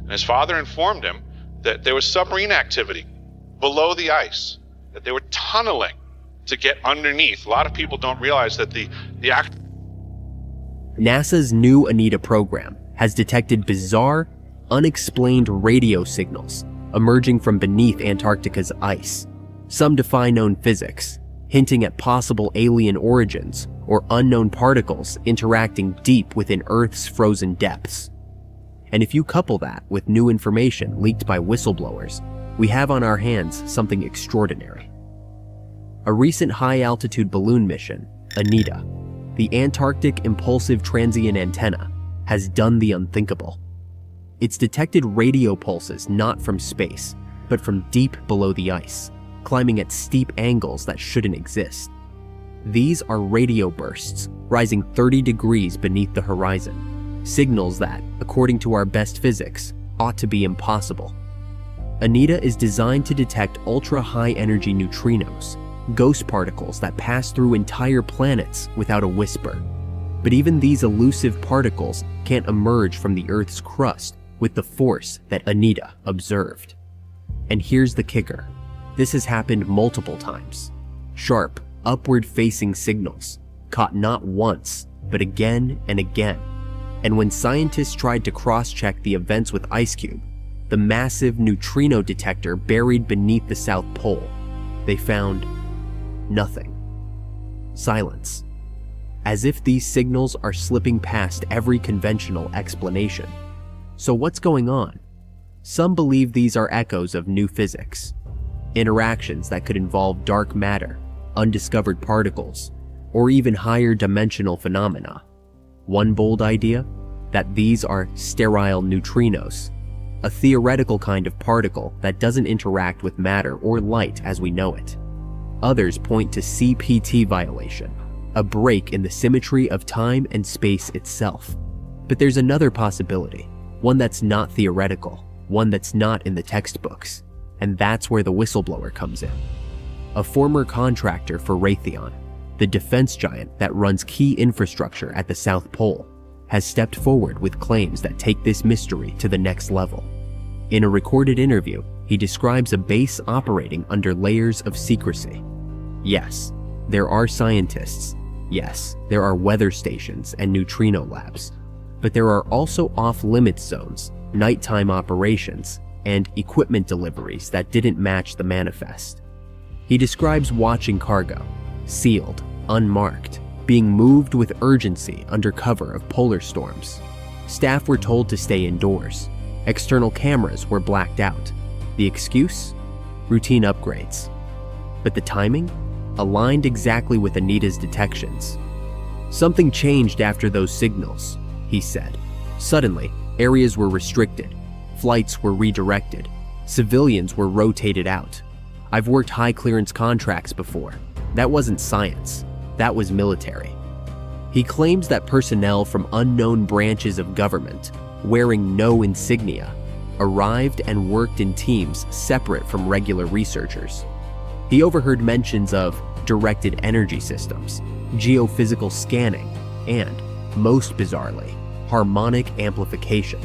And his father informed him that there was submarine activity below the ice, that they were tunneling to get underneath. A lot of people don't realize that the act. NASA's new ANITA program has detected bizarre, unexplained radio signals emerging from beneath Antarctica's ice. Some defy known physics, hinting at possible alien origins or unknown particles interacting deep within Earth's frozen depths. And if you couple that with new information leaked by whistleblowers, we have on our hands something extraordinary. A recent high-altitude balloon mission, ANITA, the Antarctic Impulsive Transient Antenna, has done the unthinkable. It's detected radio pulses not from space, but from deep below the ice, climbing at steep angles that shouldn't exist. These are radio bursts, rising 30 degrees beneath the horizon, signals that, according to our best physics, ought to be impossible. ANITA is designed to detect ultra-high energy neutrinos, ghost particles that pass through entire planets without a whisper. But even these elusive particles can't emerge from the Earth's crust with the force that ANITA observed. And here's the kicker. This has happened multiple times. Sharp, upward-facing signals, caught not once, but again and again. And when scientists tried to cross-check the events with IceCube, the massive neutrino detector buried beneath the South Pole, they found nothing. Silence. As if these signals are slipping past every conventional explanation. So what's going on? Some believe these are echoes of new physics, interactions that could involve dark matter, undiscovered particles, or even higher dimensional phenomena. One bold idea? That these are sterile neutrinos, a theoretical kind of particle that doesn't interact with matter or light as we know it. Others point to CPT violation, a break in the symmetry of time and space itself. But there's another possibility, one that's not theoretical, one that's not in the textbooks, and that's where the whistleblower comes in. A former contractor for Raytheon, the defense giant that runs key infrastructure at the South Pole, has stepped forward with claims that take this mystery to the next level. In a recorded interview, he describes a base operating under layers of secrecy. Yes, there are scientists. Yes, there are weather stations and neutrino labs. But there are also off-limits zones, nighttime operations, and equipment deliveries that didn't match the manifest. He describes watching cargo, sealed, unmarked, being moved with urgency under cover of polar storms. Staff were told to stay indoors. External cameras were blacked out. The excuse? Routine upgrades. But the timing? Aligned exactly with ANITA's detections. Something changed after those signals, he said. Suddenly, areas were restricted. Flights were redirected. Civilians were rotated out. I've worked high-clearance contracts before. That wasn't science. That was military. He claims that personnel from unknown branches of government, wearing no insignia, arrived and worked in teams separate from regular researchers. He overheard mentions of directed energy systems, geophysical scanning, and, most bizarrely, harmonic amplification.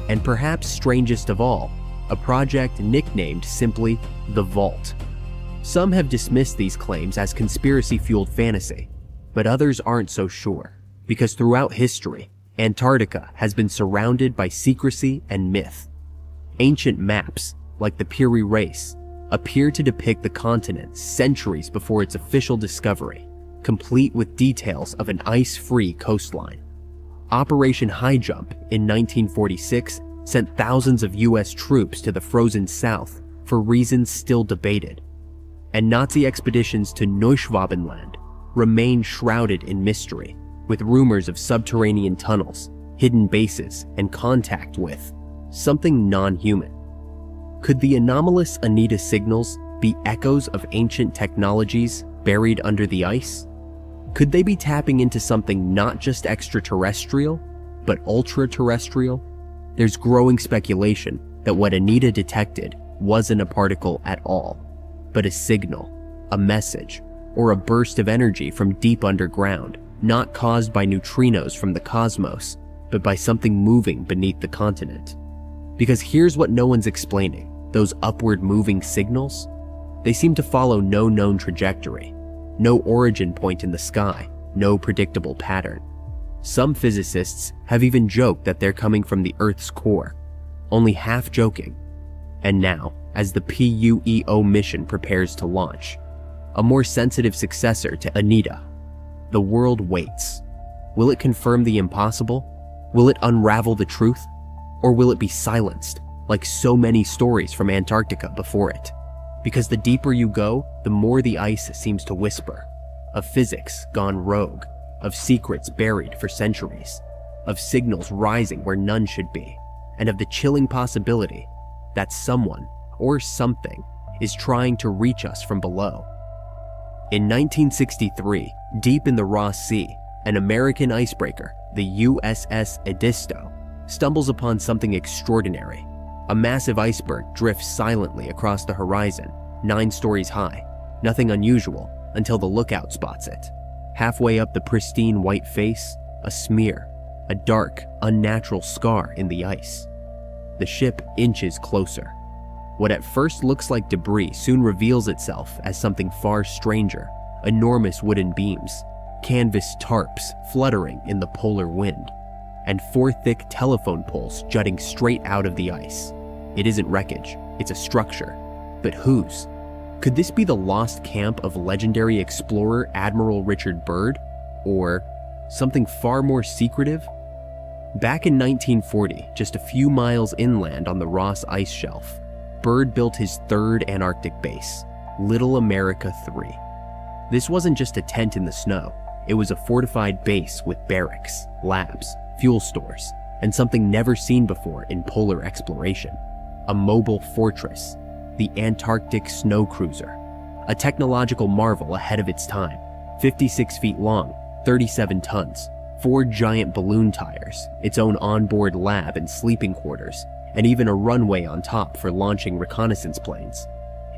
And perhaps strangest of all, a project nicknamed simply the Vault. Some have dismissed these claims as conspiracy-fueled fantasy, but others aren't so sure, because throughout history, Antarctica has been surrounded by secrecy and myth. Ancient maps, like the Piri Race, appear to depict the continent centuries before its official discovery, complete with details of an ice-free coastline. Operation Highjump in 1946 sent thousands of US troops to the frozen south for reasons still debated. And Nazi expeditions to Neuschwabenland remain shrouded in mystery, with rumors of subterranean tunnels, hidden bases, and contact with something non-human. Could the anomalous ANITA signals be echoes of ancient technologies buried under the ice? Could they be tapping into something not just extraterrestrial, but ultra-terrestrial? There's growing speculation that what ANITA detected wasn't a particle at all, but a signal, a message, or a burst of energy from deep underground, not caused by neutrinos from the cosmos, but by something moving beneath the continent. Because here's what no one's explaining. Those upward moving signals, they seem to follow no known trajectory, no origin point in the sky, no predictable pattern. Some physicists have even joked that they're coming from the Earth's core, only half joking. And now, as the PUEO mission prepares to launch, a more sensitive successor to Anita, the world waits. Will it confirm the impossible? Will it unravel the truth? Or will it be silenced, like so many stories from Antarctica before it? Because the deeper you go, the more the ice seems to whisper, of physics gone rogue, of secrets buried for centuries, of signals rising where none should be, and of the chilling possibility that someone or something is trying to reach us from below. In 1963, deep in the Ross Sea, an American icebreaker, the USS Edisto, stumbles upon something extraordinary. A massive iceberg drifts silently across the horizon, 9 stories high. Nothing unusual until the lookout spots it. Halfway up the pristine white face, a smear, a dark, unnatural scar in the ice. The ship inches closer. What at first looks like debris soon reveals itself as something far stranger. Enormous wooden beams, canvas tarps fluttering in the polar wind, and 4 thick telephone poles jutting straight out of the ice. It isn't wreckage, it's a structure. But whose? Could this be the lost camp of legendary explorer Admiral Richard Byrd? Or something far more secretive? Back in 1940, just a few miles inland on the Ross Ice Shelf, Byrd built his 3rd Antarctic base, Little America 3. This wasn't just a tent in the snow, it was a fortified base with barracks, labs, fuel stores, and something never seen before in polar exploration. A mobile fortress, the Antarctic Snow Cruiser, a technological marvel ahead of its time, 56 feet long, 37 tons, 4 giant balloon tires, its own onboard lab and sleeping quarters, and even a runway on top for launching reconnaissance planes.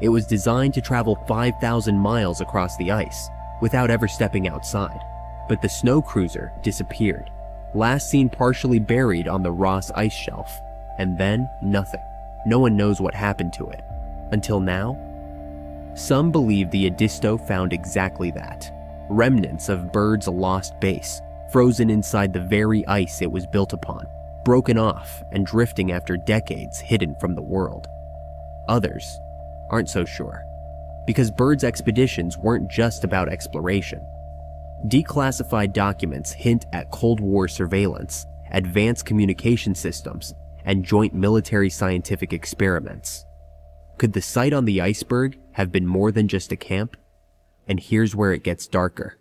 It was designed to travel 5,000 miles across the ice without ever stepping outside. But the snow cruiser disappeared, last seen partially buried on the Ross Ice Shelf, and then nothing. No one knows what happened to it. Until now, some believe the Edisto found exactly that. Remnants of Byrd's lost base, frozen inside the very ice it was built upon, broken off and drifting after decades hidden from the world. Others aren't so sure, because Byrd's expeditions weren't just about exploration. Declassified documents hint at Cold War surveillance, advanced communication systems, and joint military scientific experiments. Could the site on the iceberg have been more than just a camp? And here's where it gets darker.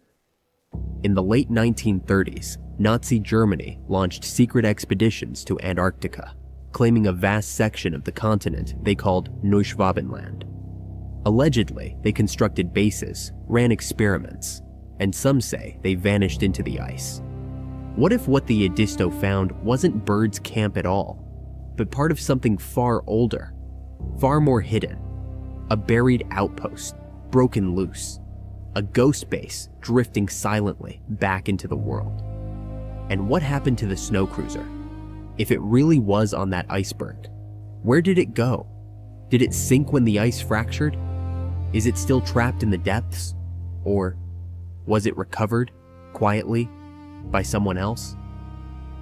In the late 1930s, Nazi Germany launched secret expeditions to Antarctica, claiming a vast section of the continent they called Neuschwabenland. Allegedly, they constructed bases, ran experiments, and some say they vanished into the ice. What if what the Edisto found wasn't Byrd's camp at all, but part of something far older, far more hidden? A buried outpost, broken loose. A ghost base drifting silently back into the world. And what happened to the snow cruiser? If it really was on that iceberg, where did it go? Did it sink when the ice fractured? Is it still trapped in the depths? Or was it recovered, quietly, by someone else?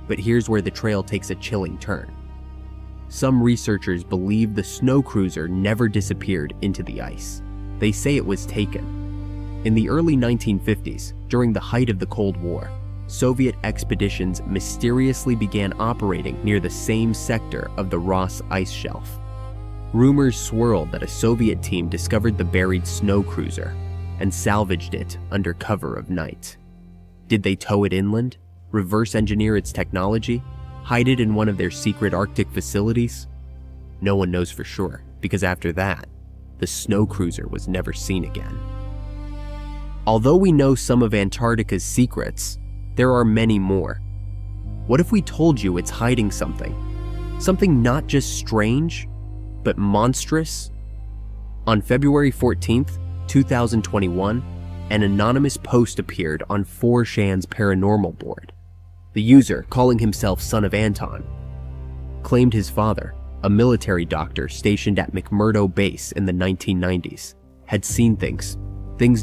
But here's where the trail takes a chilling turn. Some researchers believe the snow cruiser never disappeared into the ice. They say it was taken. In the early 1950s, during the height of the Cold War, Soviet expeditions mysteriously began operating near the same sector of the Ross Ice Shelf. Rumors swirled that a Soviet team discovered the buried snow cruiser and salvaged it under cover of night. Did they tow it inland, reverse engineer its technology, hide it in one of their secret Arctic facilities? No one knows for sure, because after that, the snow cruiser was never seen again. Although we know some of Antarctica's secrets, there are many more. What if we told you it's hiding something? Something not just strange, but monstrous? On February 14th, 2021, an anonymous post appeared on 4chan's paranormal board. The user, calling himself Son of Anton, claimed his father, a military doctor stationed at McMurdo Base in the 1990s, had seen things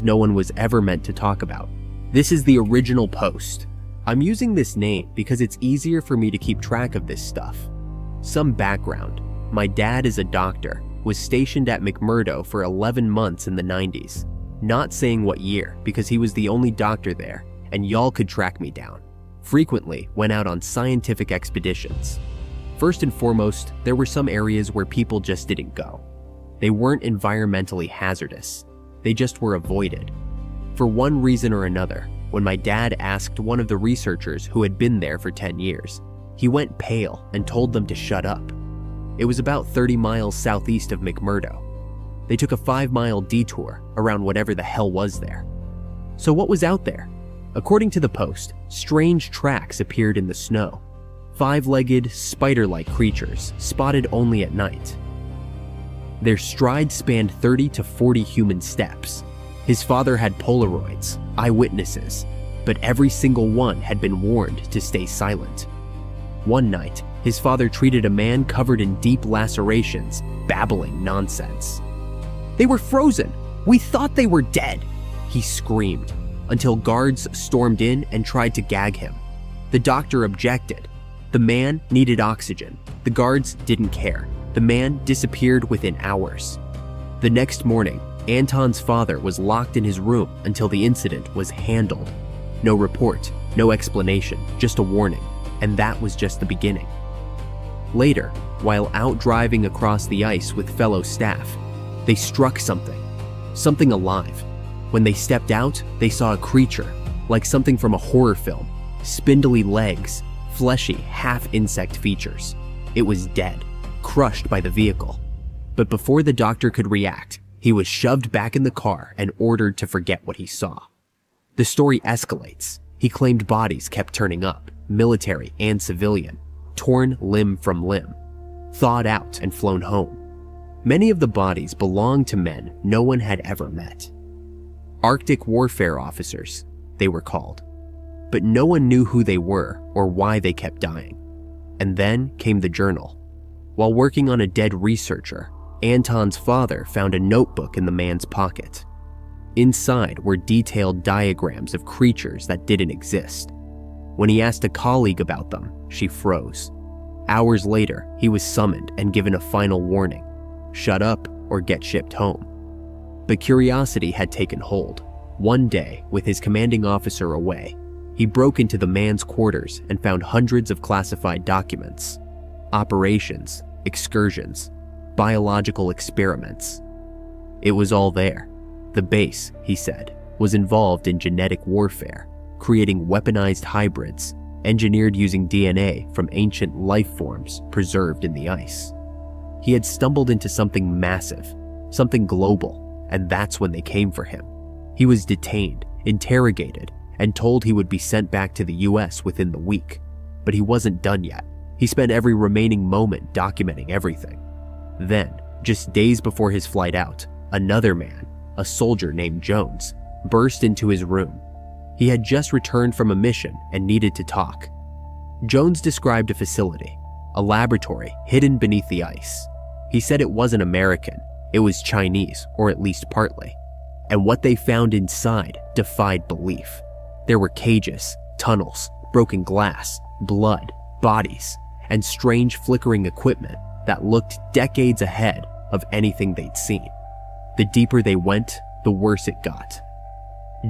no one was ever meant to talk about. This is the original post. I'm using this name because it's easier for me to keep track of this stuff. Some background. My dad is a doctor, was stationed at McMurdo for 11 months in the 90s. Not saying what year, because he was the only doctor there, and y'all could track me down. Frequently went out on scientific expeditions. First and foremost, there were some areas where people just didn't go. They weren't environmentally hazardous. They just were avoided. For one reason or another, when my dad asked one of the researchers who had been there for 10 years, he went pale and told them to shut up. It was about 30 miles southeast of McMurdo. They took a 5-mile detour around whatever the hell was there. So what was out there? According to the post, strange tracks appeared in the snow. 5-legged, spider-like creatures, spotted only at night. Their stride spanned 30 to 40 human steps. His father had Polaroids, eyewitnesses, but every single one had been warned to stay silent. One night, his father treated a man covered in deep lacerations, babbling nonsense. "They were frozen! We thought they were dead!" he screamed, until guards stormed in and tried to gag him. The doctor objected. The man needed oxygen. The guards didn't care. The man disappeared within hours. The next morning, Anton's father was locked in his room until the incident was handled. No report, no explanation, just a warning, and that was just the beginning. Later, while out driving across the ice with fellow staff, they struck something alive. When they stepped out, they saw a creature, like something from a horror film, spindly legs, fleshy, half-insect features. It was dead, crushed by the vehicle. But before the doctor could react, he was shoved back in the car and ordered to forget what he saw. The story escalates. He claimed bodies kept turning up, military and civilian, torn limb from limb, thawed out and flown home. Many of the bodies belonged to men no one had ever met. Arctic warfare officers, they were called. But no one knew who they were or why they kept dying. And then came the journal. While working on a dead researcher, Anton's father found a notebook in the man's pocket. Inside were detailed diagrams of creatures that didn't exist. When he asked a colleague about them, she froze. Hours later, he was summoned and given a final warning: shut up or get shipped home. But curiosity had taken hold. One day, with his commanding officer away, he broke into the man's quarters and found hundreds of classified documents. Operations, excursions, biological experiments. It was all there. The base, he said, was involved in genetic warfare, creating weaponized hybrids, engineered using DNA from ancient life forms preserved in the ice. He had stumbled into something massive, something global, and that's when they came for him. He was detained, interrogated, and told he would be sent back to the US within the week. But he wasn't done yet. He spent every remaining moment documenting everything. Then, just days before his flight out, another man, a soldier named Jones, burst into his room. He had just returned from a mission and needed to talk. Jones described a facility, a laboratory hidden beneath the ice. He said it wasn't American, it was Chinese, or at least partly. And what they found inside defied belief. There were cages, tunnels, broken glass, blood, bodies, and strange flickering equipment that looked decades ahead of anything they'd seen. The deeper they went, the worse it got.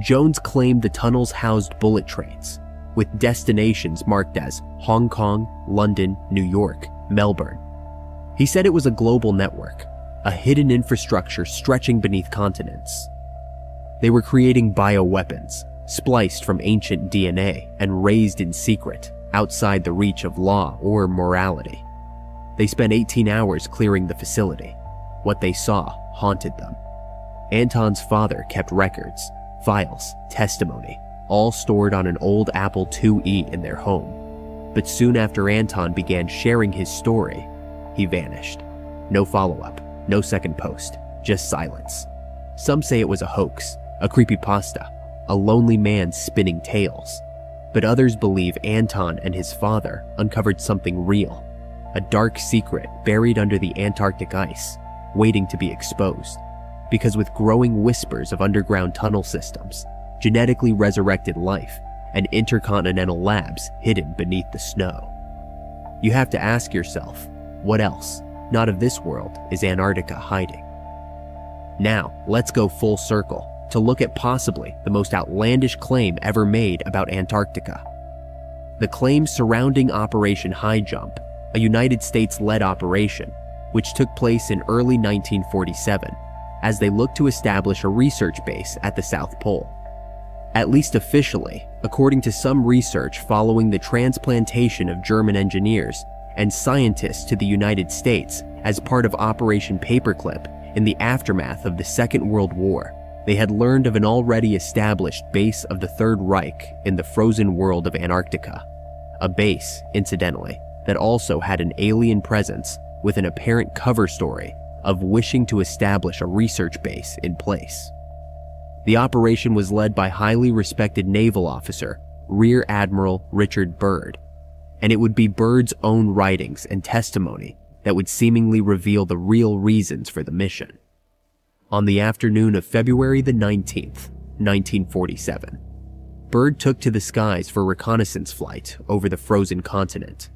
Jones claimed the tunnels housed bullet trains, with destinations marked as Hong Kong, London, New York, Melbourne. He said it was a global network, a hidden infrastructure stretching beneath continents. They were creating bioweapons, spliced from ancient DNA and raised in secret, outside the reach of law or morality. They spent 18 hours clearing the facility. What they saw haunted them. Anton's father kept records, files, testimony, all stored on an old Apple IIe in their home. But soon after Anton began sharing his story, he vanished. No follow-up, no second post, just silence. Some say it was a hoax, a creepypasta, a lonely man spinning tales. But others believe Anton and his father uncovered something real, a dark secret buried under the Antarctic ice, waiting to be exposed. Because with growing whispers of underground tunnel systems, genetically resurrected life, and intercontinental labs hidden beneath the snow. You have to ask yourself, what else, not of this world, is Antarctica hiding? Now, let's go full circle to look at possibly the most outlandish claim ever made about Antarctica. The claim surrounding Operation Highjump, a United States-led operation, which took place in early 1947, as they looked to establish a research base at the South Pole. At least officially, according to some research following the transplantation of German engineers and scientists to the United States as part of Operation Paperclip in the aftermath of the Second World War, they had learned of an already established base of the Third Reich in the frozen world of Antarctica. A base, incidentally, that also had an alien presence with an apparent cover story of wishing to establish a research base in place. The operation was led by highly respected naval officer, Rear Admiral Richard Byrd, and it would be Byrd's own writings and testimony that would seemingly reveal the real reasons for the mission. On the afternoon of February the 19th, 1947, Byrd took to the skies for reconnaissance flight over the frozen continent.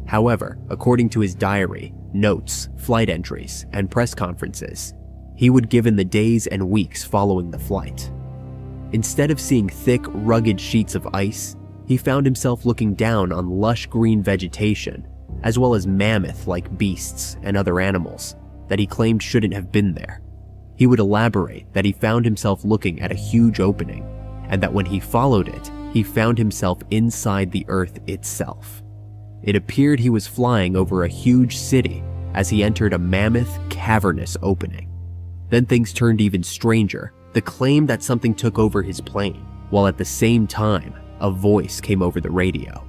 However, according to his diary, notes, flight entries, and press conferences, he would give in the days and weeks following the flight. Instead of seeing thick, rugged sheets of ice, he found himself looking down on lush green vegetation, as well as mammoth-like beasts and other animals that he claimed shouldn't have been there. He would elaborate that he found himself looking at a huge opening, and that when he followed it, he found himself inside the Earth itself. It appeared he was flying over a huge city as he entered a mammoth, cavernous opening. Then things turned even stranger, the claim that something took over his plane, while at the same time, a voice came over the radio.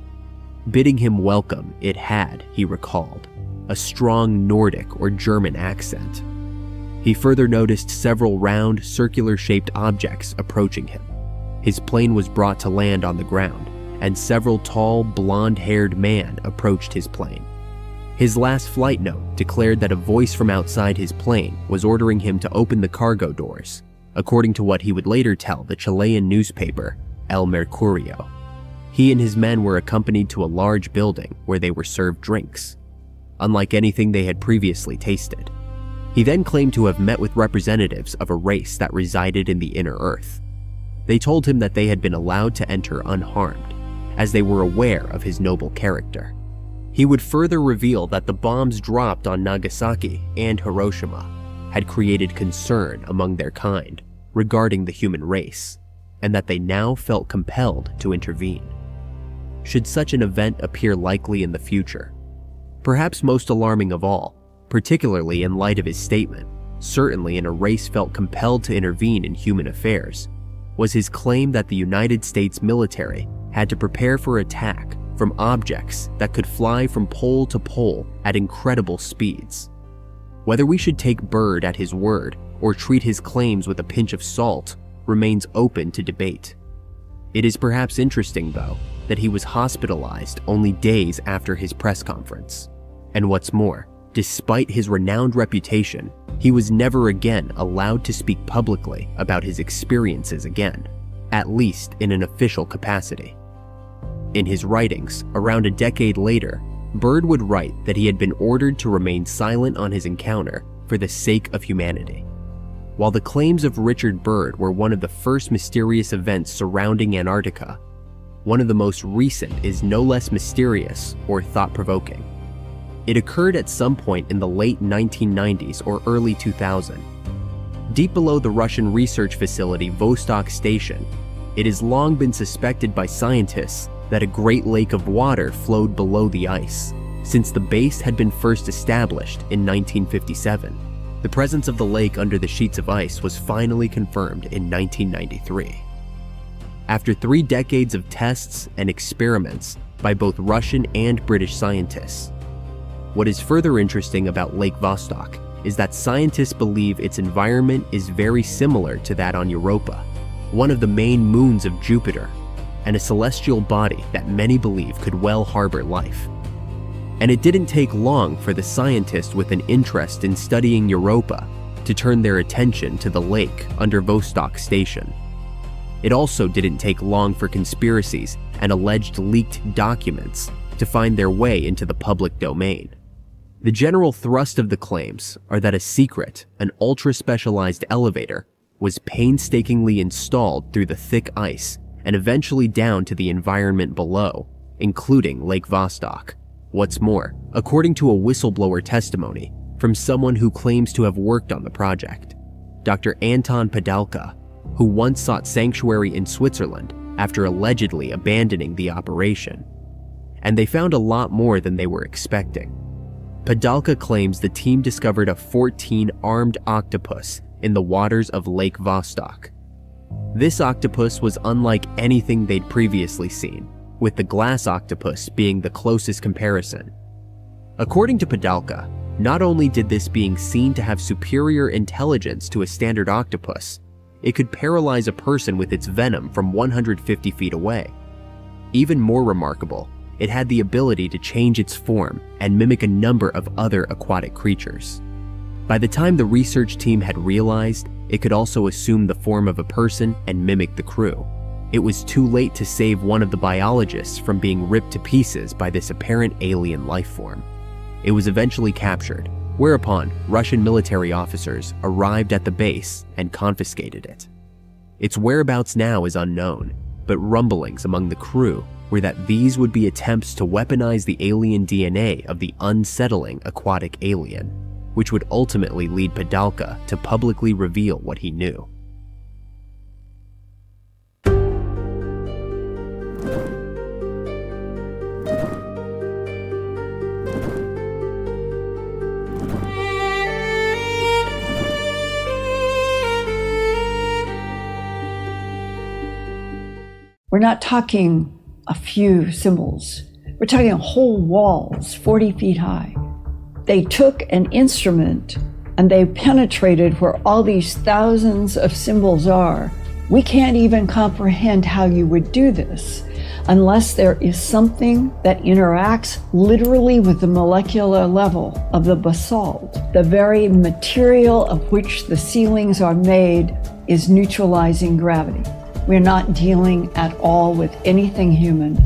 Bidding him welcome, it had, he recalled, a strong Nordic or German accent. He further noticed several round, circular-shaped objects approaching him. His plane was brought to land on the ground, and several tall, blonde-haired men approached his plane. His last flight note declared that a voice from outside his plane was ordering him to open the cargo doors, according to what he would later tell the Chilean newspaper, El Mercurio. He and his men were accompanied to a large building where they were served drinks, unlike anything they had previously tasted. He then claimed to have met with representatives of a race that resided in the inner earth. They told him that they had been allowed to enter unharmed, as they were aware of his noble character. He would further reveal that the bombs dropped on Nagasaki and Hiroshima had created concern among their kind regarding the human race, and that they now felt compelled to intervene. Should such an event appear likely in the future, perhaps most alarming of all, particularly in light of his statement, certainly in a race felt compelled to intervene in human affairs, was his claim that the United States military had to prepare for attack from objects that could fly from pole to pole at incredible speeds. Whether we should take Byrd at his word or treat his claims with a pinch of salt remains open to debate. It is perhaps interesting, though, that he was hospitalized only days after his press conference. And what's more, despite his renowned reputation, he was never again allowed to speak publicly about his experiences again, at least in an official capacity. In his writings, around a decade later, Byrd would write that he had been ordered to remain silent on his encounter for the sake of humanity. While the claims of Richard Byrd were one of the first mysterious events surrounding Antarctica, one of the most recent is no less mysterious or thought-provoking. It occurred at some point in the late 1990s or early 2000. Deep below the Russian research facility Vostok Station, it has long been suspected by scientists that a great lake of water flowed below the ice, since the base had been first established in 1957. The presence of the lake under the sheets of ice was finally confirmed in 1993. After 3 decades of tests and experiments by both Russian and British scientists. What is further interesting about Lake Vostok is that scientists believe its environment is very similar to that on Europa, one of the main moons of Jupiter, and a celestial body that many believe could well harbor life. And it didn't take long for the scientists with an interest in studying Europa to turn their attention to the lake under Vostok Station. It also didn't take long for conspiracies and alleged leaked documents to find their way into the public domain. The general thrust of the claims are that a secret, an ultra-specialized elevator was painstakingly installed through the thick ice and eventually down to the environment below, including Lake Vostok. What's more, according to a whistleblower testimony from someone who claims to have worked on the project, Dr. Anton Padalka, who once sought sanctuary in Switzerland after allegedly abandoning the operation. And they found a lot more than they were expecting. Padalka claims the team discovered a 14-armed octopus in the waters of Lake Vostok. This octopus was unlike anything they'd previously seen, with the glass octopus being the closest comparison. According to Padalka, not only did this being seen to have superior intelligence to a standard octopus, it could paralyze a person with its venom from 150 feet away. Even more remarkable, it had the ability to change its form and mimic a number of other aquatic creatures. By the time the research team had realized it could also assume the form of a person and mimic the crew, it was too late to save one of the biologists from being ripped to pieces by this apparent alien life form. It was eventually captured, whereupon Russian military officers arrived at the base and confiscated it. Its whereabouts now is unknown, but rumblings among the crew were that these would be attempts to weaponize the alien DNA of the unsettling aquatic alien, which would ultimately lead Padalka to publicly reveal what he knew. We're not talking a few symbols. We're talking whole walls, 40 feet high. They took an instrument and they penetrated where all these thousands of symbols are. We can't even comprehend how you would do this unless there is something that interacts literally with the molecular level of the basalt. The very material of which the ceilings are made is neutralizing gravity. We're not dealing at all with anything human.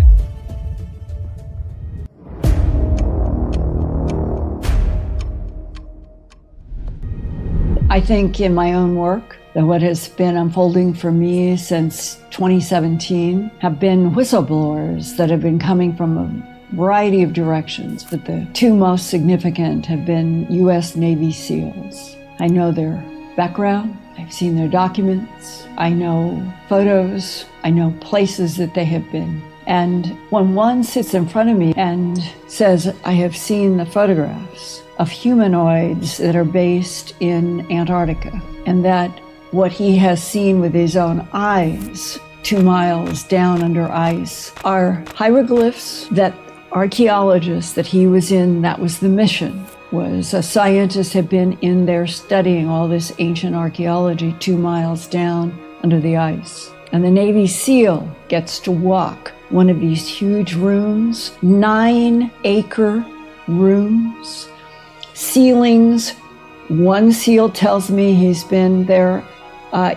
I think in my own work, that what has been unfolding for me since 2017 have been whistleblowers that have been coming from a variety of directions, but the two most significant have been U.S. Navy SEALs. I know their background. I've seen their documents, I know photos, I know places that they have been. And when one sits in front of me and says, I have seen the photographs of humanoids that are based in Antarctica, and that what he has seen with his own eyes 2 miles down under ice are hieroglyphs that archaeologists that he was in, that was the mission, was a scientist had been in there studying all this ancient archaeology 2 miles down under the ice. And the Navy SEAL gets to walk one of these huge rooms, 9-acre rooms, ceilings. One SEAL tells me he's been there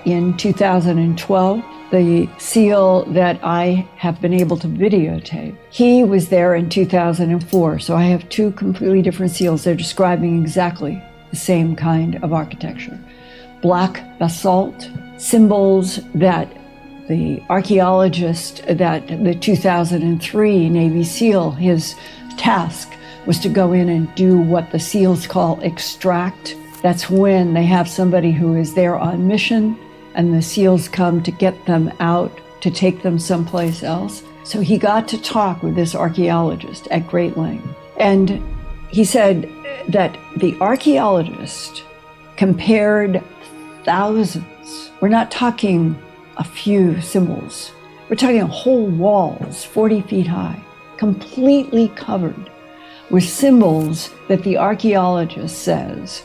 in 2012. The SEAL that I have been able to videotape, he was there in 2004. So I have two completely different SEALs. They're describing exactly the same kind of architecture. Black basalt, symbols that the archaeologist that the 2003 Navy SEAL, his task was to go in and do what the SEALs call extract. That's when they have somebody who is there on mission and the SEALs come to get them out, to take them someplace else. So he got to talk with this archaeologist at great length. And he said that the archaeologist compared thousands. We're not talking a few symbols. We're talking whole walls, 40 feet high, completely covered with symbols that the archaeologist says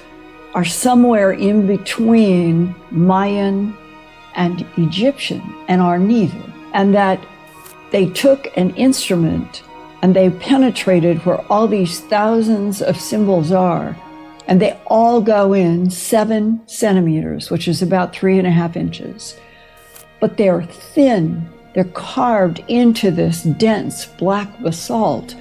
are somewhere in between Mayan and Egyptian and are neither. And that they took an instrument and they penetrated where all these thousands of symbols are, and they all go in 7 centimeters, which is about 3.5 inches. But they're thin, they're carved into this dense black basalt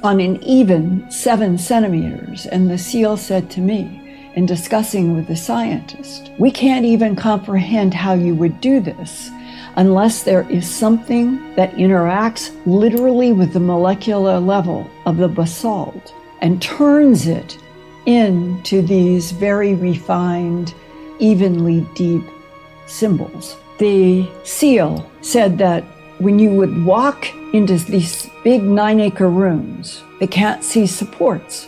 on an even 7 centimeters. And the seal said to me, in discussing with the scientist, we can't even comprehend how you would do this unless there is something that interacts literally with the molecular level of the basalt and turns it into these very refined, evenly deep symbols. The seal said that when you would walk into these big 9-acre rooms, they can't see supports.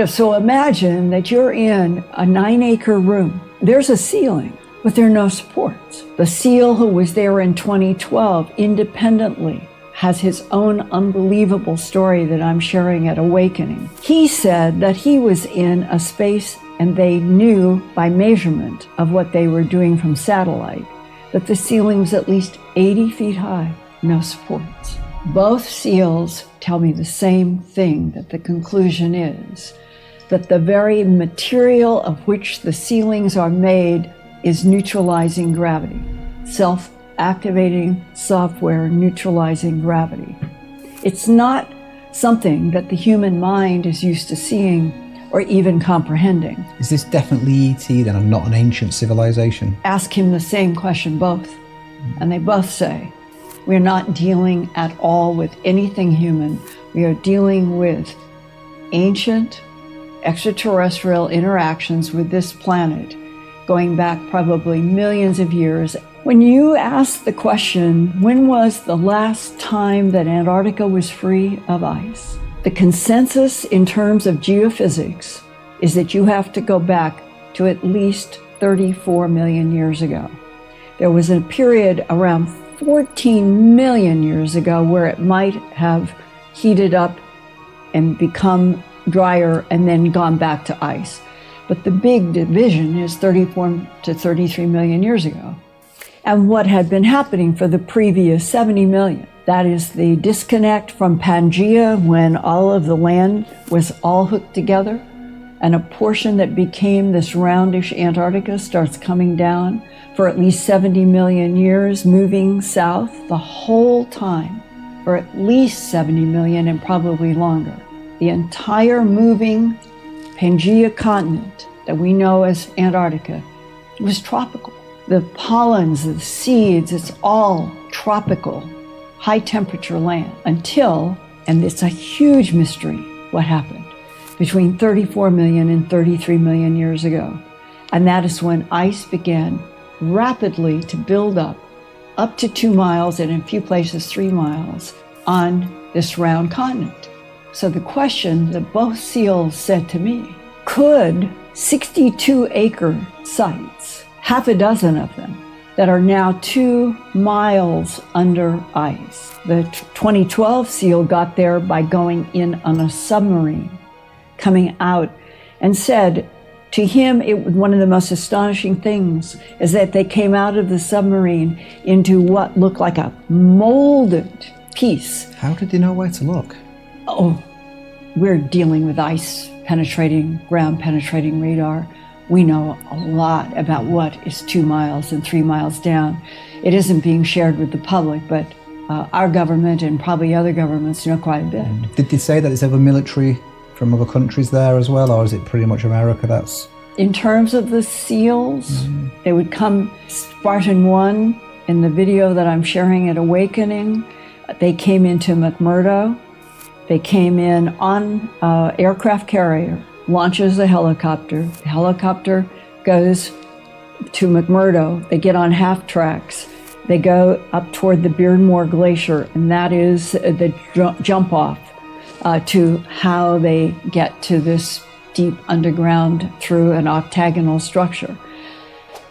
So imagine that you're in a 9-acre room. There's a ceiling, but there are no supports. The seal who was there in 2012 independently has his own unbelievable story that I'm sharing at Awakening. He said that he was in a space and they knew by measurement of what they were doing from satellite that the ceiling was at least 80 feet high, no supports. Both seals tell me the same thing, that the conclusion is that the very material of which the ceilings are made is neutralizing gravity, self-activating software neutralizing gravity. It's not something that the human mind is used to seeing or even comprehending. Is this definitely ET then, and not an ancient civilization? Ask him the same question, both. And they both say, we're not dealing at all with anything human. We are dealing with ancient extraterrestrial interactions with this planet going back probably millions of years. When you ask the question, when was the last time that Antarctica was free of ice? The consensus in terms of geophysics is that you have to go back to at least 34 million years ago. There was a period around 14 million years ago where it might have heated up and become drier and then gone back to ice. But the big division is 34 to 33 million years ago. And what had been happening for the previous 70 million, that is the disconnect from Pangea when all of the land was all hooked together and a portion that became this roundish Antarctica starts coming down for at least 70 million years, moving south the whole time for at least 70 million and probably longer. The entire moving Pangea continent that we know as Antarctica was tropical. The pollens, the seeds, it's all tropical, high temperature land until, and it's a huge mystery, what happened between 34 million and 33 million years ago. And that is when ice began rapidly to build up to 2 miles and in a few places 3 miles on this round continent. So the question that both seals said to me, could 62-acre sites, half a dozen of them, that are now 2 miles under ice. The 2012 seal got there by going in on a submarine, coming out, and said to him, one of the most astonishing things is that they came out of the submarine into what looked like a molded piece. How did they know where to look? Oh, we're dealing with ice penetrating, ground penetrating radar. We know a lot about what is 2 miles and 3 miles down. It isn't being shared with the public, but our government and probably other governments know quite a bit. Did they say that there's ever military from other countries there as well, or is it pretty much America that's... In terms of the seals, they would come, Spartan 1, in the video that I'm sharing at Awakening, they came into McMurdo. They came in on aircraft carrier, launches a helicopter. The helicopter goes to McMurdo. They get on half tracks. They go up toward the Beardmore Glacier, and that is the jump off to how they get to this deep underground through an octagonal structure.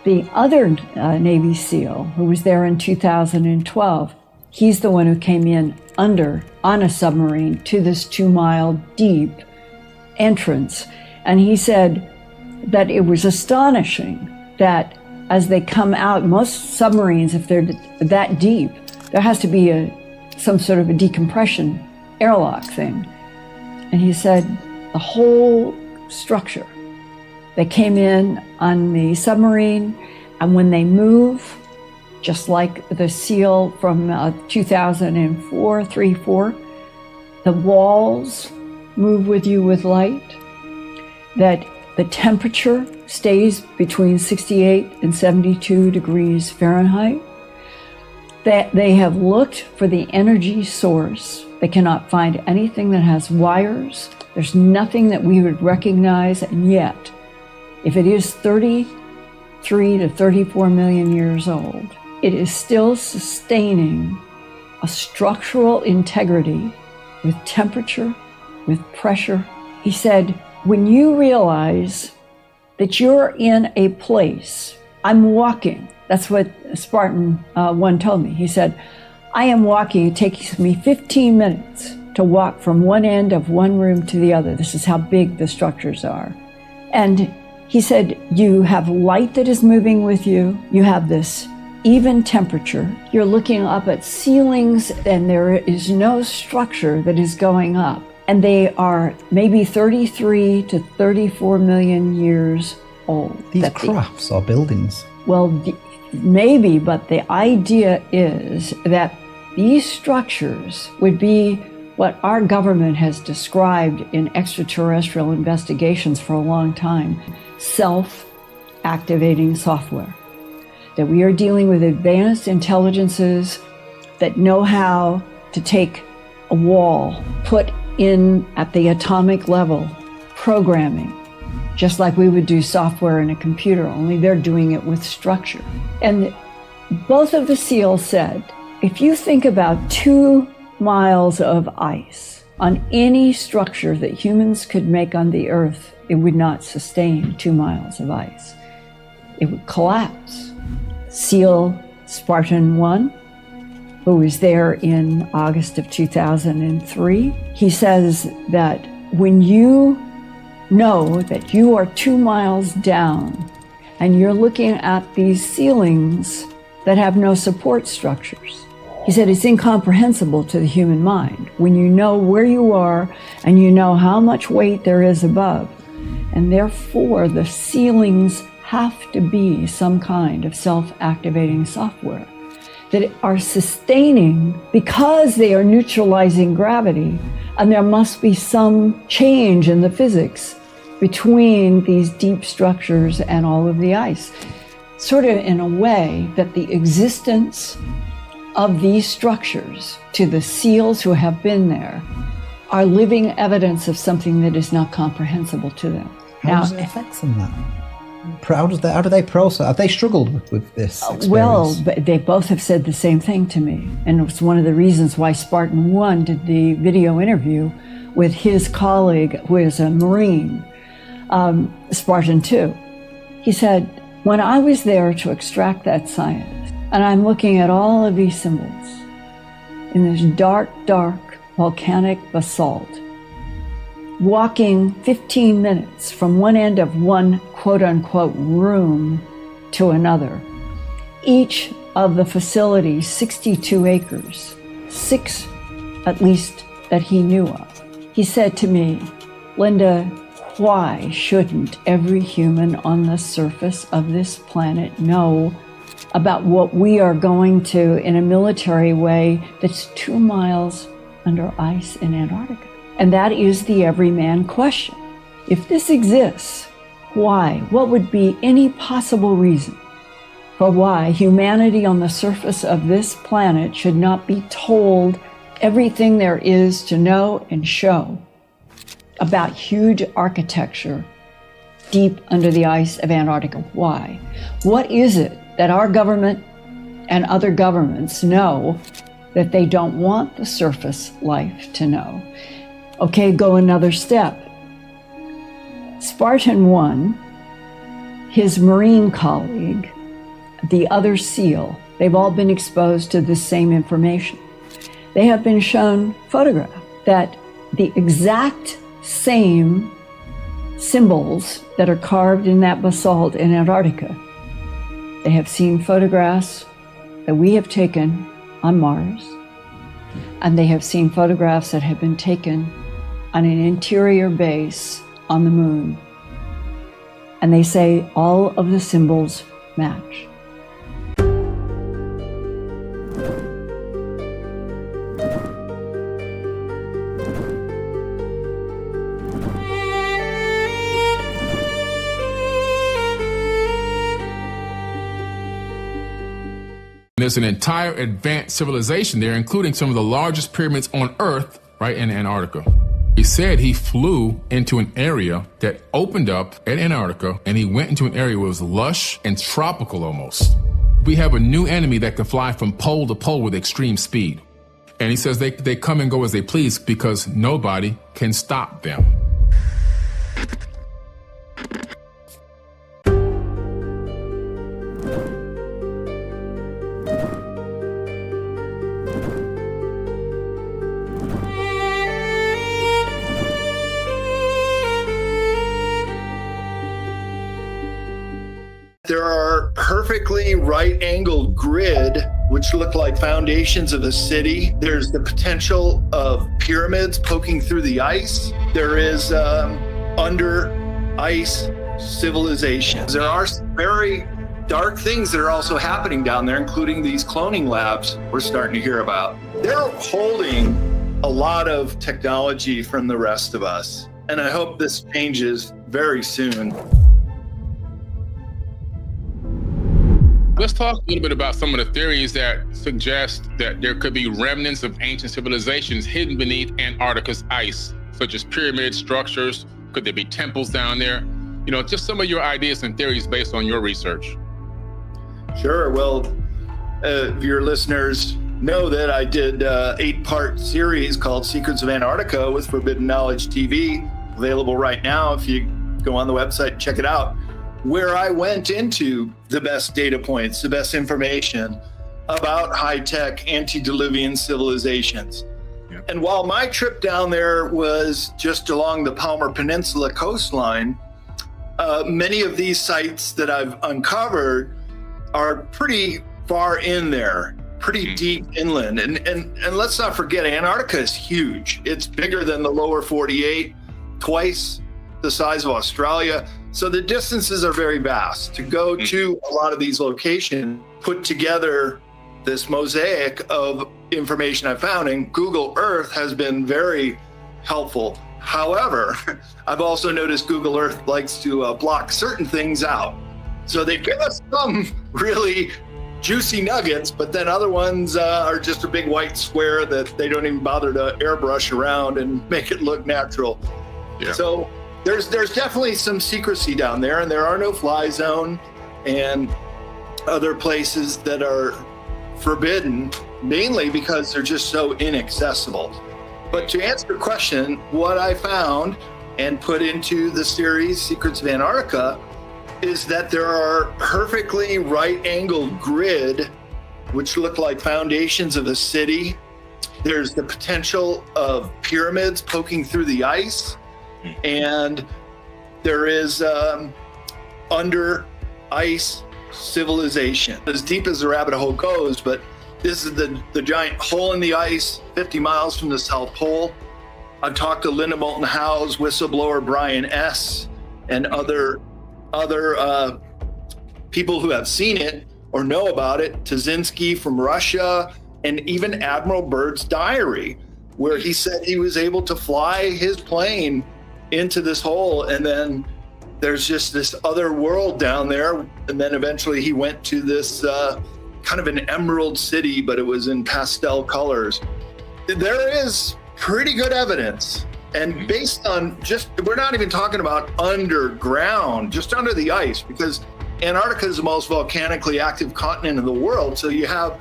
The other Navy SEAL, who was there in 2012, he's the one who came in on a submarine to this 2 mile deep entrance. And he said that it was astonishing that as they come out, most submarines, if they're that deep, there has to be some sort of a decompression airlock thing. And he said the whole structure, they came in on the submarine, and when they move, just like the seal from 2004, 3-4, the walls move with you with light, that the temperature stays between 68 and 72 degrees Fahrenheit, that they have looked for the energy source. They cannot find anything that has wires. There's nothing that we would recognize, and yet, if it is 33 to 34 million years old, it is still sustaining a structural integrity with temperature, with pressure. He said, when you realize that you're in a place, I'm walking. That's what Spartan 1 told me. He said, I am walking. It takes me 15 minutes to walk from one end of one room to the other. This is how big the structures are. And he said, you have light that is moving with you. You have this even temperature. You're looking up at ceilings, and there is no structure that is going up. And they are maybe 33 to 34 million years old. These crafts are buildings. Well, maybe, but the idea is that these structures would be what our government has described in extraterrestrial investigations for a long time, self-activating software. That we are dealing with advanced intelligences that know how to take a wall, put in at the atomic level programming, just like we would do software in a computer, only they're doing it with structure. And both of the SEALs said, if you think about 2 miles of ice on any structure that humans could make on the Earth, it would not sustain 2 miles of ice. It would collapse. SEAL Spartan 1, who was there in August of 2003, he says that when you know that you are 2 miles down and you're looking at these ceilings that have no support structures, he said it's incomprehensible to the human mind when you know where you are and you know how much weight there is above. And therefore, the ceilings have to be some kind of self-activating software that are sustaining because they are neutralizing gravity, and there must be some change in the physics between these deep structures and all of the ice. Sort of in a way that the existence of these structures, to the SEALs who have been there, are living evidence of something that is not comprehensible to them. How does it affect them that? How do they process? Have they struggled with this experience? Well, they both have said the same thing to me. And it's one of the reasons why Spartan 1 did the video interview with his colleague, who is a Marine, Spartan 2. He said, when I was there to extract that science, and I'm looking at all of these symbols in this dark, dark volcanic basalt, walking 15 minutes from one end of one quote-unquote room to another. Each of the facilities, 62 acres, 6 at least that he knew of. He said to me, Linda, why shouldn't every human on the surface of this planet know about what we are going to in a military way that's 2 miles under ice in Antarctica? And that is the everyman question. If this exists, why? What would be any possible reason for why humanity on the surface of this planet should not be told everything there is to know and show about huge architecture deep under the ice of Antarctica? Why? What is it that our government and other governments know that they don't want the surface life to know? Okay, go another step. Spartan 1, his Marine colleague, the other SEAL, they've all been exposed to this same information. They have been shown photographs that the exact same symbols that are carved in that basalt in Antarctica, they have seen photographs that we have taken on Mars, And they have seen photographs that have been taken on an interior base on the moon. And they say all of the symbols match. There's an entire advanced civilization there, including some of the largest pyramids on Earth, right in Antarctica. He said he flew into an area that opened up at Antarctica, and he went into an area where it was lush and tropical almost. We have a new enemy that can fly from pole to pole with extreme speed. And he says they come and go as they please because nobody can stop them. There are perfectly right-angled grid, which look like foundations of a city. There's the potential of pyramids poking through the ice. There is under ice civilizations. There are very dark things that are also happening down there, including these cloning labs we're starting to hear about. They're holding a lot of technology from the rest of us, and I hope this changes very soon. Let's talk a little bit about some of the theories that suggest that there could be remnants of ancient civilizations hidden beneath Antarctica's ice, such as pyramid structures. Could there be temples down there? You know, just some of your ideas and theories based on your research. Sure. Well, your listeners know that I did an 8-part series called Secrets of Antarctica with Forbidden Knowledge TV, available right now if you go on the website and check it out, where I went into the best data points, the best information about high-tech antediluvian civilizations. Yep. And while my trip down there was just along the Palmer Peninsula coastline, many of these sites that I've uncovered are pretty far in there, pretty deep inland. And let's not forget, Antarctica is huge. It's bigger than the lower 48, twice the size of Australia. So the distances are very vast. To go to a lot of these locations, put together this mosaic of information I found, and Google Earth has been very helpful. However, I've also noticed Google Earth likes to block certain things out. So they give us some really juicy nuggets, but then other ones are just a big white square that they don't even bother to airbrush around and make it look natural. Yeah. So there's definitely some secrecy down there, and there are no fly zone and other places that are forbidden, mainly because they're just so inaccessible. But to answer your question, what I found and put into the series Secrets of Antarctica is that there are perfectly right-angled grid, which look like foundations of a city. There's the potential of pyramids poking through the ice. And there is under ice civilization, as deep as the rabbit hole goes, but this is the giant hole in the ice 50 miles from the South Pole. I've talked to Linda Moulton Howe's whistleblower Brian S. and other people who have seen it or know about it, Tazinski from Russia, and even Admiral Byrd's diary, where he said he was able to fly his plane into this hole, and then there's just this other world down there, and then eventually he went to this kind of an emerald city, but it was in pastel colors. There is pretty good evidence, and based on we're not even talking about underground, just under the ice, because Antarctica is the most volcanically active continent in the world, so you have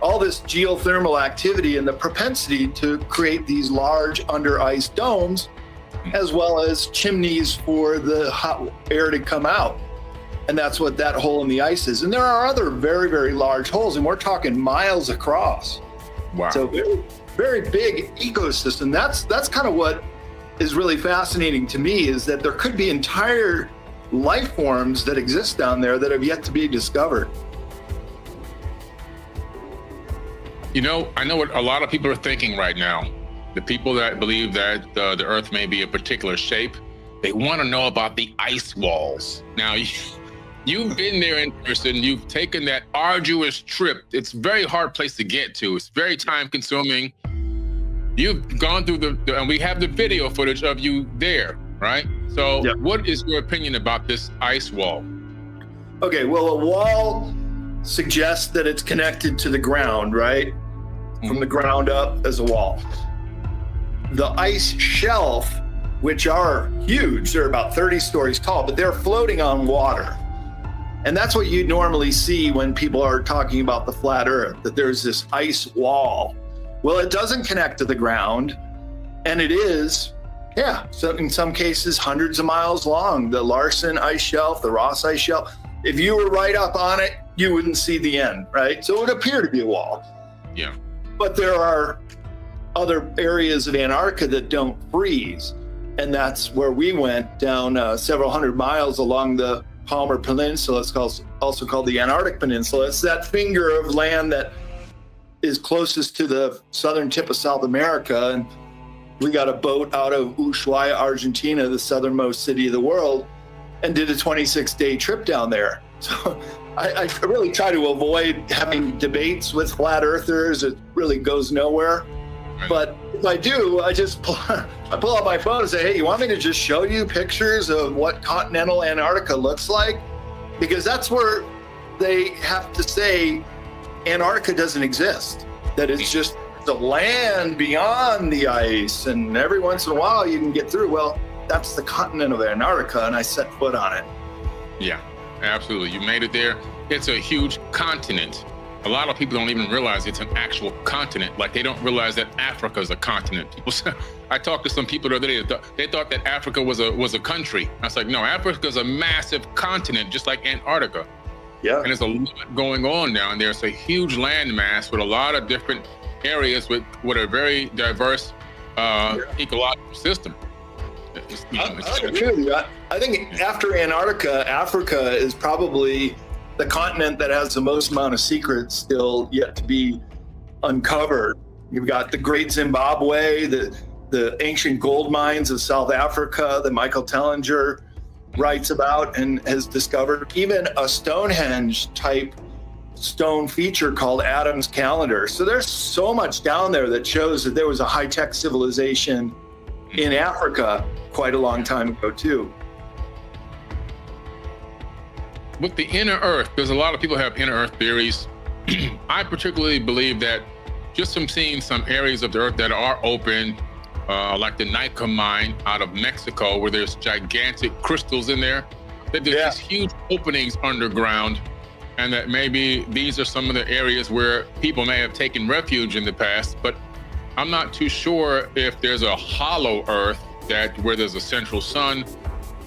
all this geothermal activity and the propensity to create these large under ice domes, as well as chimneys for the hot air to come out. And that's what that hole in the ice is. And there are other very, very large holes, and we're talking miles across. Wow. So very, very big ecosystem. That's kind of what is really fascinating to me, is that there could be entire life forms that exist down there that have yet to be discovered. You know, I know what a lot of people are thinking right now. The people that believe that the Earth may be a particular shape, they want to know about the ice walls. Now, you've been there in person. You've taken that arduous trip. It's a very hard place to get to. It's very time consuming. You've gone through and we have the video footage of you there, right? So What is your opinion about this ice wall? Okay, well, a wall suggests that it's connected to the ground, right? From the ground up as a wall. The ice shelf, which are huge, they're about 30 stories tall, but they're floating on water. And that's what you normally see when people are talking about the flat Earth, that there's this ice wall. Well, it doesn't connect to the ground, and it is, so in some cases, hundreds of miles long. The Larsen ice shelf, the Ross ice shelf. If you were right up on it, you wouldn't see the end, right? So it would appear to be a wall. Yeah. But there are other areas of Antarctica that don't freeze. And that's where we went down several hundred miles along the Palmer Peninsula. It's also called the Antarctic Peninsula. It's that finger of land that is closest to the southern tip of South America. And we got a boat out of Ushuaia, Argentina, the southernmost city of the world, and did a 26-day trip down there. So I really try to avoid having debates with flat earthers. It really goes nowhere. Right. But if I do, I pull out my phone and say, hey, you want me to just show you pictures of what continental Antarctica looks like? Because that's where they have to say Antarctica doesn't exist, that it's just the land beyond the ice, and every once in a while you can get through. Well, that's the continent of Antarctica, and I set foot on it. Yeah, absolutely. You made it there. It's a huge continent. A lot of people don't even realize it's an actual continent. Like, they don't realize that Africa is a continent. I talked to some people the other day. They thought that Africa was a country. I was like, no, Africa is a massive continent, just like Antarctica. Yeah. And there's a lot going on down there. It's a huge landmass with a lot of different areas with a very diverse ecological system. I agree with you. I think after Antarctica, Africa is probably the continent that has the most amount of secrets still yet to be uncovered. You've got the Great Zimbabwe, the ancient gold mines of South Africa that Michael Tellinger writes about and has discovered, even a Stonehenge type stone feature called Adam's Calendar. So there's so much down there that shows that there was a high-tech civilization in Africa quite a long time ago too. With the inner Earth, because a lot of people have inner Earth theories. I particularly believe that just from seeing some areas of the Earth that are open, like the Nika mine out of Mexico, where there's gigantic crystals in there, that there's these huge openings underground, and that maybe these are some of the areas where people may have taken refuge in the past. But I'm not too sure if there's a hollow Earth where there's a central sun.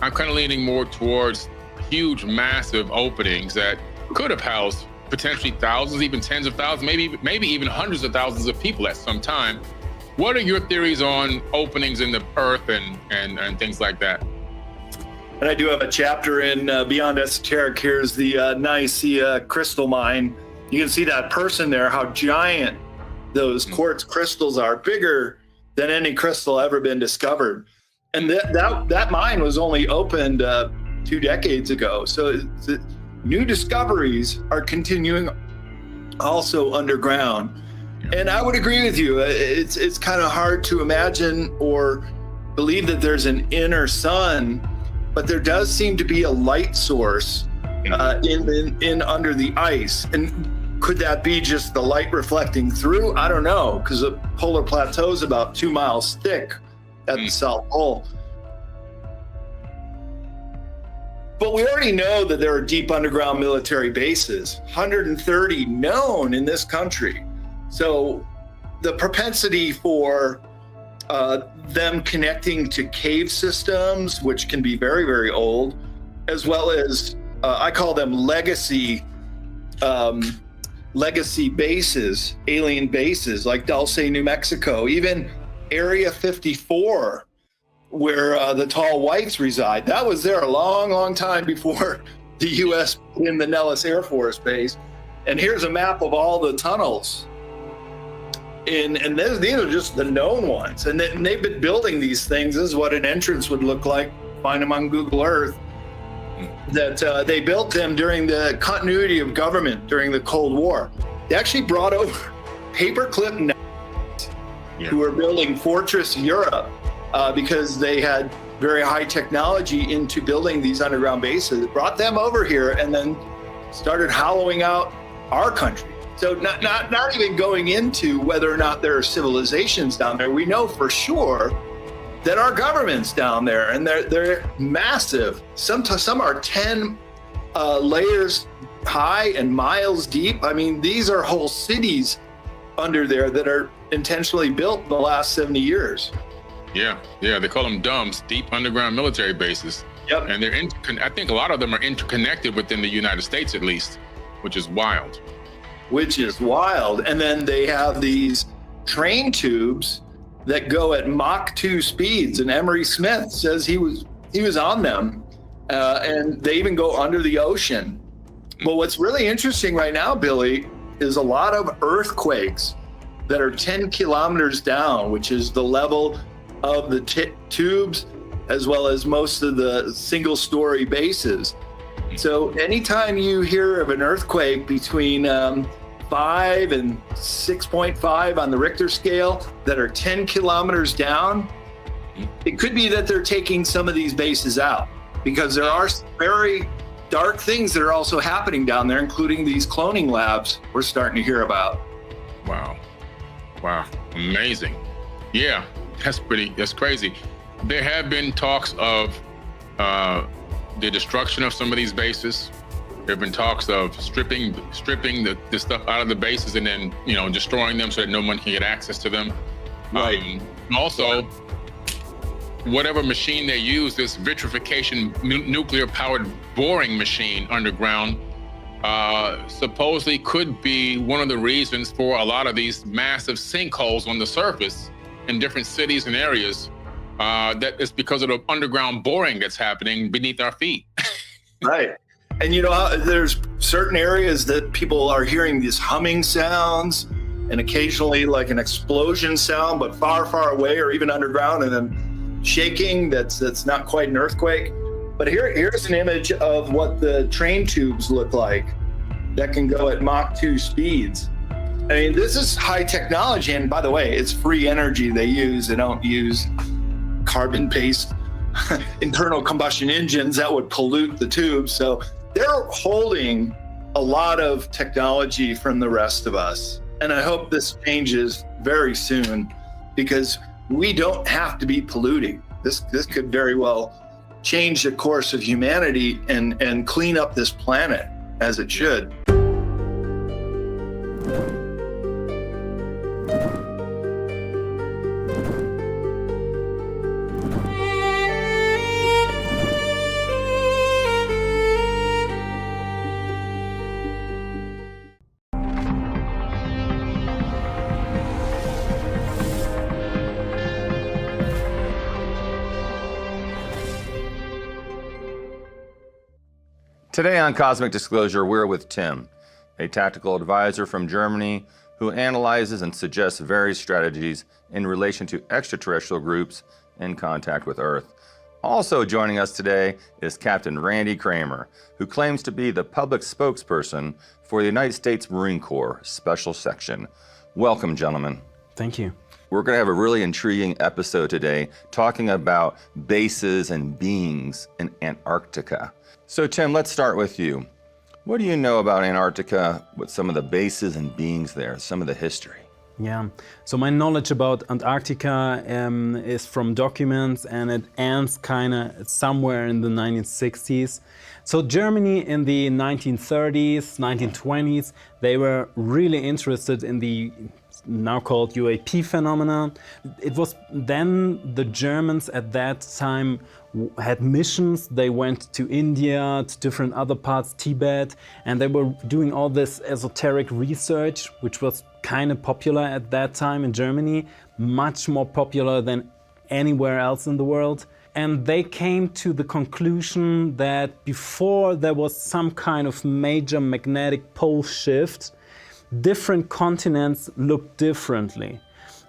I'm kind of leaning more towards huge, massive openings that could have housed potentially thousands, even tens of thousands, maybe even hundreds of thousands of people at some time. What are your theories on openings in the Earth and things like that? And I do have a chapter in Beyond Esoteric. Here's the Nicaea crystal mine. You can see that person there, how giant those quartz crystals are, bigger than any crystal ever been discovered. And that mine was only opened 2 decades ago. So new discoveries are continuing also underground. And I would agree with you. It's kind of hard to imagine or believe that there's an inner sun, but there does seem to be a light source in under the ice. And could that be just the light reflecting through? I don't know, because the polar plateau is about 2 miles thick at the South Pole. But we already know that there are deep underground military bases, 130 known in this country. So the propensity for them connecting to cave systems, which can be very, very old, as well as I call them legacy bases, alien bases, like Dulce, New Mexico, even Area 54, where the Tall Whites reside. That was there a long, long time before the U.S. in the Nellis Air Force Base. And here's a map of all the tunnels And these are just the known ones. And they've been building these things. This is what an entrance would look like. Find them on Google Earth. That they built them during the continuity of government during the Cold War. They actually brought over paperclip Nazis who were building Fortress Europe because they had very high technology into building these underground bases. Brought them over here and then started hollowing out our country. So not even going into whether or not there are civilizations down there. We know for sure that our government's down there, and they're massive. Some are 10 layers high and miles deep. I mean, these are whole cities under there that are intentionally built in the last 70 years. Yeah, they call them DUMBs, deep underground military bases. Yep. And I think a lot of them are interconnected within the United States at least, which is wild. And then they have these train tubes that go at Mach 2 speeds, and Emery Smith says he was on them, and they even go under the ocean. But what's really interesting right now, Billy, is a lot of earthquakes that are 10 kilometers down, which is the level of the tubes, as well as most of the single-story bases. So anytime you hear of an earthquake between 5 and 6.5 on the Richter scale that are 10 kilometers down, it could be that they're taking some of these bases out, because there are very dark things that are also happening down there, including these cloning labs we're starting to hear about. Wow, amazing. Yeah, that's crazy. There have been talks of the destruction of some of these bases. There have been talks of stripping the stuff out of the bases and then, destroying them so that no one can get access to them. Right. Also, whatever machine they use, this vitrification nuclear-powered boring machine underground, supposedly could be one of the reasons for a lot of these massive sinkholes on the surface in different cities and areas. That is because of the underground boring that's happening beneath our feet. Right. And there's certain areas that people are hearing these humming sounds and occasionally like an explosion sound, but far, far away or even underground, and then shaking that's not quite an earthquake. But here's an image of what the train tubes look like that can go at Mach 2 speeds. I mean, this is high technology. And by the way, it's free energy they use. They don't use carbon-based internal combustion engines that would pollute the tubes. So they're holding a lot of technology from the rest of us. And I hope this changes very soon, because we don't have to be polluting. This could very well change the course of humanity and clean up this planet as it should. Today on Cosmic Disclosure, we're with Tim, a tactical advisor from Germany who analyzes and suggests various strategies in relation to extraterrestrial groups in contact with Earth. Also joining us today is Captain Randy Kramer, who claims to be the public spokesperson for the United States Marine Corps Special Section. Welcome, gentlemen. Thank you. We're going to have a really intriguing episode today talking about bases and beings in Antarctica. So Tim, let's start with you. What do you know about Antarctica, with some of the bases and beings there, some of the history? Yeah, so my knowledge about Antarctica is from documents, and it ends kind of somewhere in the 1960s. So Germany in the 1930s, 1920s, they were really interested in the now called UAP phenomena. It was then the Germans at that time had missions. They went to India, to different other parts, Tibet, and they were doing all this esoteric research, which was kind of popular at that time in Germany, much more popular than anywhere else in the world. And they came to the conclusion that before there was some kind of major magnetic pole shift, different continents look differently.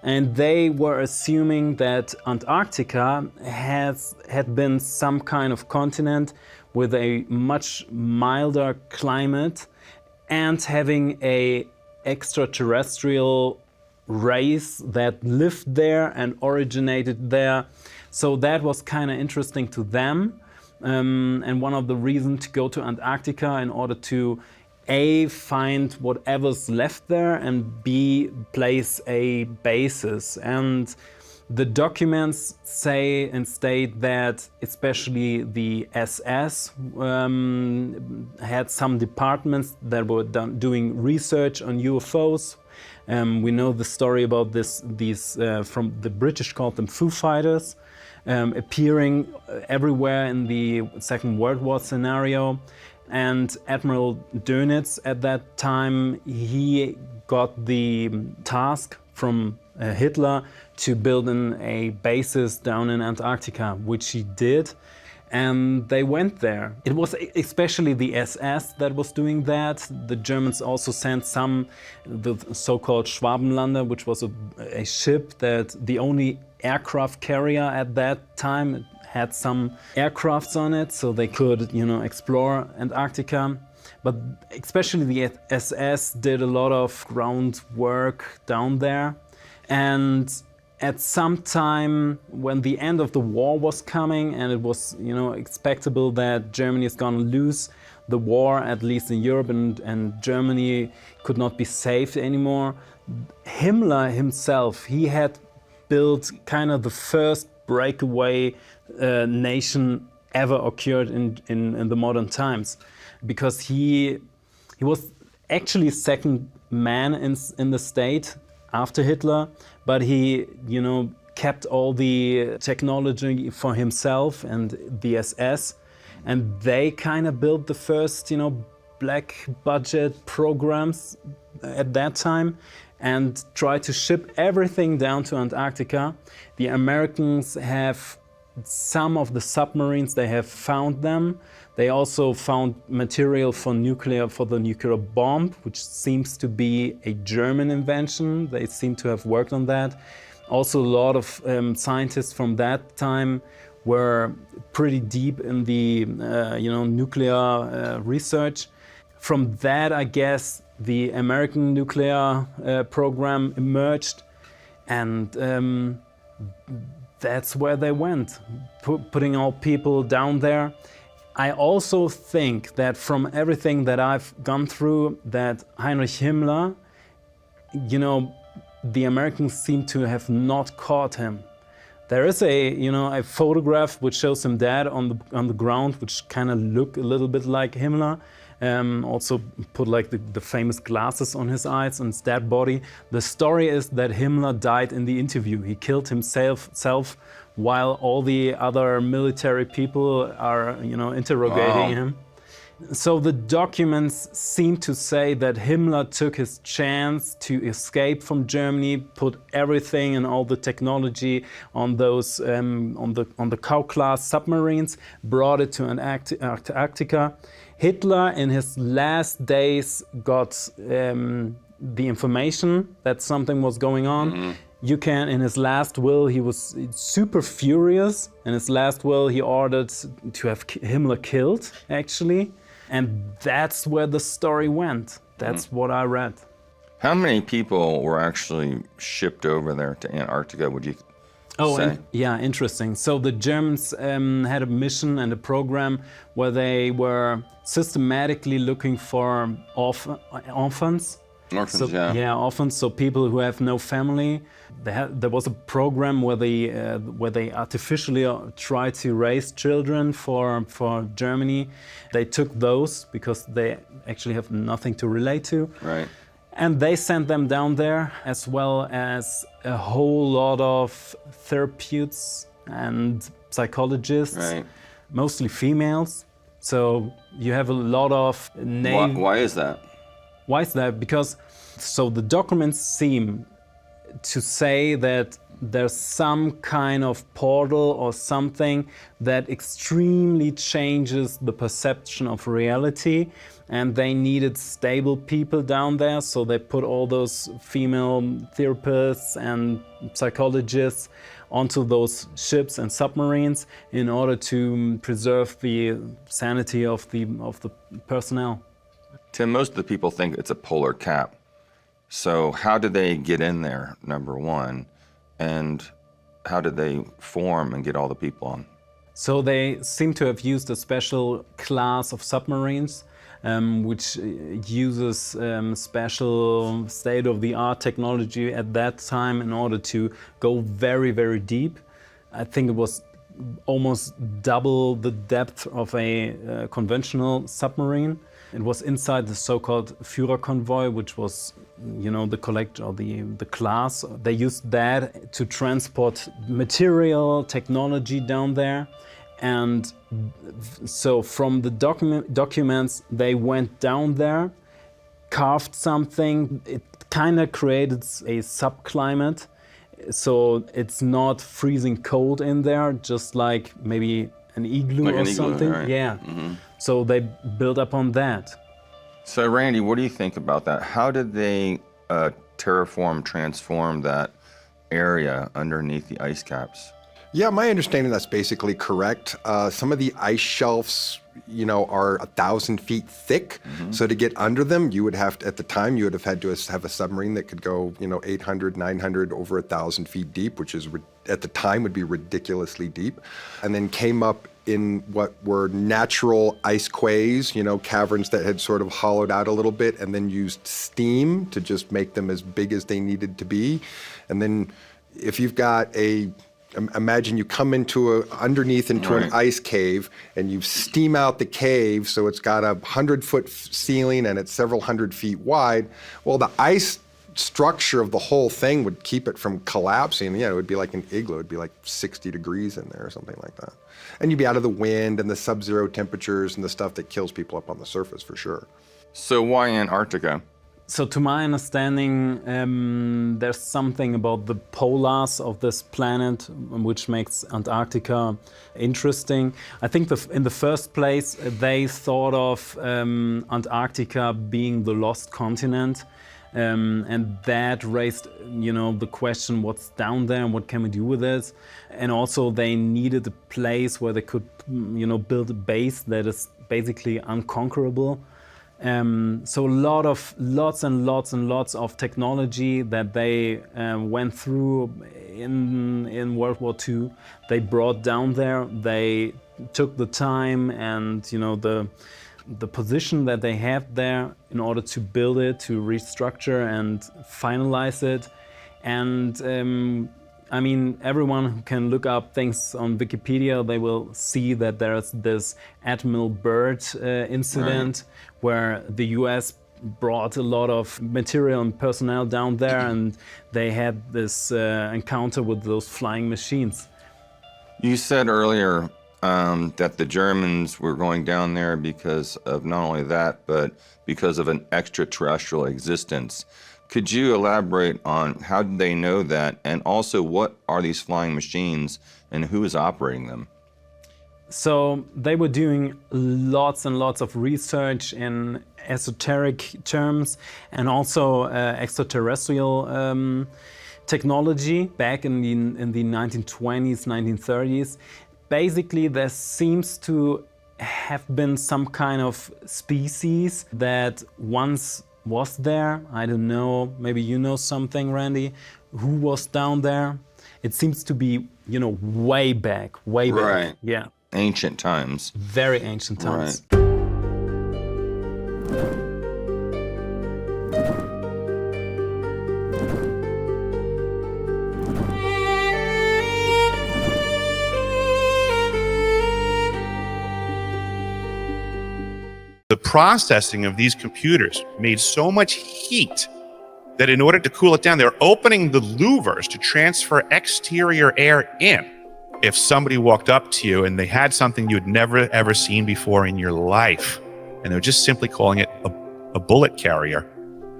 And they were assuming that Antarctica had been some kind of continent with a much milder climate and having a extraterrestrial race that lived there and originated there. So that was kind of interesting to them. And one of the reasons to go to Antarctica in order to A, find whatever's left there, and B, place a basis. And the documents say and state that especially the SS had some departments that were doing research on UFOs. We know the story about these from the British called them Foo Fighters, appearing everywhere in the Second World War scenario. And Admiral Dönitz at that time, he got the task from Hitler to build a basis down in Antarctica, which he did. And they went there. It was especially the SS that was doing that. The Germans also sent the so-called Schwabenlander, which was a ship that the only aircraft carrier at that time. It had some aircrafts on it, so they could, explore Antarctica. But especially the SS did a lot of groundwork down there. And at some time when the end of the war was coming and it was, expectable that Germany is going to lose the war, at least in Europe, and Germany could not be saved anymore, Himmler himself, he had built kind of the first breakaway nation ever occurred in the modern times, because he was actually second man in the state after Hitler, but he, kept all the technology for himself and the SS, and they kind of built the first, black budget programs at that time and tried to ship everything down to Antarctica. The Americans have some of the submarines, they have found them. They also found material for the nuclear bomb, which seems to be a German invention. They seem to have worked on that. Also, a lot of scientists from that time were pretty deep in the nuclear research. From that, I guess, the American nuclear program emerged, and that's where they went, putting all people down there. I also think that from everything that I've gone through, that Heinrich Himmler, the Americans seem to have not caught him. There is a photograph which shows him dead on the ground, which kind of look a little bit like Himmler. Also put like the famous glasses on his eyes and his dead body. The story is that Himmler died in the interview. He killed himself while all the other military people are, interrogating him. So the documents seem to say that Himmler took his chance to escape from Germany, put everything and all the technology on those on the Cow-class submarines, brought it to Antarctica. Hitler, in his last days, got the information that something was going on. In his last will, he was super furious. In his last will, he ordered to have Himmler killed, actually. And that's where the story went. That's what I read. How many people were actually shipped over there to Antarctica, would you say? Yeah, interesting. So the Germans had a mission and a program where they were systematically looking for orphans. Orphans, orphans. So people who have no family. There was a program where they artificially tried to raise children for Germany. They took those because they actually have nothing to relate to. Right. And they sent them down there, as well as a whole lot of therapeutes and psychologists, right. Mostly females. So you have a lot of names. Why is that? Why is that? Because the documents seem to say that there's some kind of portal or something that extremely changes the perception of reality, and they needed stable people down there, so they put all those female therapists and psychologists onto those ships and submarines in order to preserve the sanity of the personnel. Tim, most of the people think it's a polar cap. So how did they get in there, number one, and how did they form and get all the people on? So they seem to have used a special class of submarines which uses special state-of-the-art technology at that time in order to go very, very deep. I think it was almost double the depth of a conventional submarine. It was inside the so-called Führer convoy, which was, the collect or the class. They used that to transport material, technology down there. And so from the documents, they went down there, carved something. It kind of created a subclimate. So it's not freezing cold in there, just like maybe an igloo like or an igloo, something. right? Yeah. Mm-hmm. So they built up on that. So Randy, what do you think about that? How did they transform that area underneath the ice caps? Yeah, my understanding that's basically correct. Some of the ice shelves, are 1,000 feet thick. Mm-hmm. So to get under them, you would have to, at the time, you would have had to have a submarine that could go, 800, 900, over 1,000 feet deep, which is at the time would be ridiculously deep. And then came up in what were natural ice quays, caverns that had sort of hollowed out a little bit, and then used steam to just make them as big as they needed to be. And then if you've got imagine you come underneath into an ice cave, and you steam out the cave, so it's got 100-foot ceiling and it's several hundred feet wide. Well, the ice structure of the whole thing would keep it from collapsing. It would be like an igloo. It'd be like 60 degrees in there or something like that. And you'd be out of the wind and the sub-zero temperatures and the stuff that kills people up on the surface for sure. So why Antarctica? So to my understanding, there's something about the polars of this planet which makes Antarctica interesting. I think in the first place, they thought of Antarctica being the lost continent. And that raised, the question, what's down there and what can we do with it? And also they needed a place where they could, build a base that is basically unconquerable. So lots and lots of technology that they went through in World War II, they brought down there. They took the time and the position that they had there in order to build it, to restructure and finalize it. And everyone who can look up things on Wikipedia, they will see that there's this Admiral Byrd incident where the US brought a lot of material and personnel down there, and they had this encounter with those flying machines. You said earlier that the Germans were going down there because of not only that, but because of an extraterrestrial existence. Could you elaborate on how did they know that, and also what are these flying machines and who is operating them? So they were doing lots and lots of research in esoteric terms and also extraterrestrial technology back in the 1920s, 1930s. Basically, there seems to have been some kind of species that once was there. I don't know, maybe you know something, Randy, who was down there. It seems to be, way back. Right. Yeah. Ancient times. Very ancient times. Right. The processing of these computers made so much heat that in order to cool it down, they're opening the louvers to transfer exterior air in. If somebody walked up to you and they had something you'd never ever seen before in your life, and they're just simply calling it a bullet carrier,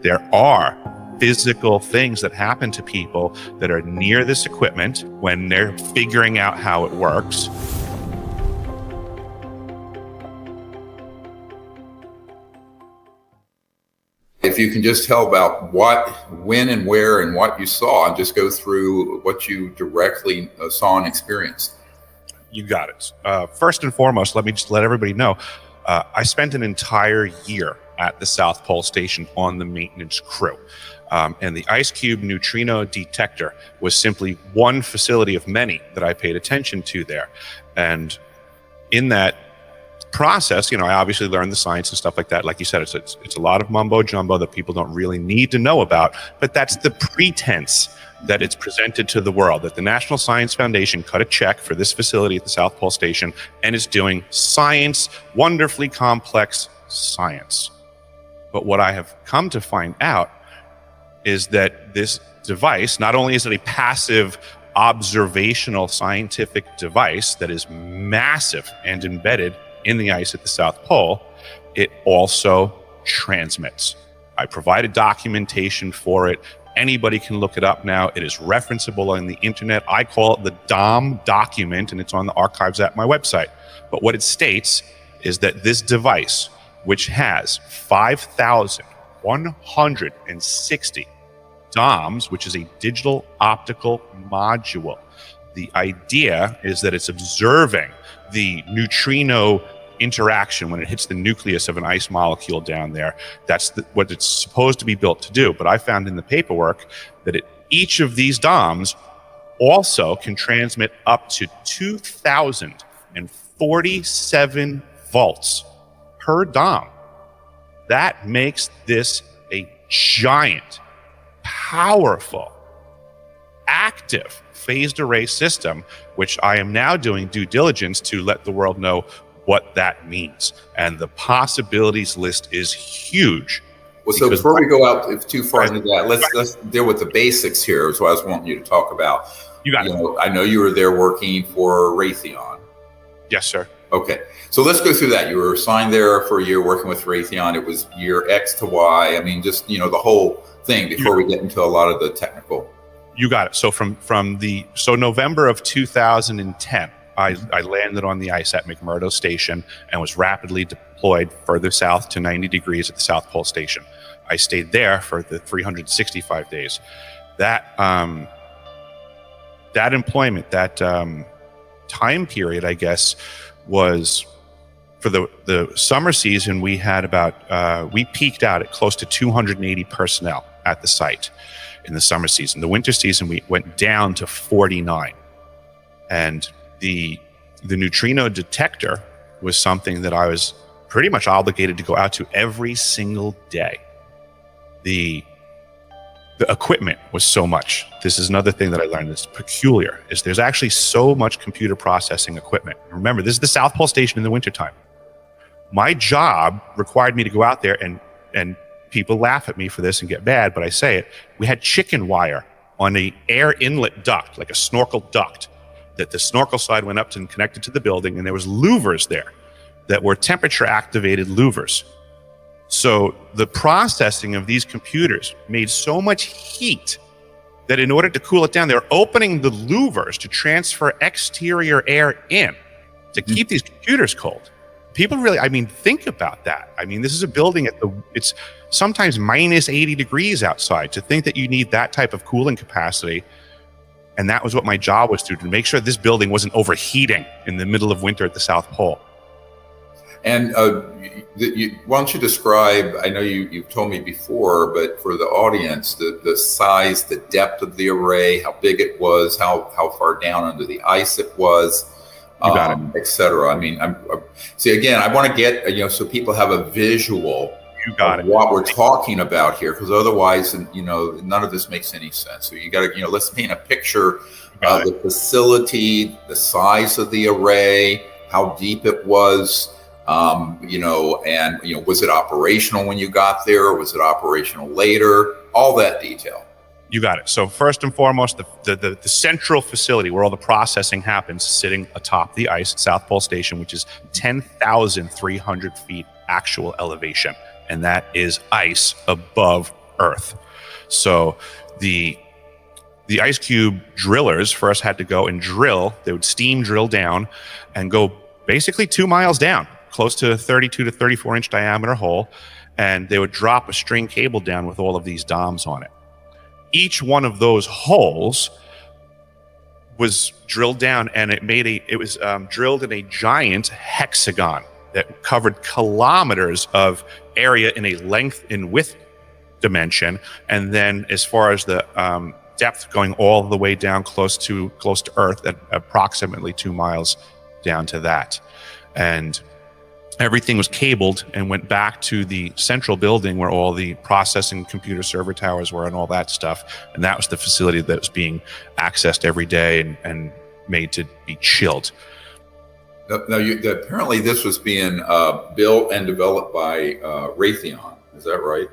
there are physical things that happen to people that are near this equipment when they're figuring out how it works. If you can just tell about what, when, and where, and what you saw, and just go through what you directly saw and experienced. You got it. First and foremost, let me just let everybody know, I spent an entire year at the South Pole Station on the maintenance crew. And the Ice Cube neutrino detector was simply one facility of many that I paid attention to there. And in that process, I obviously learned the science and stuff like that. Like you said, it's a lot of mumbo jumbo that people don't really need to know about, but that's the pretense that it's presented to the world, that the National Science Foundation cut a check for this facility at the South Pole Station and is doing science, wonderfully complex science. But what I have come to find out is that this device, not only is it a passive observational scientific device that is massive and embedded in the ice at the South Pole, it also transmits. I provided documentation for it. Anybody can look it up now. It is referenceable on the internet. I call it the DOM document, and it's on the archives at my website. But what it states is that this device, which has 5,160 DOMs, which is a digital optical module. The idea is that it's observing the neutrino interaction when it hits the nucleus of an ice molecule down there. That's what it's supposed to be built to do. But I found in the paperwork that each of these DOMs also can transmit up to 2,047 volts per DOM. That makes this a giant, powerful, active phased array system, which I am now doing due diligence to let the world know what that means. And the possibilities list is huge. Well, so before we go out too far into that, let's deal with the basics here, is what I was wanting you to talk about. You got it. I know you were there working for Raytheon. Yes, sir. Okay, so let's go through that. You were assigned there for a year working with Raytheon. It was year X to Y. I mean, just, the whole thing before we get into a lot of the technical. You got it. So from November of 2010, I landed on the ice at McMurdo Station and was rapidly deployed further south to 90 degrees at the South Pole Station. I stayed there for the 365 days. That employment, that time period, I guess, was for the summer season. We had we peaked out at close to 280 personnel at the site in the summer season. The winter season, we went down to 49. And the neutrino detector was something that I was pretty much obligated to go out to every single day. The equipment was so much. This is another thing that I learned that's peculiar, is there's actually so much computer processing equipment. Remember, this is the South Pole Station in the wintertime. My job required me to go out there, and people laugh at me for this and get mad, but I say it. We had chicken wire on the air inlet duct, like a snorkel duct, that the snorkel side went up to and connected to the building, and there was louvers there that were temperature activated louvers. So the processing of these computers made so much heat that in order to cool it down, they're opening the louvers to transfer exterior air in to keep these computers cold. People really, think about that. This is a building it's sometimes minus 80 degrees outside. To think that you need that type of cooling capacity. And that was what my job was to make sure this building wasn't overheating in the middle of winter at the South Pole. And why don't you describe, I know you've told me before, but for the audience, the size, the depth of the array, how big it was, how far down under the ice it was, et cetera. See, again, I want to get, so people have a visual of what we're talking about here, because otherwise, none of this makes any sense. So you got to, let's paint a picture of the facility, the size of the array, how deep it was, was it operational when you got there, or was it operational later? All that detail. You got it. So first and foremost, the central facility where all the processing happens, sitting atop the ice at South Pole Station, which is 10,300 feet actual elevation. And that is ice above Earth. So the ice cube drillers first had to go and drill. They would steam drill down and go basically 2 miles down, close to a 32 to 34 inch diameter hole, and they would drop a string cable down with all of these DOMs on it. Each one of those holes was drilled down, and it was drilled in a giant hexagon that covered kilometers of area in a length and width dimension, and then as far as the depth, going all the way down close to Earth at approximately 2 miles down to that. And everything was cabled and went back to the central building where all the processing computer server towers were and all that stuff. And that was the facility that was being accessed every day and made to be chilled. Now, apparently this was being built and developed by Raytheon. Is that right?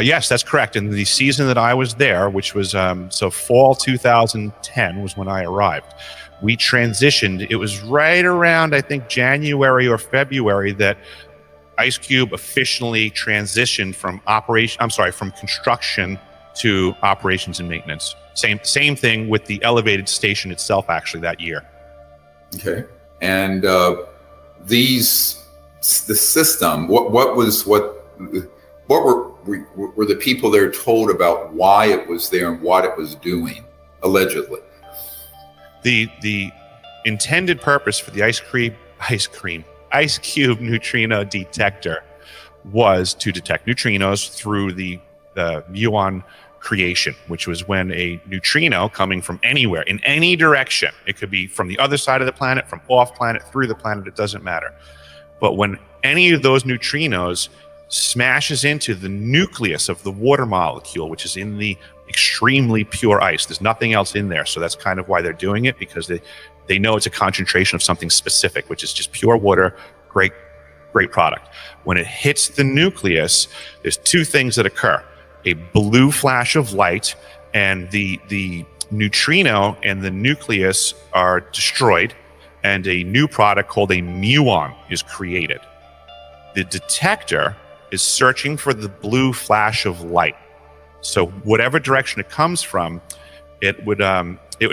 Yes, that's correct. In the season that I was there, which was so fall 2010 was when I arrived. We transitioned. It was right around, I think, January or February that IceCube officially transitioned from from construction to operations and maintenance. Same thing with the elevated station itself, actually, that year. Okay. And the system, what were the people there told about why it was there and what it was doing, allegedly? The intended purpose for the IceCube neutrino detector was to detect neutrinos through the muon creation, which was when a neutrino coming from anywhere, in any direction, it could be from the other side of the planet, from off planet, through the planet, it doesn't matter. But when any of those neutrinos smashes into the nucleus of the water molecule, which is in the extremely pure ice, there's nothing else in there. So that's kind of why they're doing it, because they know it's a concentration of something specific, which is just pure water. Great product. When it hits the nucleus, there's two things that occur: a blue flash of light, and the neutrino and the nucleus are destroyed, and a new product called a muon is created. The detector is searching for the blue flash of light. So whatever direction it comes from, it would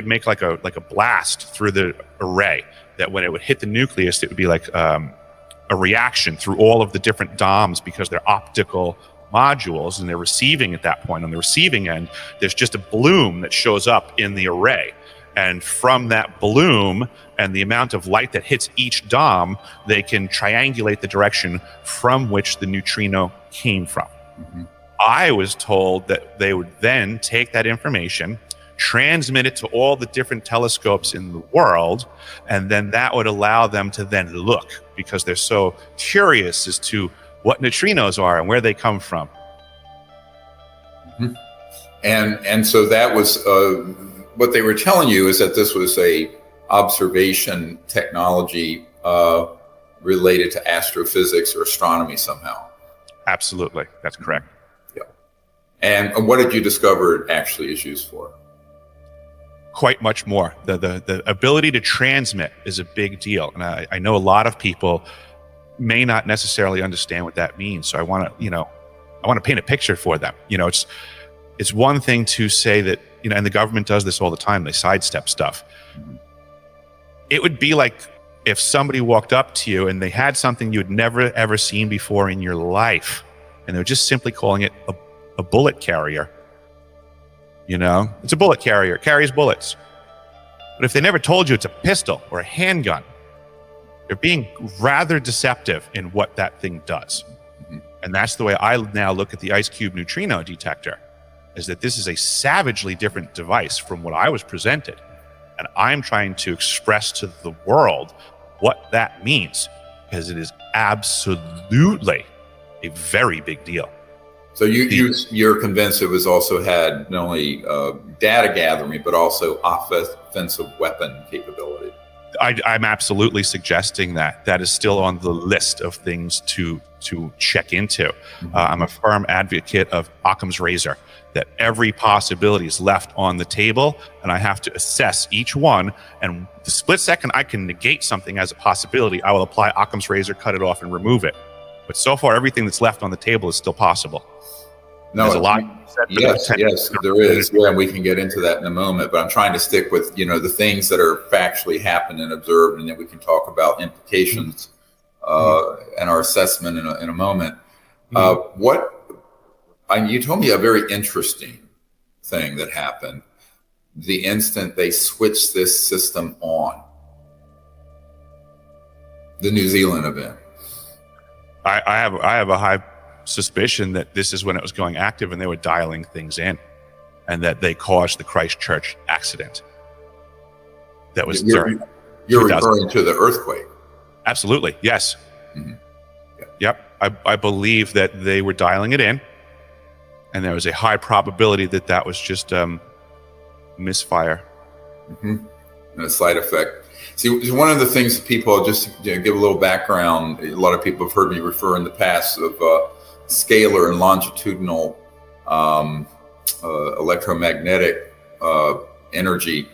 make like a blast through the array, that when it would hit the nucleus, it would be like a reaction through all of the different DOMs, because they're optical modules and they're receiving at that point. On the receiving end, there's just a bloom that shows up in the array. And from that bloom and the amount of light that hits each DOM, they can triangulate the direction from which the neutrino came from. Mm-hmm. I was told that they would then take that information, transmit it to all the different telescopes in the world, and then that would allow them to then look, because they're so curious as to what neutrinos are and where they come from. Mm-hmm. And so that was what they were telling you, is that this was a observation technology related to astrophysics or astronomy somehow. Absolutely, that's correct. Yeah. And what did you discover it actually is used for? Quite much more. The ability to transmit is a big deal, and I know a lot of people may not necessarily understand what that means. So I want to paint a picture for them. It's one thing to say that, and the government does this all the time. They sidestep stuff. It would be like if somebody walked up to you and they had something you had never ever seen before in your life, and they're just simply calling it a bullet carrier. It's a bullet carrier. It carries bullets. But if they never told you it's a pistol or a handgun, they're being rather deceptive in what that thing does. Mm-hmm. And that's the way I now look at the IceCube neutrino detector, is that this is a savagely different device from what I was presented. And I'm trying to express to the world what that means, because it is absolutely a very big deal. So you're convinced it was also had not only data gathering, but also offensive weapon capability? I'm absolutely suggesting that is still on the list of things to check into. Mm-hmm. I'm a firm advocate of Occam's razor, that every possibility is left on the table, and I have to assess each one. And the split second I can negate something as a possibility, I will apply Occam's razor, cut it off, and remove it. But so far, everything that's left on the table is still possible. No, There's a lot. Yes, there is. Yeah, and we can get into that in a moment. But I'm trying to stick with the things that are factually happened and observed, and then we can talk about implications and our assessment in a moment. You told me a very interesting thing that happened the instant they switched this system on. The New Zealand event. I have a high suspicion that this is when it was going active and they were dialing things in, and that they caused the Christchurch accident. That was you're referring to the earthquake. Absolutely, yes. Yep, I believe that they were dialing it in, and there was a high probability that was just misfire. And a side effect. See, one of the things that people, just to give a little background, a lot of people have heard me refer in the past of scalar and longitudinal electromagnetic energy,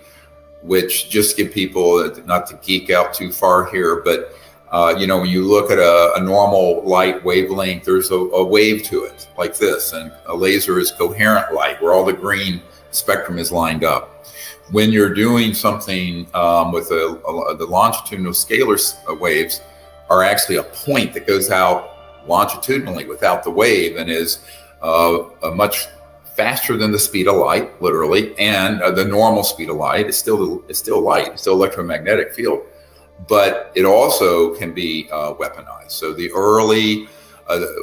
which, just give people, not to geek out too far here, but when you look at a normal light wavelength, there's a wave to it like this, and a laser is coherent light where all the green spectrum is lined up. When you're doing something with the longitudinal scalar waves are actually a point that goes out longitudinally without the wave, and is much faster than the speed of light, literally, and the normal speed of light is still light, it's still electromagnetic field, but it also can be weaponized. So the early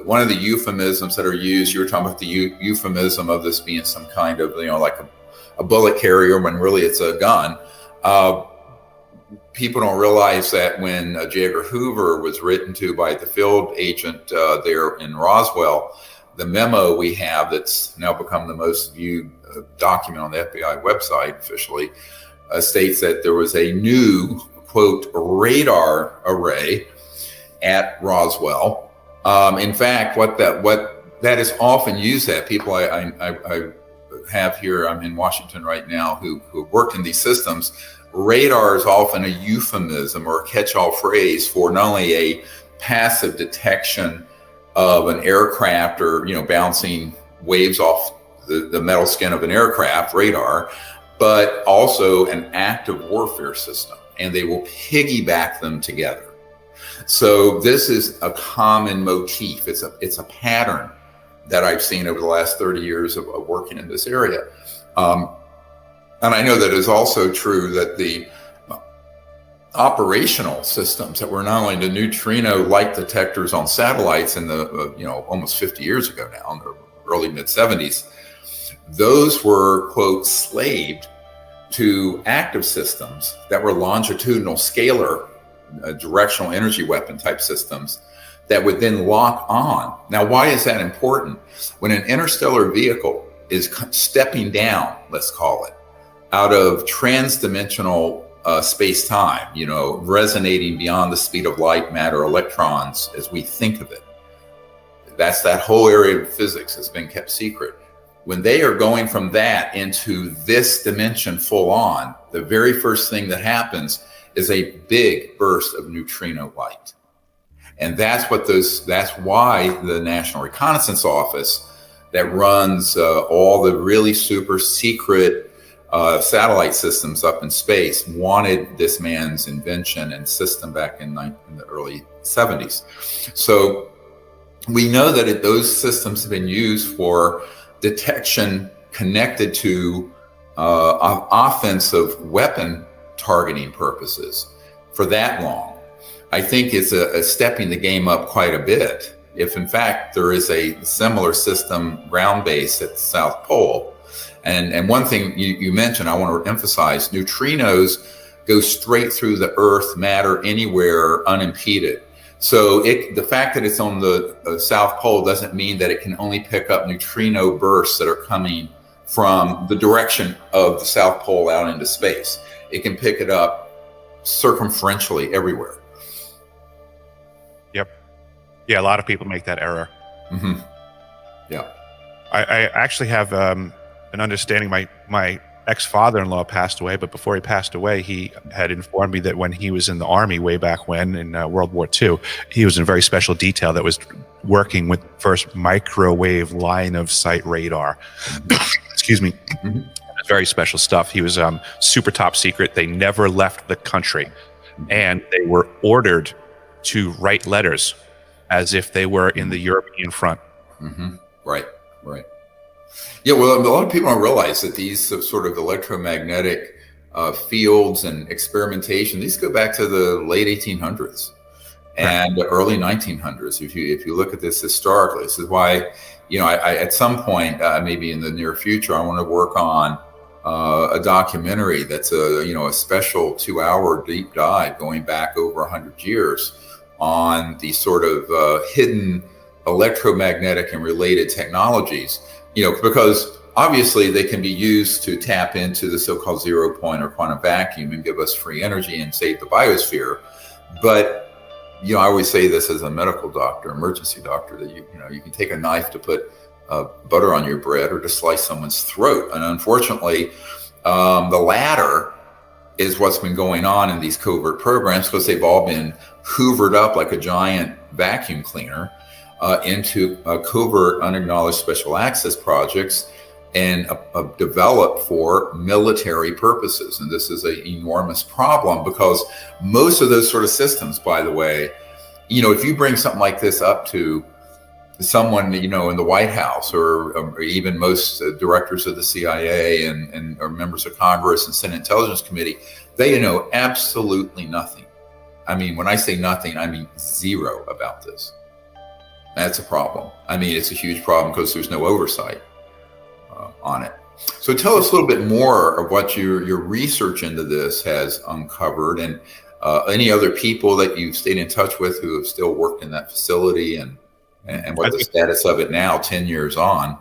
one of the euphemisms that are used, you were talking about the euphemism of this being some kind of like a bullet carrier, when really it's a gun. People don't realize that when J. Edgar Hoover was written to by the field agent there in Roswell, the memo we have that's now become the most viewed document on the FBI website officially states that there was a new, quote, radar array at Roswell. In fact, what that is often used at, people I have here, I'm in Washington right now, who worked in these systems, radar is often a euphemism or a catch-all phrase for not only a passive detection of an aircraft or bouncing waves off the metal skin of an aircraft, radar, but also an active warfare system, and they will piggyback them together. So this is a common motif. It's a pattern that I've seen over the last 30 years of working in this area. And I know that it's also true that the operational systems that were not only the neutrino light detectors on satellites in the, almost 50 years ago now, in the early mid 70s, those were, quote, slaved to active systems that were longitudinal scalar directional energy weapon type systems that would then lock on. Now, why is that important? When an interstellar vehicle is stepping down, let's call it, out of transdimensional space-time, resonating beyond the speed of light, matter, electrons as we think of it. That whole area of physics has been kept secret. When they are going from that into this dimension full on, the very first thing that happens is a big burst of neutrino light. And that's why the National Reconnaissance Office that runs all the really super secret satellite systems up in space wanted this man's invention and system back in the early 70s. So we know that those systems have been used for detection connected to offensive weapon targeting purposes for that long. I think it's a stepping the game up quite a bit. If in fact there is a similar system ground-based at the South Pole. And one thing you mentioned, I want to emphasize, neutrinos go straight through the Earth, matter, anywhere, unimpeded. So the fact that it's on the South Pole doesn't mean that it can only pick up neutrino bursts that are coming from the direction of the South Pole out into space. It can pick it up circumferentially everywhere. Yep. Yeah, a lot of people make that error. Mm-hmm. Yeah. I actually have an understanding. My ex-father-in-law passed away, but before he passed away, he had informed me that when he was in the Army way back when, in World War II, he was in a very special detail that was working with the first microwave line of sight radar. Excuse me. Very special stuff. He was super top secret. They never left the country, and they were ordered to write letters as if they were in the European front. Right. Yeah, well, a lot of people don't realize that these sort of electromagnetic fields and experimentation, these go back to the late 1800s and the early 1900s. If you look at this historically, this is why, I at some point, maybe in the near future, I want to work on a documentary that's a special 2-hour deep dive going back over 100 years on the sort of hidden electromagnetic and related technologies, because obviously they can be used to tap into the so-called 0 point or quantum vacuum and give us free energy and save the biosphere. But I always say this as a medical doctor, emergency doctor, that you can take a knife to put butter on your bread or to slice someone's throat. And unfortunately, the latter is what's been going on in these covert programs, because they've all been hoovered up like a giant vacuum cleaner into covert unacknowledged special access projects and developed for military purposes. And this is an enormous problem, because most of those sort of systems, by the way, if you bring something like this up to someone, in the White House or even most directors of the CIA and or members of Congress and Senate Intelligence Committee, they know absolutely nothing. I mean, when I say nothing, I mean zero about this. That's a problem. I mean, it's a huge problem because there's no oversight on it. So tell us a little bit more of what your research into this has uncovered, and any other people that you've stayed in touch with who have still worked in that facility, and what the status of it now, 10 years on.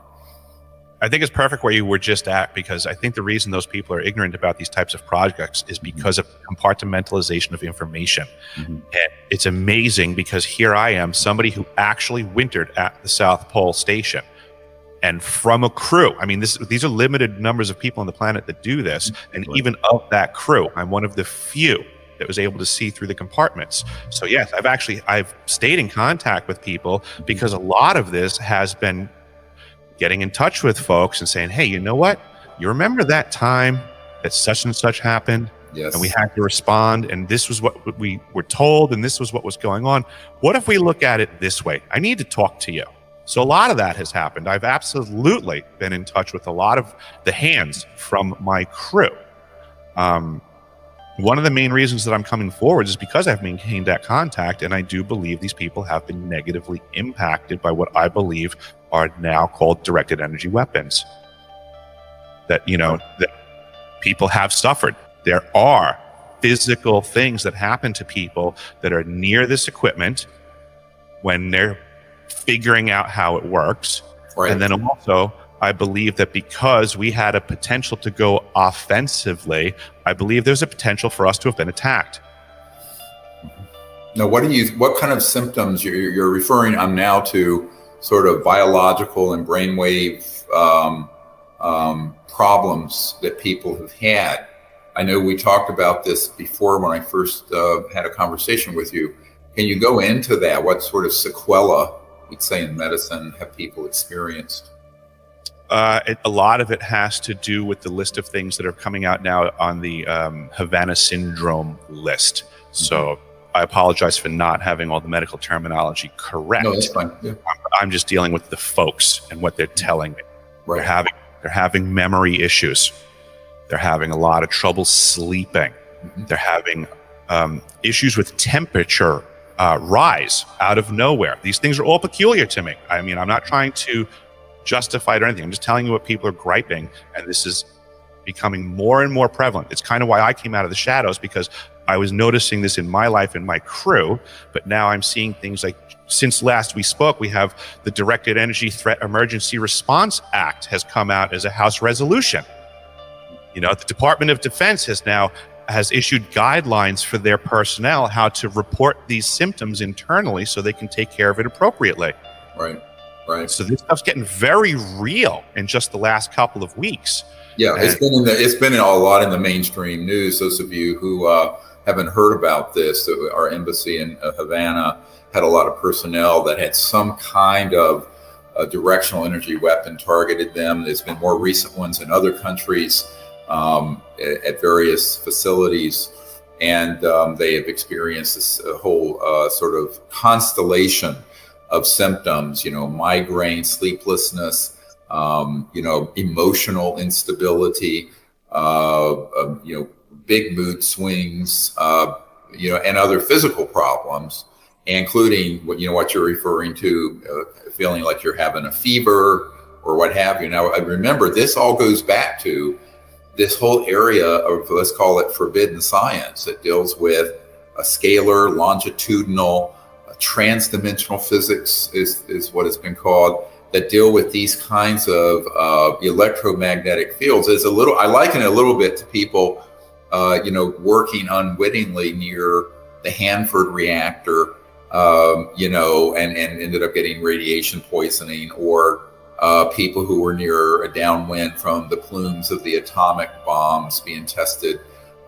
I think it's perfect where you were just at, because I think the reason those people are ignorant about these types of projects is because of compartmentalization of information. And it's amazing, because here I am, somebody who actually wintered at the South Pole Station, and from a crew. I mean, these are limited numbers of people on the planet that do this, and even of that crew, I'm one of the few that was able to see through the compartments. So yes, I've stayed in contact with people, because a lot of this has been getting in touch with folks and saying, hey, you know what? You remember that time that such and such happened? Yes. And we had to respond, and this was what we were told, and this was what was going on. What if we look at it this way? I need to talk to you. So a lot of that has happened. I've absolutely been in touch with a lot of the hands from my crew. One of the main reasons that I'm coming forward is because I've maintained that contact, and I do believe these people have been negatively impacted by what I believe are now called directed energy weapons. That, that people have suffered. There are physical things that happen to people that are near this equipment when they're figuring out how it works. Right. And then also, I believe that because we had a potential to go offensively, I believe there's a potential for us to have been attacked. Now, what kind of symptoms you're referring now to, sort of biological and brainwave problems that people have had? I know we talked about this before when I first had a conversation with you. Can you go into that? What sort of sequela, we'd say in medicine, have people experienced? A lot of it has to do with the list of things that are coming out now on the Havana syndrome list. So I apologize for not having all the medical terminology correct. No, that's fine. Yeah. I'm just dealing with the folks and what they're telling me. Right. They're having memory issues. They're having a lot of trouble sleeping. They're having issues with temperature rise out of nowhere. These things are all peculiar to me. I mean, I'm not trying to justify it or anything. I'm just telling you what people are griping, and this is becoming more and more prevalent. It's kind of why I came out of the shadows, because I was noticing this in my life and my crew, but now I'm seeing things like, since last we spoke, we have the Directed Energy Threat Emergency Response Act has come out as a House resolution. The Department of Defense has issued guidelines for their personnel how to report these symptoms internally so they can take care of it appropriately. Right. So this stuff's getting very real in just the last couple of weeks. Yeah, it's been a lot in the mainstream news. Those of you who haven't heard about this, our embassy in Havana had a lot of personnel that had some kind of a directional energy weapon targeted them. There's been more recent ones in other countries at various facilities, and they have experienced this whole sort of constellation of symptoms, migraine, sleeplessness, emotional instability, big mood swings, and other physical problems, including what you're referring to, feeling like you're having a fever or what have you. Now, I remember this all goes back to this whole area of, let's call it forbidden science, that deals with a scalar, longitudinal, transdimensional physics is what it's been called, that deal with these kinds of electromagnetic fields. I liken it a little bit to people, working unwittingly near the Hanford reactor, and ended up getting radiation poisoning, or people who were near a downwind from the plumes of the atomic bombs being tested.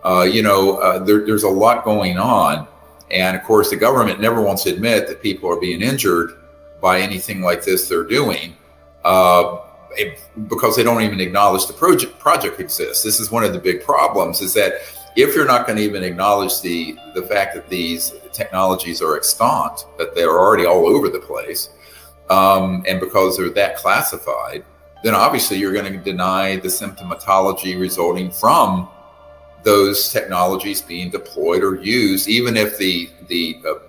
There's a lot going on. And of course, the government never wants to admit that people are being injured by anything like this they're doing, because they don't even acknowledge the project exists. This is one of the big problems, is that if you're not going to even acknowledge the fact that these technologies are extant, that they're already all over the place, and because they're that classified, then obviously you're going to deny the symptomatology resulting from those technologies being deployed or used, even if the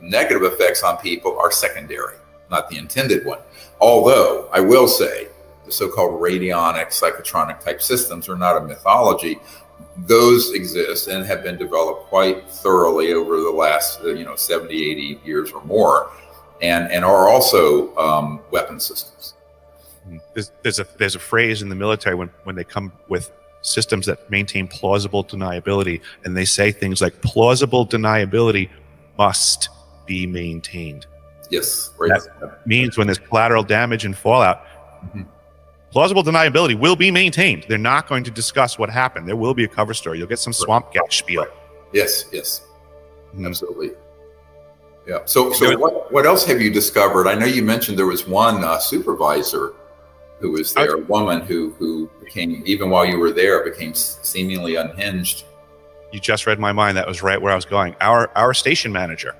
negative effects on people are secondary, not the intended one. Although I will say the so-called radionic, psychotronic type systems are not a mythology. Those exist and have been developed quite thoroughly over the last 70, 80 years or more, and are also weapon systems. There's a phrase in the military when they come with systems that maintain plausible deniability, and they say things like plausible deniability must be maintained. Yes, right. That means when there's collateral damage and fallout, plausible deniability will be maintained. They're not going to discuss what happened. There will be a cover story. You'll get some swamp gas spiel. Yes, absolutely. Yeah. So what else have you discovered? I know you mentioned there was one supervisor who was there, a woman who became, even while you were there, became seemingly unhinged. You just read my mind. That was right where I was going. Our station manager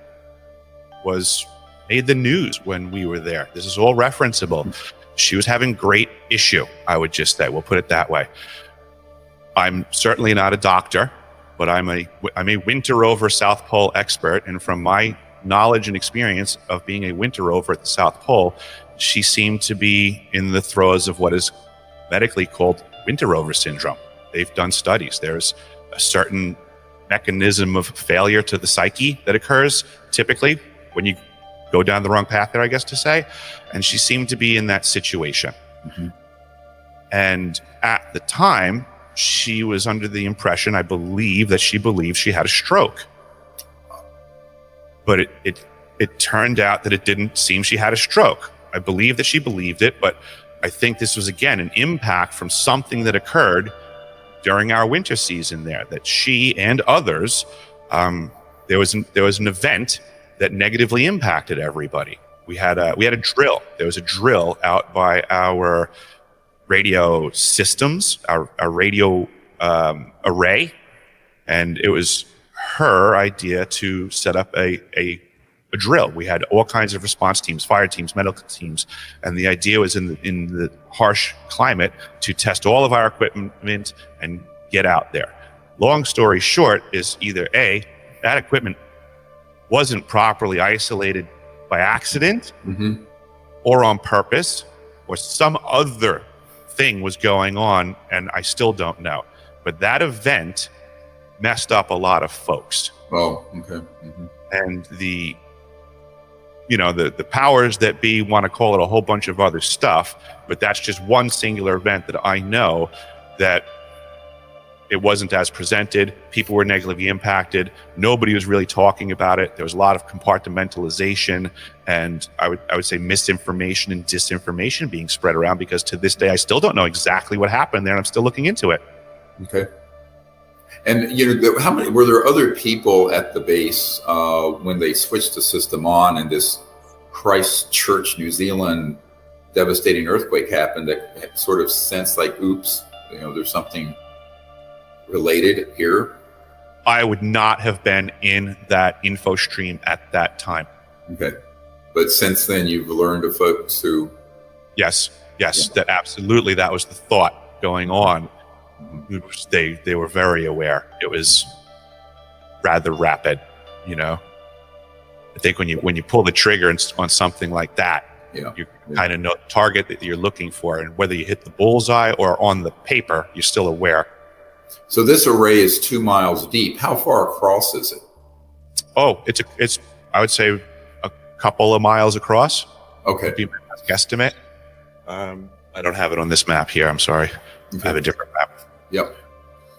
made the news when we were there. This is all referenceable. She was having great issue, I would just say. We'll put it that way. I'm certainly not a doctor, but I'm a winter rover South Pole expert, and from my knowledge and experience of being a winter rover at the South Pole, she seemed to be in the throes of what is medically called winter rover syndrome. They've done studies. There's a certain mechanism of failure to the psyche that occurs typically when you go down the wrong path there, I guess to say. And she seemed to be in that situation. And at the time, she was under the impression, I believe, that she believed she had a stroke. But it turned out that it didn't seem she had a stroke. I believe that she believed it, but I think this was, again, an impact from something that occurred during our winter season there, that she and others, there was an event that negatively impacted everybody. We had a drill. There was a drill out by our radio systems, our radio array, and it was her idea to set up a drill. We had all kinds of response teams, fire teams, medical teams, and the idea was in the harsh climate to test all of our equipment and get out there. Long story short is either A, that equipment wasn't properly isolated by accident or on purpose, or some other thing was going on, and I still don't know. But that event messed up a lot of folks. Oh, okay. And the powers that be want to call it a whole bunch of other stuff, but that's just one singular event that I know that it wasn't as presented. People were negatively impacted. Nobody was really talking about it. There was a lot of compartmentalization, and I would say misinformation and disinformation being spread around, because to this day I still don't know exactly what happened there, and I'm still looking into it. Okay. And how many were there other people at the base when they switched the system on and this Christchurch, New Zealand, devastating earthquake happened, that sort of sensed like, oops, there's something related here? I would not have been in that info stream at that time. Okay. But since then, you've learned of folks who... Yes, that absolutely, that was the thought going on. They were very aware. It was rather rapid, I think when you pull the trigger on something like that, you kind of know the target that you're looking for, and whether you hit the bullseye or on the paper, you're still aware. So this array is 2 miles deep. How far across is it? Oh, it's I would say a couple of miles across. Okay. Would be my best guesstimate. I don't have it on this map here. I'm sorry. Okay. I have a different map. Yep.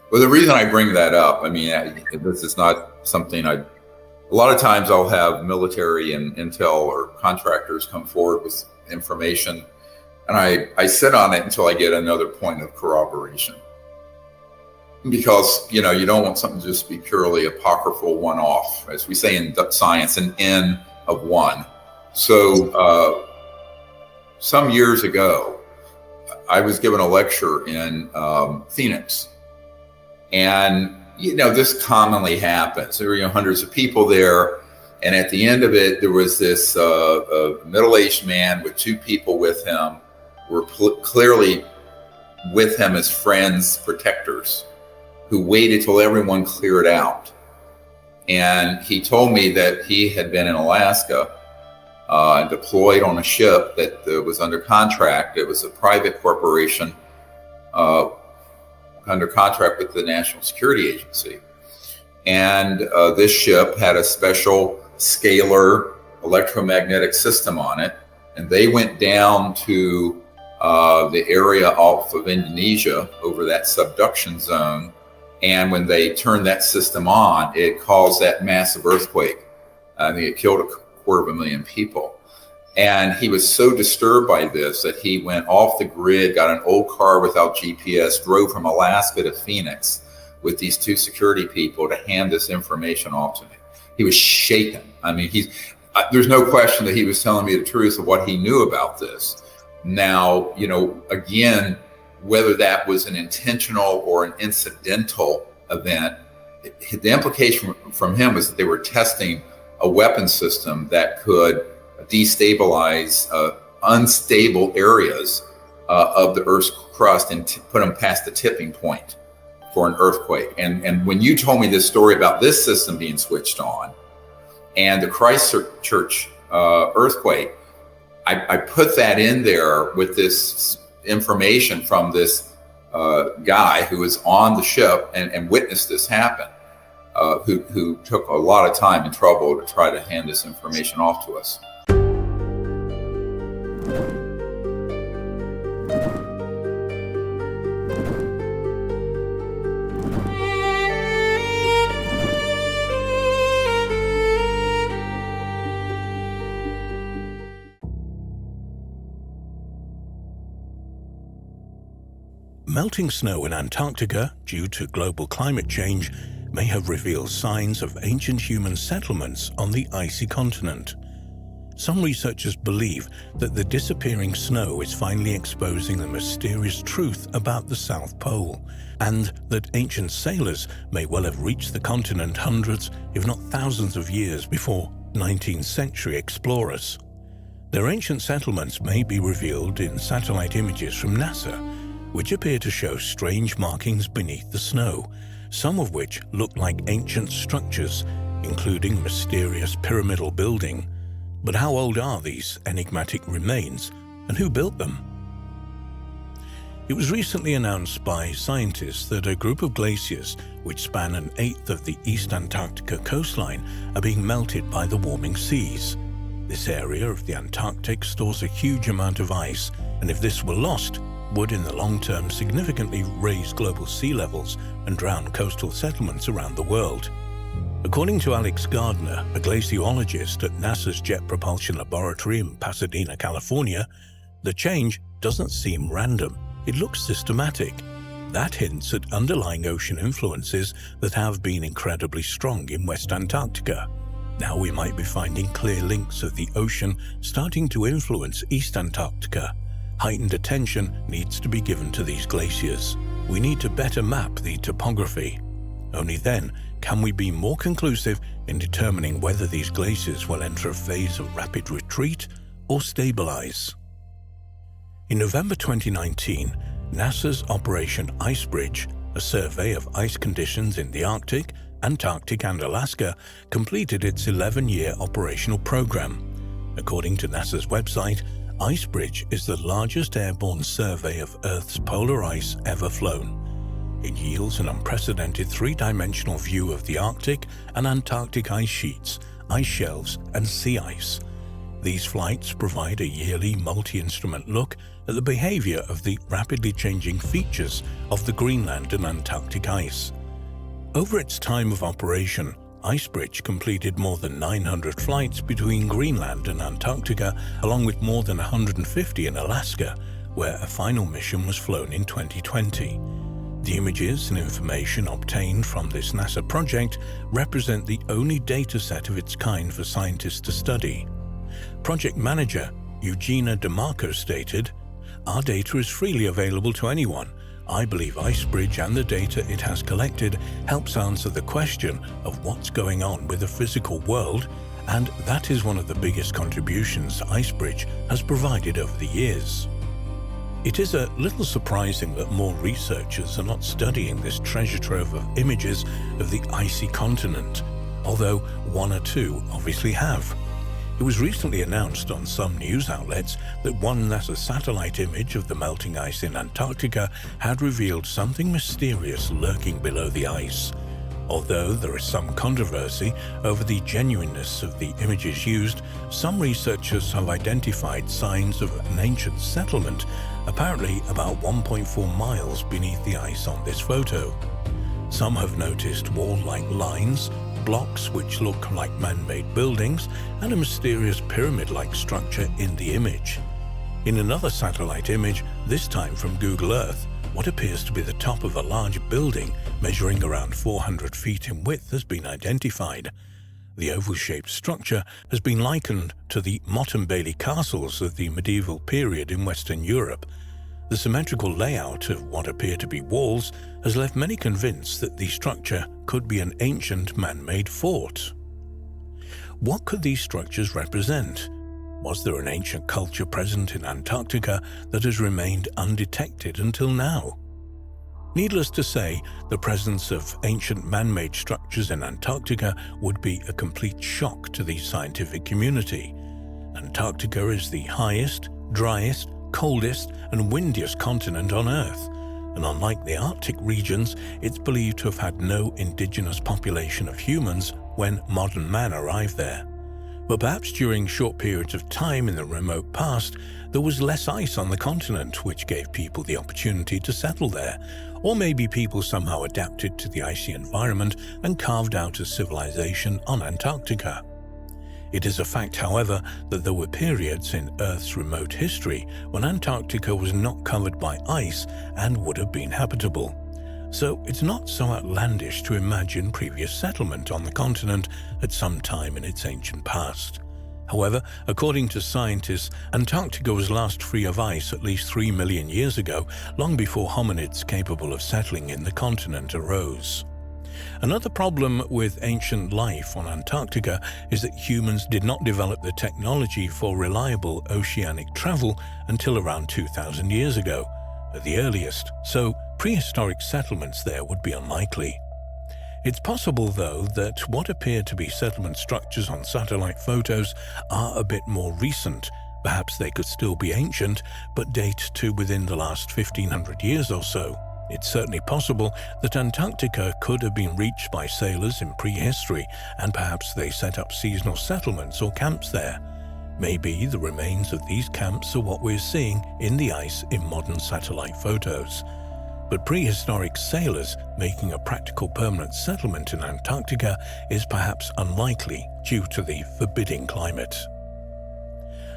Well, the reason I bring that up, this is not something a lot of times I'll have military and intel or contractors come forward with information, and I sit on it until I get another point of corroboration. Because, you don't want something to just be purely apocryphal one-off, as we say in science, an N of one. So some years ago, I was given a lecture in Phoenix. And, this commonly happens. There were hundreds of people there. And at the end of it, there was this middle-aged man with 2 people with him, were clearly with him as friends, protectors, who waited till everyone cleared out. And he told me that he had been in Alaska, deployed on a ship that was under contract. It was a private corporation under contract with the National Security Agency. And this ship had a special scalar electromagnetic system on it. And they went down to the area off of Indonesia over that subduction zone. And when they turned that system on, it caused that massive earthquake. I think it killed 250,000 people. And he was so disturbed by this that he went off the grid, got an old car without GPS, drove from Alaska to Phoenix with these 2 security people to hand this information off to me. He was shaken. There's no question that he was telling me the truth of what he knew about this. Now, again, whether that was an intentional or an incidental event, the implication from him was that they were testing a weapon system that could destabilize unstable areas of the Earth's crust and put them past the tipping point for an earthquake. And when you told me this story about this system being switched on and the Christchurch earthquake, I put that in there with this information from this guy who was on the ship and witnessed this happen, who took a lot of time and trouble to try to hand this information off to us. Melting snow in Antarctica, due to global climate change, may have revealed signs of ancient human settlements on the icy continent. Some researchers believe that the disappearing snow is finally exposing the mysterious truth about the South Pole, and that ancient sailors may well have reached the continent hundreds, if not thousands of years before 19th century explorers. Their ancient settlements may be revealed in satellite images from NASA, which appear to show strange markings beneath the snow, some of which look like ancient structures, including a mysterious pyramidal building. But how old are these enigmatic remains, and who built them? It was recently announced by scientists that a group of glaciers, which span 1/8 of the East Antarctica coastline, are being melted by the warming seas. This area of the Antarctic stores a huge amount of ice, and if this were lost, would in the long term significantly raise global sea levels and drown coastal settlements around the world. According to Alex Gardner, a glaciologist at NASA's Jet Propulsion Laboratory in Pasadena, California, the change doesn't seem random. It looks systematic. That hints at underlying ocean influences that have been incredibly strong in West Antarctica. Now we might be finding clear links of the ocean starting to influence East Antarctica. Heightened attention needs to be given to these glaciers. We need to better map the topography. Only then can we be more conclusive in determining whether these glaciers will enter a phase of rapid retreat or stabilize. In November 2019, NASA's Operation Icebridge, a survey of ice conditions in the Arctic, Antarctic and Alaska, completed its 11-year operational program. According to NASA's website, Icebridge is the largest airborne survey of Earth's polar ice ever flown. It yields an unprecedented three-dimensional view of the Arctic and Antarctic ice sheets, ice shelves, and sea ice. These flights provide a yearly multi-instrument look at the behavior of the rapidly changing features of the Greenland and Antarctic ice. Over its time of operation, Icebridge completed more than 900 flights between Greenland and Antarctica, along with more than 150 in Alaska, where a final mission was flown in 2020. The images and information obtained from this NASA project represent the only data set of its kind for scientists to study. Project manager Eugenia DeMarco stated, "Our data is freely available to anyone. I believe Icebridge and the data it has collected helps answer the question of what's going on with the physical world, and that is one of the biggest contributions Icebridge has provided over the years." It is a little surprising that more researchers are not studying this treasure trove of images of the icy continent, although one or two obviously have. It was recently announced on some news outlets that one NASA satellite image of the melting ice in Antarctica had revealed something mysterious lurking below the ice. Although there is some controversy over the genuineness of the images used, some researchers have identified signs of an ancient settlement, apparently about 1.4 miles beneath the ice on this photo. Some have noticed wall-like lines, blocks which look like man-made buildings, and a mysterious pyramid-like structure in the image. In another satellite image, this time from Google Earth, what appears to be the top of a large building measuring around 400 feet in width has been identified. The oval-shaped structure has been likened to the Motte and Bailey castles of the medieval period in Western Europe. The symmetrical layout of what appear to be walls has left many convinced that the structure could be an ancient man-made fort. What could these structures represent? Was there an ancient culture present in Antarctica that has remained undetected until now? Needless to say, the presence of ancient man-made structures in Antarctica would be a complete shock to the scientific community. Antarctica is the highest, driest, coldest and windiest continent on Earth, and unlike the Arctic regions, it's believed to have had no indigenous population of humans when modern man arrived there. But perhaps during short periods of time in the remote past, there was less ice on the continent, which gave people the opportunity to settle there, or maybe people somehow adapted to the icy environment and carved out a civilization on Antarctica. It is a fact, however, that there were periods in Earth's remote history when Antarctica was not covered by ice and would have been habitable. So it's not so outlandish to imagine previous settlement on the continent at some time in its ancient past. However, according to scientists, Antarctica was last free of ice at least 3 million years ago, long before hominids capable of settling in the continent arose. Another problem with ancient life on Antarctica is that humans did not develop the technology for reliable oceanic travel until around 2,000 years ago, at the earliest, so prehistoric settlements there would be unlikely. It's possible, though, that what appear to be settlement structures on satellite photos are a bit more recent. Perhaps they could still be ancient, but date to within the last 1,500 years or so. It's certainly possible that Antarctica could have been reached by sailors in prehistory, and perhaps they set up seasonal settlements or camps there. Maybe the remains of these camps are what we're seeing in the ice in modern satellite photos. But prehistoric sailors making a practical permanent settlement in Antarctica is perhaps unlikely due to the forbidding climate.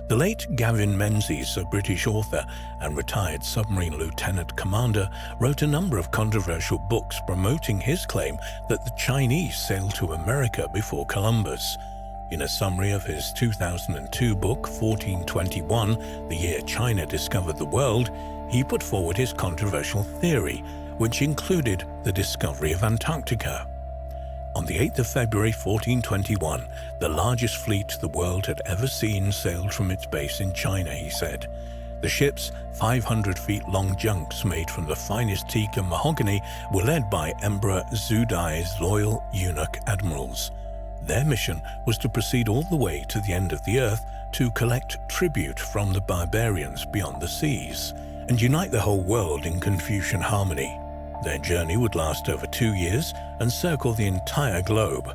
The late Gavin Menzies, a British author and retired submarine lieutenant commander, wrote a number of controversial books promoting his claim that the Chinese sailed to America before Columbus. In a summary of his 2002 book, 1421, The Year China Discovered the World, he put forward his controversial theory, which included the discovery of Antarctica. On the 8th of February 1421, the largest fleet the world had ever seen sailed from its base in China, he said. The ship's 500-feet-long junks made from the finest teak and mahogany were led by Emperor Zhu Dai's loyal eunuch admirals. Their mission was to proceed all the way to the end of the earth to collect tribute from the barbarians beyond the seas and unite the whole world in Confucian harmony. Their journey would last over 2 years and circle the entire globe.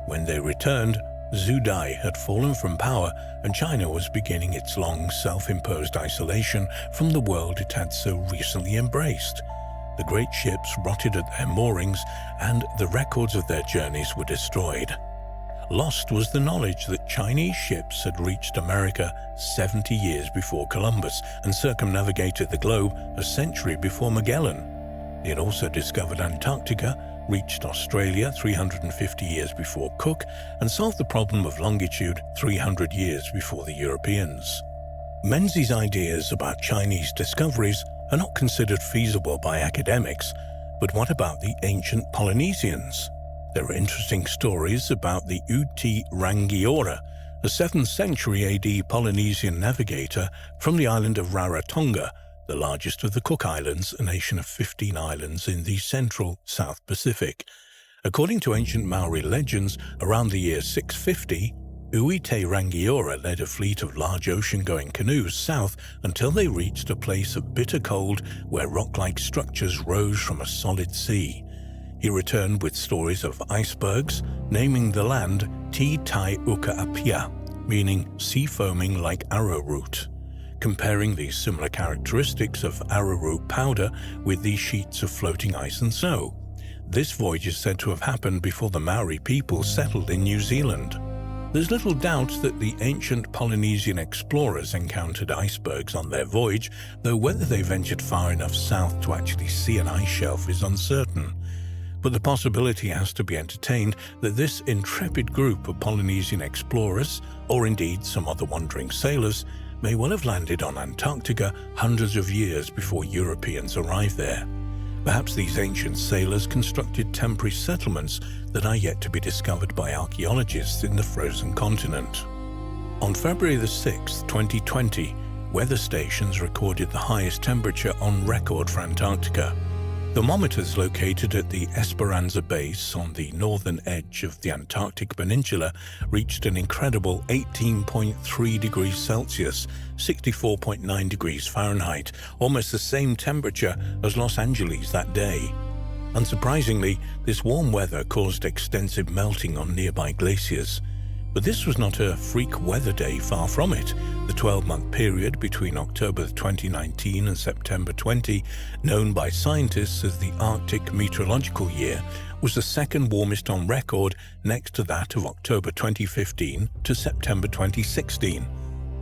When they returned, Zhu Dai had fallen from power and China was beginning its long self-imposed isolation from the world it had so recently embraced. The great ships rotted at their moorings and the records of their journeys were destroyed. Lost was the knowledge that Chinese ships had reached America 70 years before Columbus and circumnavigated the globe a century before Magellan. They had also discovered Antarctica, reached Australia 350 years before Cook, and solved the problem of longitude 300 years before the Europeans. Menzies' ideas about Chinese discoveries are not considered feasible by academics, but what about the ancient Polynesians? There are interesting stories about the Uti Rangiora, a 7th century AD Polynesian navigator from the island of Rarotonga, the largest of the Cook Islands, a nation of 15 islands in the central South Pacific. According to ancient Maori legends, around the year 650, Uite Rangiora led a fleet of large ocean-going canoes south until they reached a place of bitter cold where rock-like structures rose from a solid sea. He returned with stories of icebergs, naming the land Ti Tai Uka Apia, meaning sea foaming like arrowroot, comparing the similar characteristics of arrowroot powder with these sheets of floating ice and snow. This voyage is said to have happened before the Maori people settled in New Zealand. There's little doubt that the ancient Polynesian explorers encountered icebergs on their voyage, though whether they ventured far enough south to actually see an ice shelf is uncertain. But the possibility has to be entertained that this intrepid group of Polynesian explorers, or indeed some other wandering sailors, may well have landed on Antarctica hundreds of years before Europeans arrived there. Perhaps these ancient sailors constructed temporary settlements that are yet to be discovered by archaeologists in the frozen continent. On February the 6th, 2020, weather stations recorded the highest temperature on record for Antarctica. Thermometers located at the Esperanza Base on the northern edge of the Antarctic Peninsula reached an incredible 18.3 degrees Celsius, 64.9 degrees Fahrenheit, almost the same temperature as Los Angeles that day. Unsurprisingly, this warm weather caused extensive melting on nearby glaciers. But this was not a freak weather day, far from it. The 12-month period between October 2019 and September 20, known by scientists as the Arctic Meteorological Year, was the second warmest on record, next to that of October 2015 to September 2016.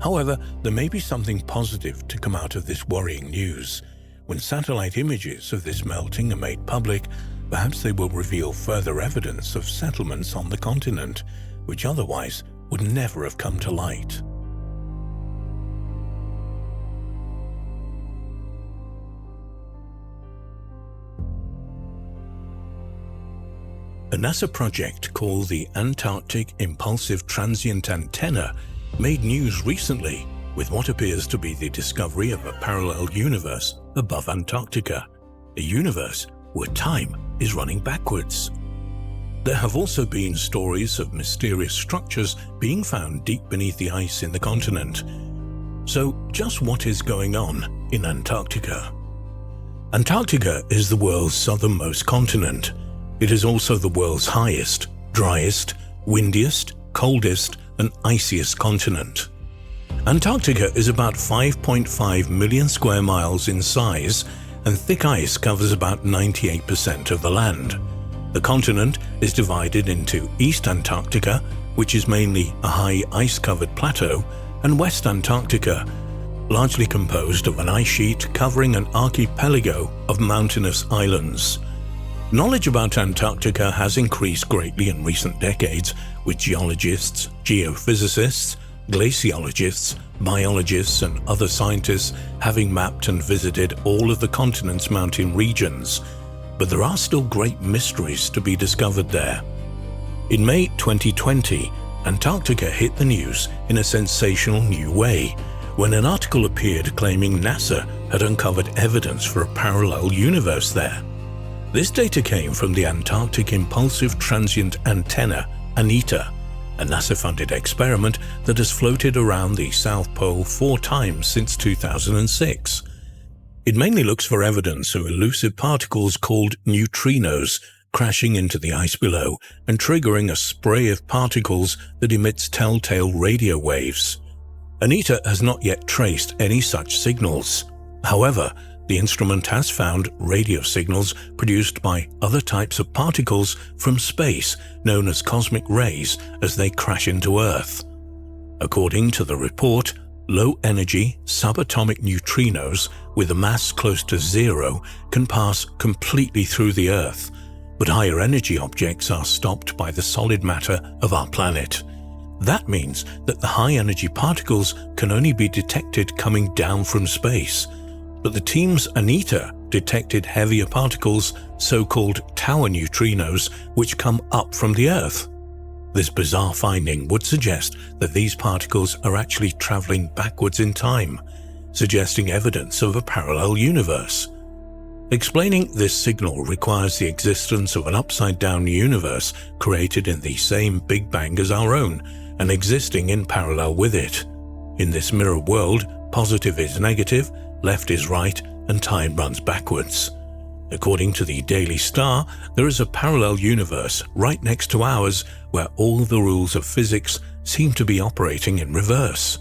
However, there may be something positive to come out of this worrying news. When satellite images of this melting are made public, perhaps they will reveal further evidence of settlements on the continent, which otherwise would never have come to light. A NASA project called the Antarctic Impulsive Transient Antenna made news recently with what appears to be the discovery of a parallel universe above Antarctica, a universe where time is running backwards. There have also been stories of mysterious structures being found deep beneath the ice in the continent. So, just what is going on in Antarctica? Antarctica is the world's southernmost continent. It is also the world's highest, driest, windiest, coldest, and iciest continent. Antarctica is about 5.5 million square miles in size, and thick ice covers about 98% of the land. The continent is divided into East Antarctica, which is mainly a high ice-covered plateau, and West Antarctica, largely composed of an ice sheet covering an archipelago of mountainous islands. Knowledge about Antarctica has increased greatly in recent decades, with geologists, geophysicists, glaciologists, biologists, and other scientists having mapped and visited all of the continent's mountain regions. But there are still great mysteries to be discovered there. In May 2020, Antarctica hit the news in a sensational new way when an article appeared claiming NASA had uncovered evidence for a parallel universe there. This data came from the Antarctic Impulsive Transient Antenna, ANITA, a NASA-funded experiment that has floated around the South Pole 4 times since 2006. It mainly looks for evidence of elusive particles called neutrinos crashing into the ice below and triggering a spray of particles that emits telltale radio waves. ANITA has not yet traced any such signals. However, the instrument has found radio signals produced by other types of particles from space known as cosmic rays as they crash into Earth. According to the report, low-energy subatomic neutrinos with a mass close to 0 can pass completely through the Earth, but higher-energy objects are stopped by the solid matter of our planet. That means that the high-energy particles can only be detected coming down from space. But the team's ANITA detected heavier particles, so-called tower neutrinos, which come up from the Earth. This bizarre finding would suggest that these particles are actually traveling backwards in time, suggesting evidence of a parallel universe. Explaining this signal requires the existence of an upside-down universe created in the same Big Bang as our own and existing in parallel with it. In this mirror world, positive is negative, left is right, and time runs backwards. According to the Daily Star, there is a parallel universe right next to ours where all the rules of physics seem to be operating in reverse.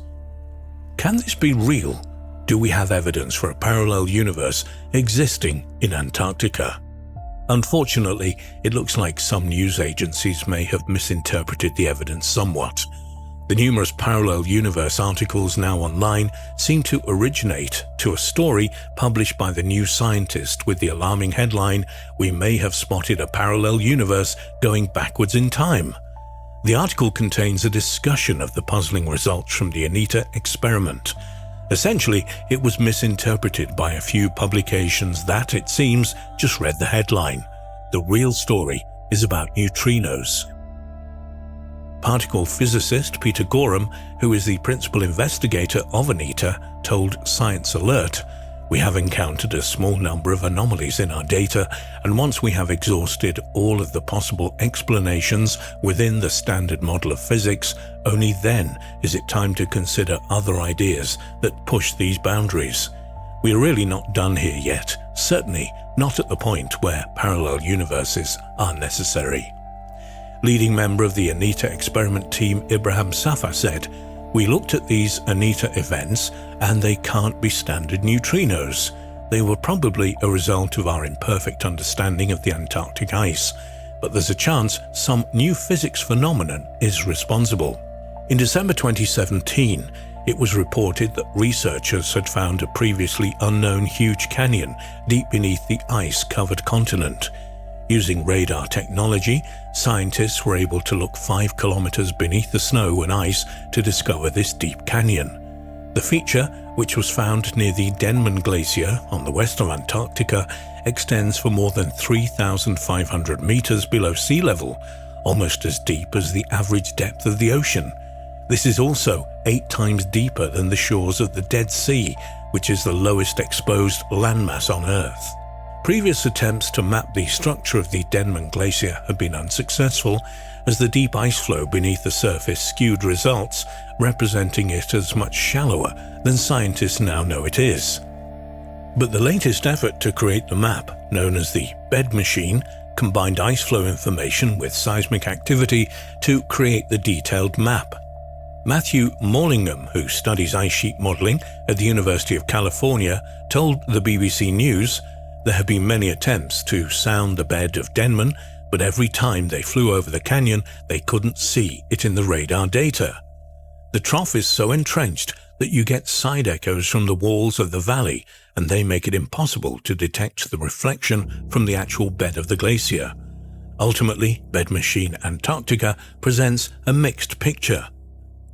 Can this be real? Do we have evidence for a parallel universe existing in Antarctica? Unfortunately, it looks like some news agencies may have misinterpreted the evidence somewhat. The numerous parallel universe articles now online seem to originate to a story published by the New Scientist with the alarming headline, "We may have spotted a parallel universe going backwards in time." The article contains a discussion of the puzzling results from the ANITA experiment. Essentially, it was misinterpreted by a few publications that, it seems, just read the headline. The real story is about neutrinos. Particle physicist Peter Gorham, who is the principal investigator of ANITA, told Science Alert, "We have encountered a small number of anomalies in our data, and once we have exhausted all of the possible explanations within the standard model of physics, only then is it time to consider other ideas that push these boundaries. We are really not done here yet, certainly not at the point where parallel universes are necessary." Leading member of the ANITA experiment team, Ibrahim Safa, said, "We looked at these ANITA events and they can't be standard neutrinos. They were probably a result of our imperfect understanding of the Antarctic ice, but there's a chance some new physics phenomenon is responsible." In December 2017, it was reported that researchers had found a previously unknown huge canyon deep beneath the ice-covered continent. Using radar technology, scientists were able to look 5 kilometers beneath the snow and ice to discover this deep canyon. The feature, which was found near the Denman Glacier on the west of Antarctica, extends for more than 3,500 meters below sea level, almost as deep as the average depth of the ocean. This is also 8 times deeper than the shores of the Dead Sea, which is the lowest exposed landmass on Earth. Previous attempts to map the structure of the Denman Glacier have been unsuccessful, as the deep ice flow beneath the surface skewed results, representing it as much shallower than scientists now know it is. But the latest effort to create the map, known as the BED machine, combined ice flow information with seismic activity to create the detailed map. Matthew Morlingham, who studies ice sheet modeling at the University of California, told the BBC News, "There have been many attempts to sound the bed of Denman, but every time they flew over the canyon, they couldn't see it in the radar data. The trough is so entrenched that you get side echoes from the walls of the valley, and they make it impossible to detect the reflection from the actual bed of the glacier. Ultimately, Bed Machine Antarctica presents a mixed picture.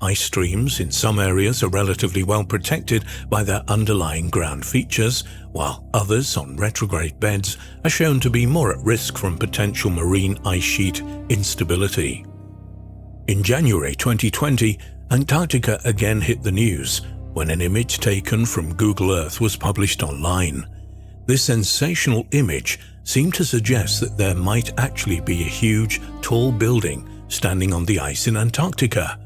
Ice streams in some areas are relatively well protected by their underlying ground features, while others on retrograde beds are shown to be more at risk from potential marine ice sheet instability. In January 2020, Antarctica again hit the news when an image taken from Google Earth was published online. This sensational image seemed to suggest that there might actually be a huge, tall building standing on the ice in Antarctica.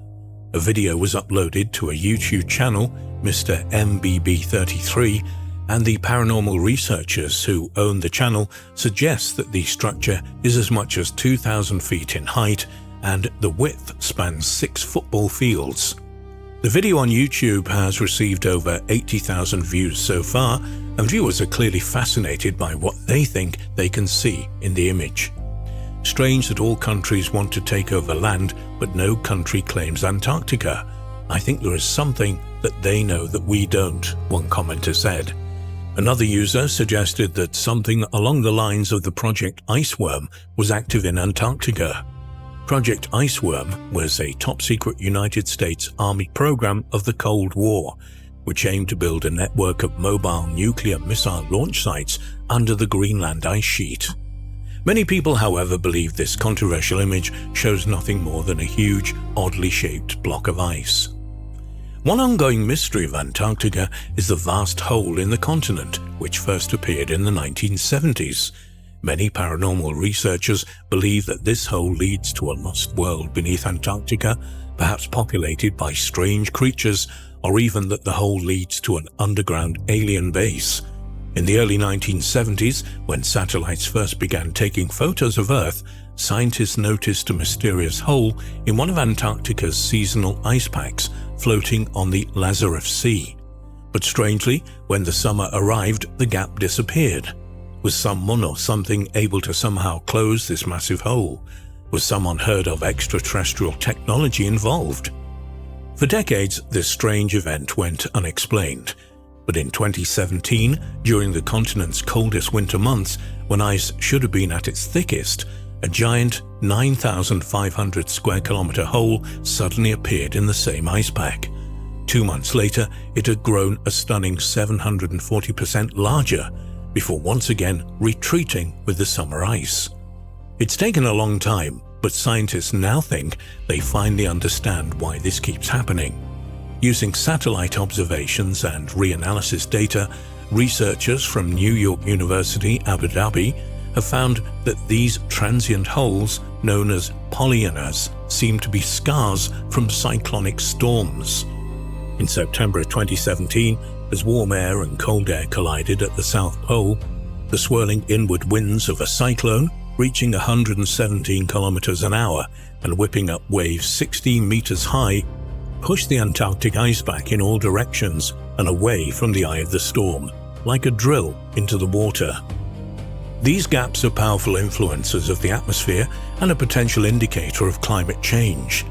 A video was uploaded to a YouTube channel, Mr. MBB33, and the paranormal researchers who own the channel suggest that the structure is as much as 2,000 feet in height and the width spans 6 football fields. The video on YouTube has received over 80,000 views so far, and viewers are clearly fascinated by what they think they can see in the image. Strange that all countries want to take over land, but no country claims Antarctica. I think there is something that they know that we don't, one commenter said. Another user suggested that something along the lines of the Project Iceworm was active in Antarctica. Project Iceworm was a top-secret United States Army program of the Cold War, which aimed to build a network of mobile nuclear missile launch sites under the Greenland ice sheet. Many people, however, believe this controversial image shows nothing more than a huge, oddly shaped block of ice. One ongoing mystery of Antarctica is the vast hole in the continent, which first appeared in the 1970s. Many paranormal researchers believe that this hole leads to a lost world beneath Antarctica, perhaps populated by strange creatures, or even that the hole leads to an underground alien base. In the early 1970s, when satellites first began taking photos of Earth, scientists noticed a mysterious hole in one of Antarctica's seasonal ice packs floating on the Lazarus Sea. But strangely, when the summer arrived, the gap disappeared. Was someone or something able to somehow close this massive hole? Was some unheard of extraterrestrial technology involved? For decades, this strange event went unexplained. But in 2017, during the continent's coldest winter months, when ice should have been at its thickest, a giant 9,500 square kilometer hole suddenly appeared in the same ice pack. 2 months later, it had grown a stunning 740% larger, before once again retreating with the summer ice. It's taken a long time, but scientists now think they finally understand why this keeps happening. Using satellite observations and reanalysis data, researchers from New York University, Abu Dhabi, have found that these transient holes, known as polyonas, seem to be scars from cyclonic storms. In September 2017, as warm air and cold air collided at the South Pole, the swirling inward winds of a cyclone, reaching 117 kilometers an hour and whipping up waves 16 meters high, pushed the Antarctic ice back in all directions and away from the eye of the storm, like a drill into the water. These gaps are powerful influences of the atmosphere and a potential indicator of climate change.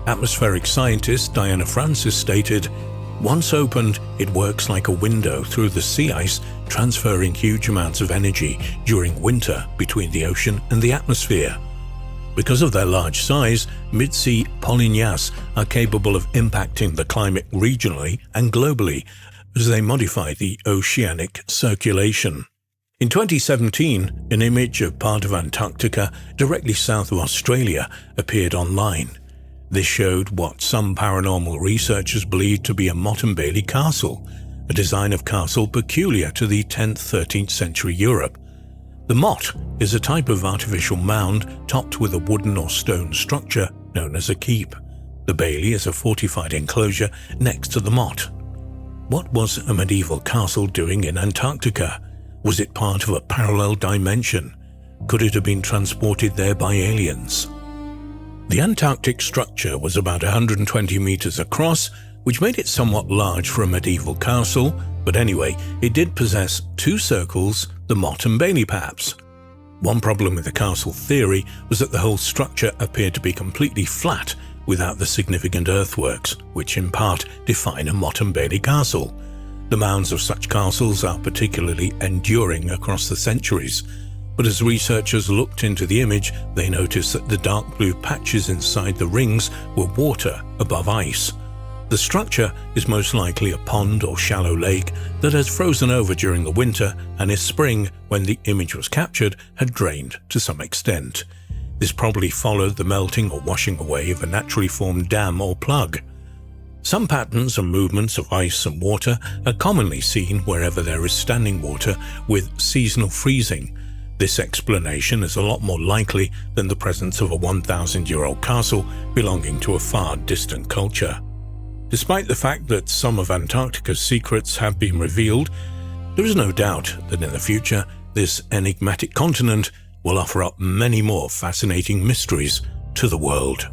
Atmospheric scientist Diana Francis stated, "Once opened, it works like a window through the sea ice, transferring huge amounts of energy during winter between the ocean and the atmosphere." Because of their large size, mid-sea polyonas are capable of impacting the climate regionally and globally as they modify the oceanic circulation. In 2017, an image of part of Antarctica directly south of Australia appeared online. This showed what some paranormal researchers believed to be a Motte and Bailey castle, a design of castle peculiar to the 10th–13th century Europe. The motte is a type of artificial mound topped with a wooden or stone structure known as a keep. The bailey is a fortified enclosure next to the motte. What was a medieval castle doing in Antarctica? Was it part of a parallel dimension? Could it have been transported there by aliens? The Antarctic structure was about 120 meters across, which made it somewhat large for a medieval castle, but anyway, it did possess 2 circles, the Motte and Bailey perhaps. One problem with the castle theory was that the whole structure appeared to be completely flat, without the significant earthworks, which in part define a Motte Bailey castle. The mounds of such castles are particularly enduring across the centuries, but as researchers looked into the image, they noticed that the dark blue patches inside the rings were water above ice. The structure is most likely a pond or shallow lake that has frozen over during the winter and in spring, when the image was captured, had drained to some extent. This probably followed the melting or washing away of a naturally formed dam or plug. Some patterns and movements of ice and water are commonly seen wherever there is standing water with seasonal freezing. This explanation is a lot more likely than the presence of a 1,000-year-old castle belonging to a far distant culture. Despite the fact that some of Antarctica's secrets have been revealed, there is no doubt that in the future this enigmatic continent will offer up many more fascinating mysteries to the world.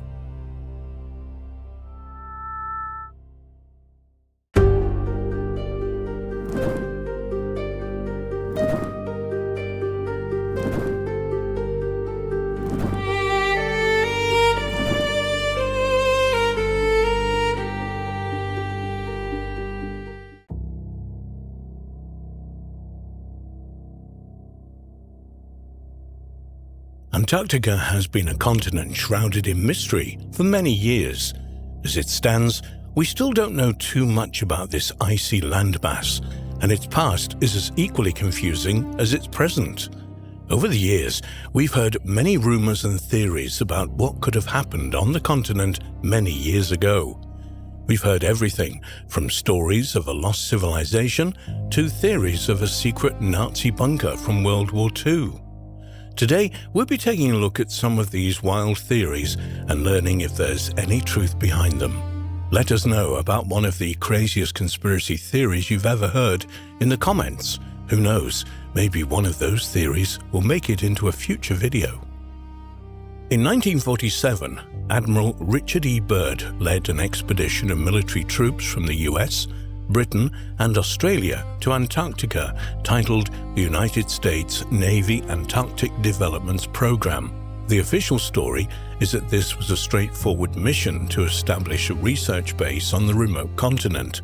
Antarctica has been a continent shrouded in mystery for many years. As it stands, we still don't know too much about this icy landmass, and its past is as equally confusing as its present. Over the years, we've heard many rumors and theories about what could have happened on the continent many years ago. We've heard everything from stories of a lost civilization to theories of a secret Nazi bunker from World War II. Today, we'll be taking a look at some of these wild theories and learning if there's any truth behind them. Let us know about one of the craziest conspiracy theories you've ever heard in the comments. Who knows, maybe one of those theories will make it into a future video. In 1947, Admiral Richard E. Byrd led an expedition of military troops from the US, Britain and Australia to Antarctica, titled the United States Navy Antarctic Development Program. The official story is that this was a straightforward mission to establish a research base on the remote continent.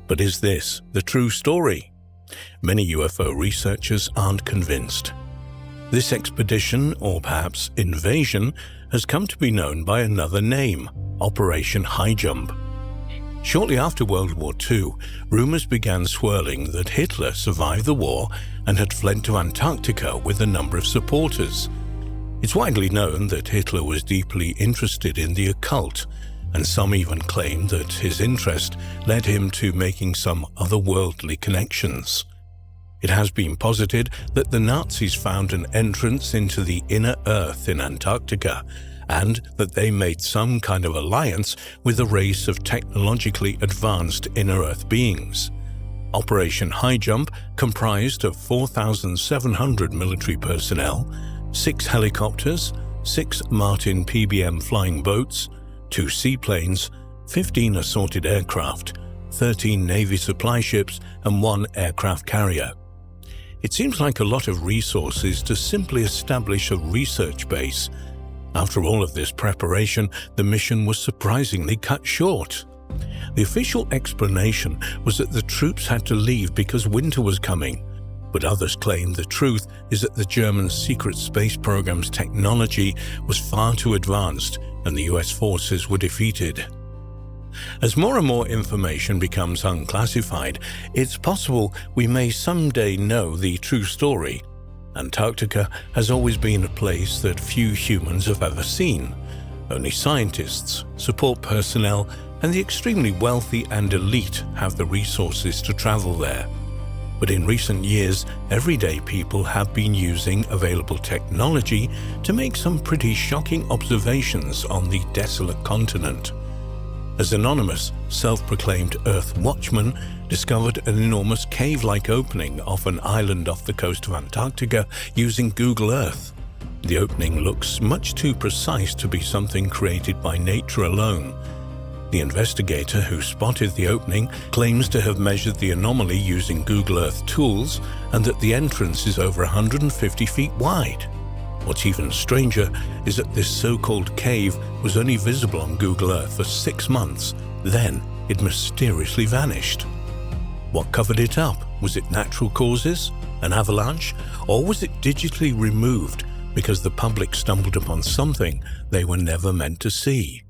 But is this the true story? Many UFO researchers aren't convinced. This expedition, or perhaps invasion, has come to be known by another name, Operation Highjump. Shortly after World War II, rumors began swirling that Hitler survived the war and had fled to Antarctica with a number of supporters. It's widely known that Hitler was deeply interested in the occult, and some even claim that his interest led him to making some otherworldly connections. It has been posited that the Nazis found an entrance into the inner Earth in Antarctica, and that they made some kind of alliance with a race of technologically advanced inner Earth beings. Operation Highjump comprised of 4,700 military personnel, 6 helicopters, 6 Martin PBM flying boats, 2 seaplanes, 15 assorted aircraft, 13 Navy supply ships, and 1 aircraft carrier. It seems like a lot of resources to simply establish a research base. After all of this preparation, the mission was surprisingly cut short. The official explanation was that the troops had to leave because winter was coming, but others claim the truth is that the German secret space program's technology was far too advanced and the US forces were defeated. As more and more information becomes unclassified, it's possible we may someday know the true story. Antarctica has always been a place that few humans have ever seen. Only scientists, support personnel, and the extremely wealthy and elite have the resources to travel there. But in recent years, everyday people have been using available technology to make some pretty shocking observations on the desolate continent. As anonymous, self-proclaimed Earth Watchman discovered an enormous cave-like opening off an island off the coast of Antarctica using Google Earth. The opening looks much too precise to be something created by nature alone. The investigator who spotted the opening claims to have measured the anomaly using Google Earth tools and that the entrance is over 150 feet wide. What's even stranger is that this so-called cave was only visible on Google Earth for 6 months, then it mysteriously vanished. What covered it up? Was it natural causes, an avalanche, or was it digitally removed because the public stumbled upon something they were never meant to see?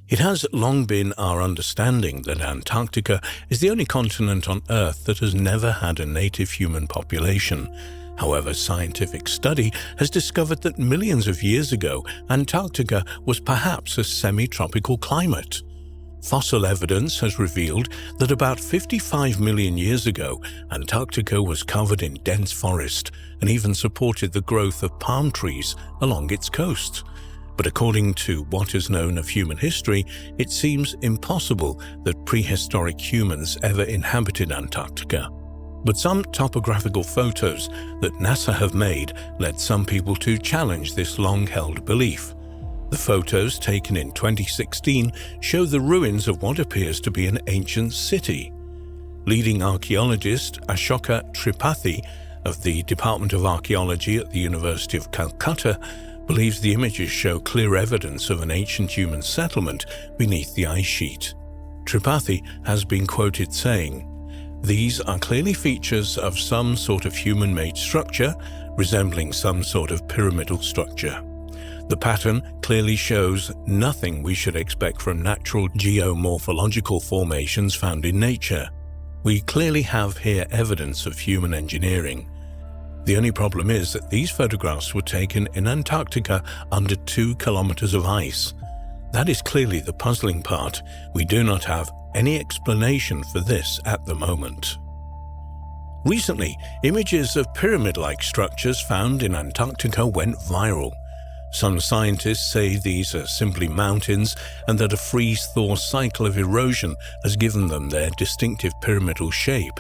It has long been our understanding that Antarctica is the only continent on Earth that has never had a native human population. However, scientific study has discovered that millions of years ago, Antarctica was perhaps a semi-tropical climate. Fossil evidence has revealed that about 55 million years ago, Antarctica was covered in dense forest and even supported the growth of palm trees along its coast. But according to what is known of human history, it seems impossible that prehistoric humans ever inhabited Antarctica. But some topographical photos that NASA have made led some people to challenge this long-held belief. The photos taken in 2016 show the ruins of what appears to be an ancient city. Leading archaeologist Ashoka Tripathi of the Department of Archaeology at the University of Calcutta believes the images show clear evidence of an ancient human settlement beneath the ice sheet. Tripathi has been quoted saying, "These are clearly features of some sort of human-made structure, resembling some sort of pyramidal structure. The pattern clearly shows nothing we should expect from natural geomorphological formations found in nature. We clearly have here evidence of human engineering. The only problem is that these photographs were taken in Antarctica under 2 kilometers of ice. That is clearly the puzzling part. We do not have any explanation for this at the moment." Recently, images of pyramid-like structures found in Antarctica went viral. Some scientists say these are simply mountains and that a freeze-thaw cycle of erosion has given them their distinctive pyramidal shape.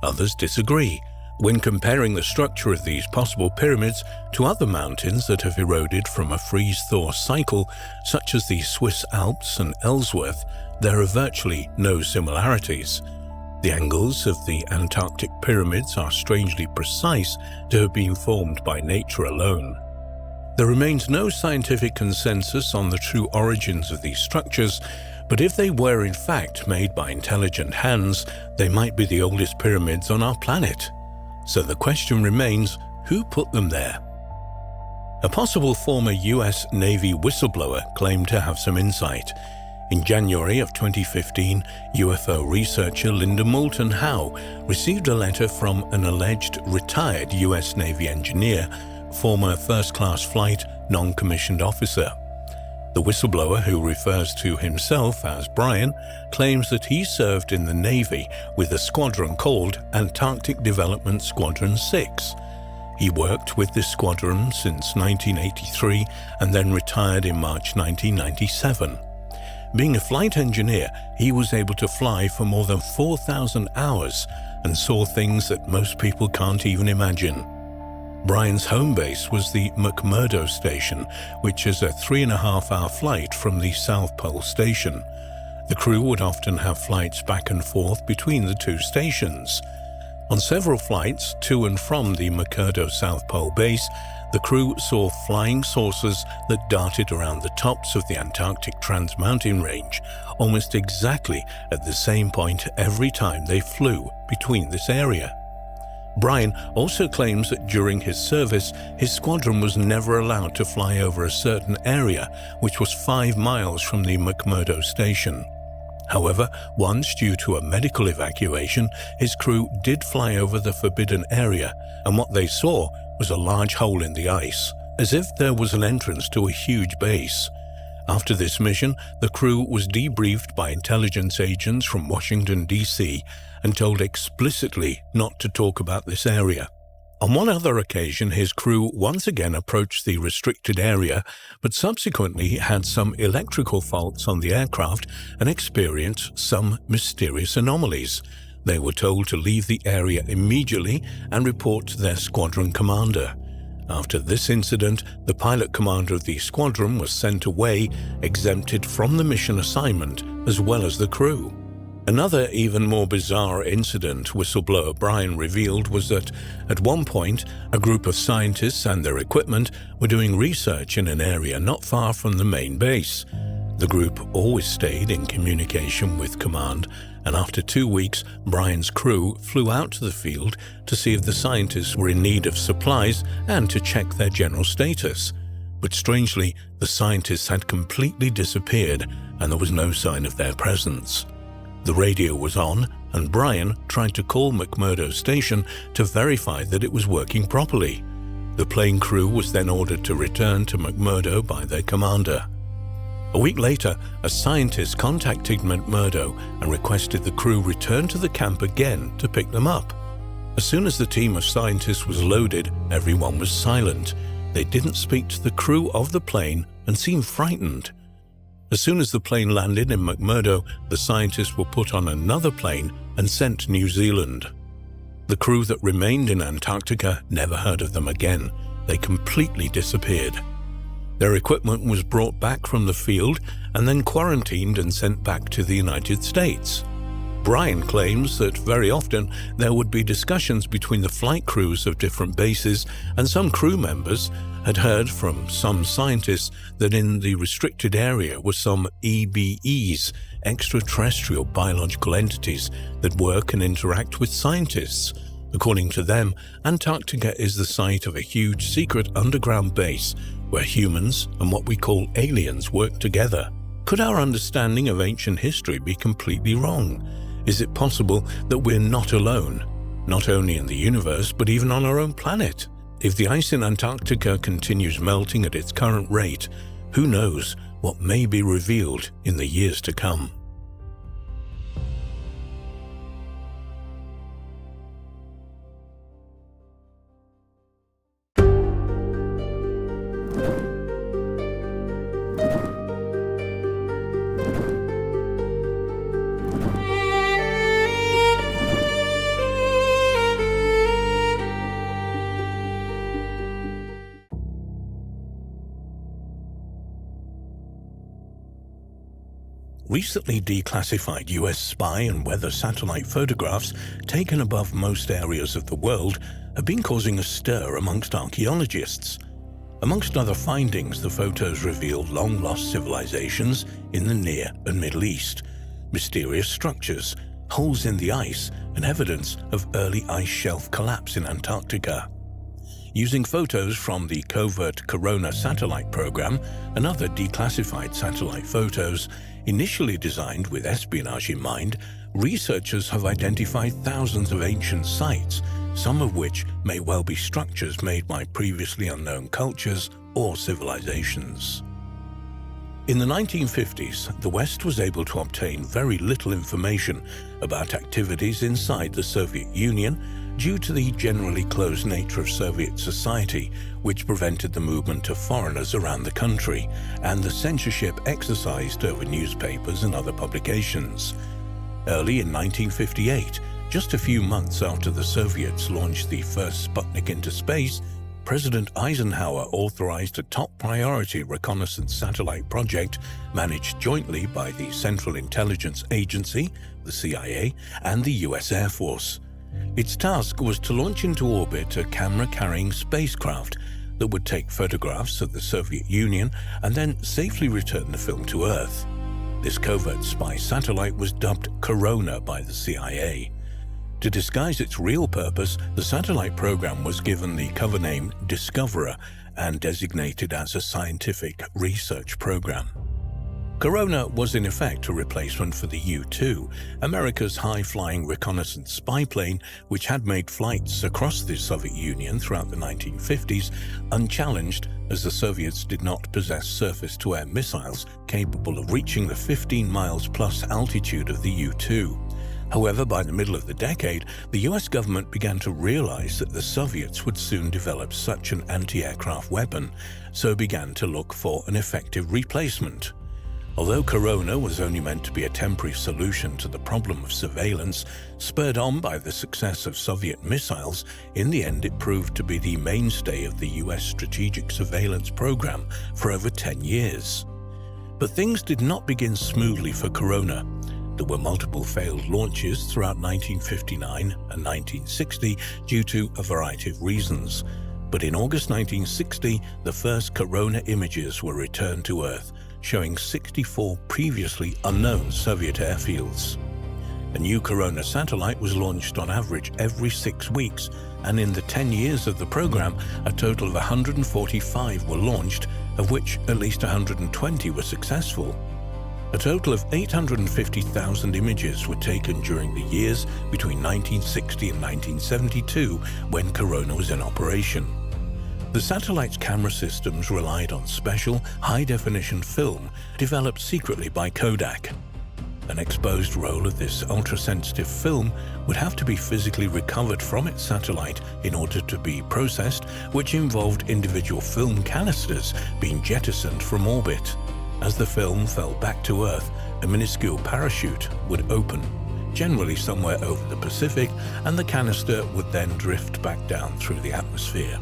Others disagree. When comparing the structure of these possible pyramids to other mountains that have eroded from a freeze-thaw cycle, such as the Swiss Alps and Ellsworth, there are virtually no similarities. The angles of the Antarctic pyramids are strangely precise to have been formed by nature alone. There remains no scientific consensus on the true origins of these structures, but if they were in fact made by intelligent hands, they might be the oldest pyramids on our planet. So the question remains, who put them there? A possible former US Navy whistleblower claimed to have some insight. In January of 2015, UFO researcher Linda Moulton Howe received a letter from an alleged retired US Navy engineer, former first-class flight non-commissioned officer. The whistleblower, who refers to himself as Brian, claims that he served in the Navy with a squadron called Antarctic Development Squadron 6. He worked with this squadron since 1983 and then retired in March 1997. Being a flight engineer, he was able to fly for more than 4,000 hours and saw things that most people can't even imagine. Brian's home base was the McMurdo Station, which is a 3.5-hour flight from the South Pole Station. The crew would often have flights back and forth between the 2 stations. On several flights to and from the McMurdo South Pole base, the crew saw flying saucers that darted around the tops of the Antarctic Trans-Mountain Range, almost exactly at the same point every time they flew between this area. Brian also claims that during his service, his squadron was never allowed to fly over a certain area, which was 5 miles from the McMurdo station. However, once, due to a medical evacuation, his crew did fly over the forbidden area, and what they saw was a large hole in the ice, as if there was an entrance to a huge base. After this mission, the crew was debriefed by intelligence agents from Washington, D.C., and told explicitly not to talk about this area. On one other occasion, his crew once again approached the restricted area, but subsequently had some electrical faults on the aircraft and experienced some mysterious anomalies. They were told to leave the area immediately and report to their squadron commander. After this incident, the pilot commander of the squadron was sent away, exempted from the mission assignment, as well as the crew. Another even more bizarre incident whistleblower Brian revealed was that at one point a group of scientists and their equipment were doing research in an area not far from the main base. The group always stayed in communication with command, and after 2 weeks, Brian's crew flew out to the field to see if the scientists were in need of supplies and to check their general status. But strangely, the scientists had completely disappeared and there was no sign of their presence. The radio was on, and Brian tried to call McMurdo Station to verify that it was working properly. The plane crew was then ordered to return to McMurdo by their commander. A week later, a scientist contacted McMurdo and requested the crew return to the camp again to pick them up. As soon as the team of scientists was loaded, everyone was silent. They didn't speak to the crew of the plane and seemed frightened. As soon as the plane landed in McMurdo, the scientists were put on another plane and sent to New Zealand. The crew that remained in Antarctica never heard of them again. They completely disappeared. Their equipment was brought back from the field and then quarantined and sent back to the United States. Brian claims that very often there would be discussions between the flight crews of different bases, and some crew members had heard from some scientists that in the restricted area were some EBEs, extraterrestrial biological entities, that work and interact with scientists. According to them, Antarctica is the site of a huge secret underground base where humans and what we call aliens work together. Could our understanding of ancient history be completely wrong? Is it possible that we're not alone, not only in the universe, but even on our own planet? If the ice in Antarctica continues melting at its current rate, who knows what may be revealed in the years to come? Recently declassified US spy and weather satellite photographs taken above most areas of the world have been causing a stir amongst archaeologists. Amongst other findings, the photos reveal long-lost civilizations in the Near and Middle East, mysterious structures, holes in the ice, and evidence of early ice shelf collapse in Antarctica. Using photos from the covert Corona satellite program and other declassified satellite photos, initially designed with espionage in mind, researchers have identified thousands of ancient sites, some of which may well be structures made by previously unknown cultures or civilizations. In the 1950s, the West was able to obtain very little information about activities inside the Soviet Union due to the generally closed nature of Soviet society, which prevented the movement of foreigners around the country, and the censorship exercised over newspapers and other publications. Early in 1958, just a few months after the Soviets launched the first Sputnik into space, President Eisenhower authorized a top-priority reconnaissance satellite project managed jointly by the Central Intelligence Agency, the CIA, and the US Air Force. Its task was to launch into orbit a camera-carrying spacecraft that would take photographs of the Soviet Union and then safely return the film to Earth. This covert spy satellite was dubbed Corona by the CIA. To disguise its real purpose, the satellite program was given the cover name Discoverer and designated as a scientific research program. Corona was in effect a replacement for the U-2, America's high-flying reconnaissance spy plane, which had made flights across the Soviet Union throughout the 1950s unchallenged, as the Soviets did not possess surface-to-air missiles capable of reaching the 15 miles plus altitude of the U-2. However, by the middle of the decade, the US government began to realize that the Soviets would soon develop such an anti-aircraft weapon, so began to look for an effective replacement. Although Corona was only meant to be a temporary solution to the problem of surveillance, spurred on by the success of Soviet missiles, in the end it proved to be the mainstay of the US strategic surveillance program for over 10 years. But things did not begin smoothly for Corona. There were multiple failed launches throughout 1959 and 1960 due to a variety of reasons. But in August 1960, the first corona images were returned to Earth, showing 64 previously unknown Soviet airfields. A new corona satellite was launched on average every 6 weeks, and in the 10 years of the program, a total of 145 were launched, of which at least 120 were successful. A total of 850,000 images were taken during the years between 1960 and 1972, when corona was in operation. The satellite's camera systems relied on special, high-definition film developed secretly by Kodak. An exposed roll of this ultra-sensitive film would have to be physically recovered from its satellite in order to be processed, which involved individual film canisters being jettisoned from orbit. As the film fell back to Earth, a minuscule parachute would open, generally somewhere over the Pacific, and the canister would then drift back down through the atmosphere.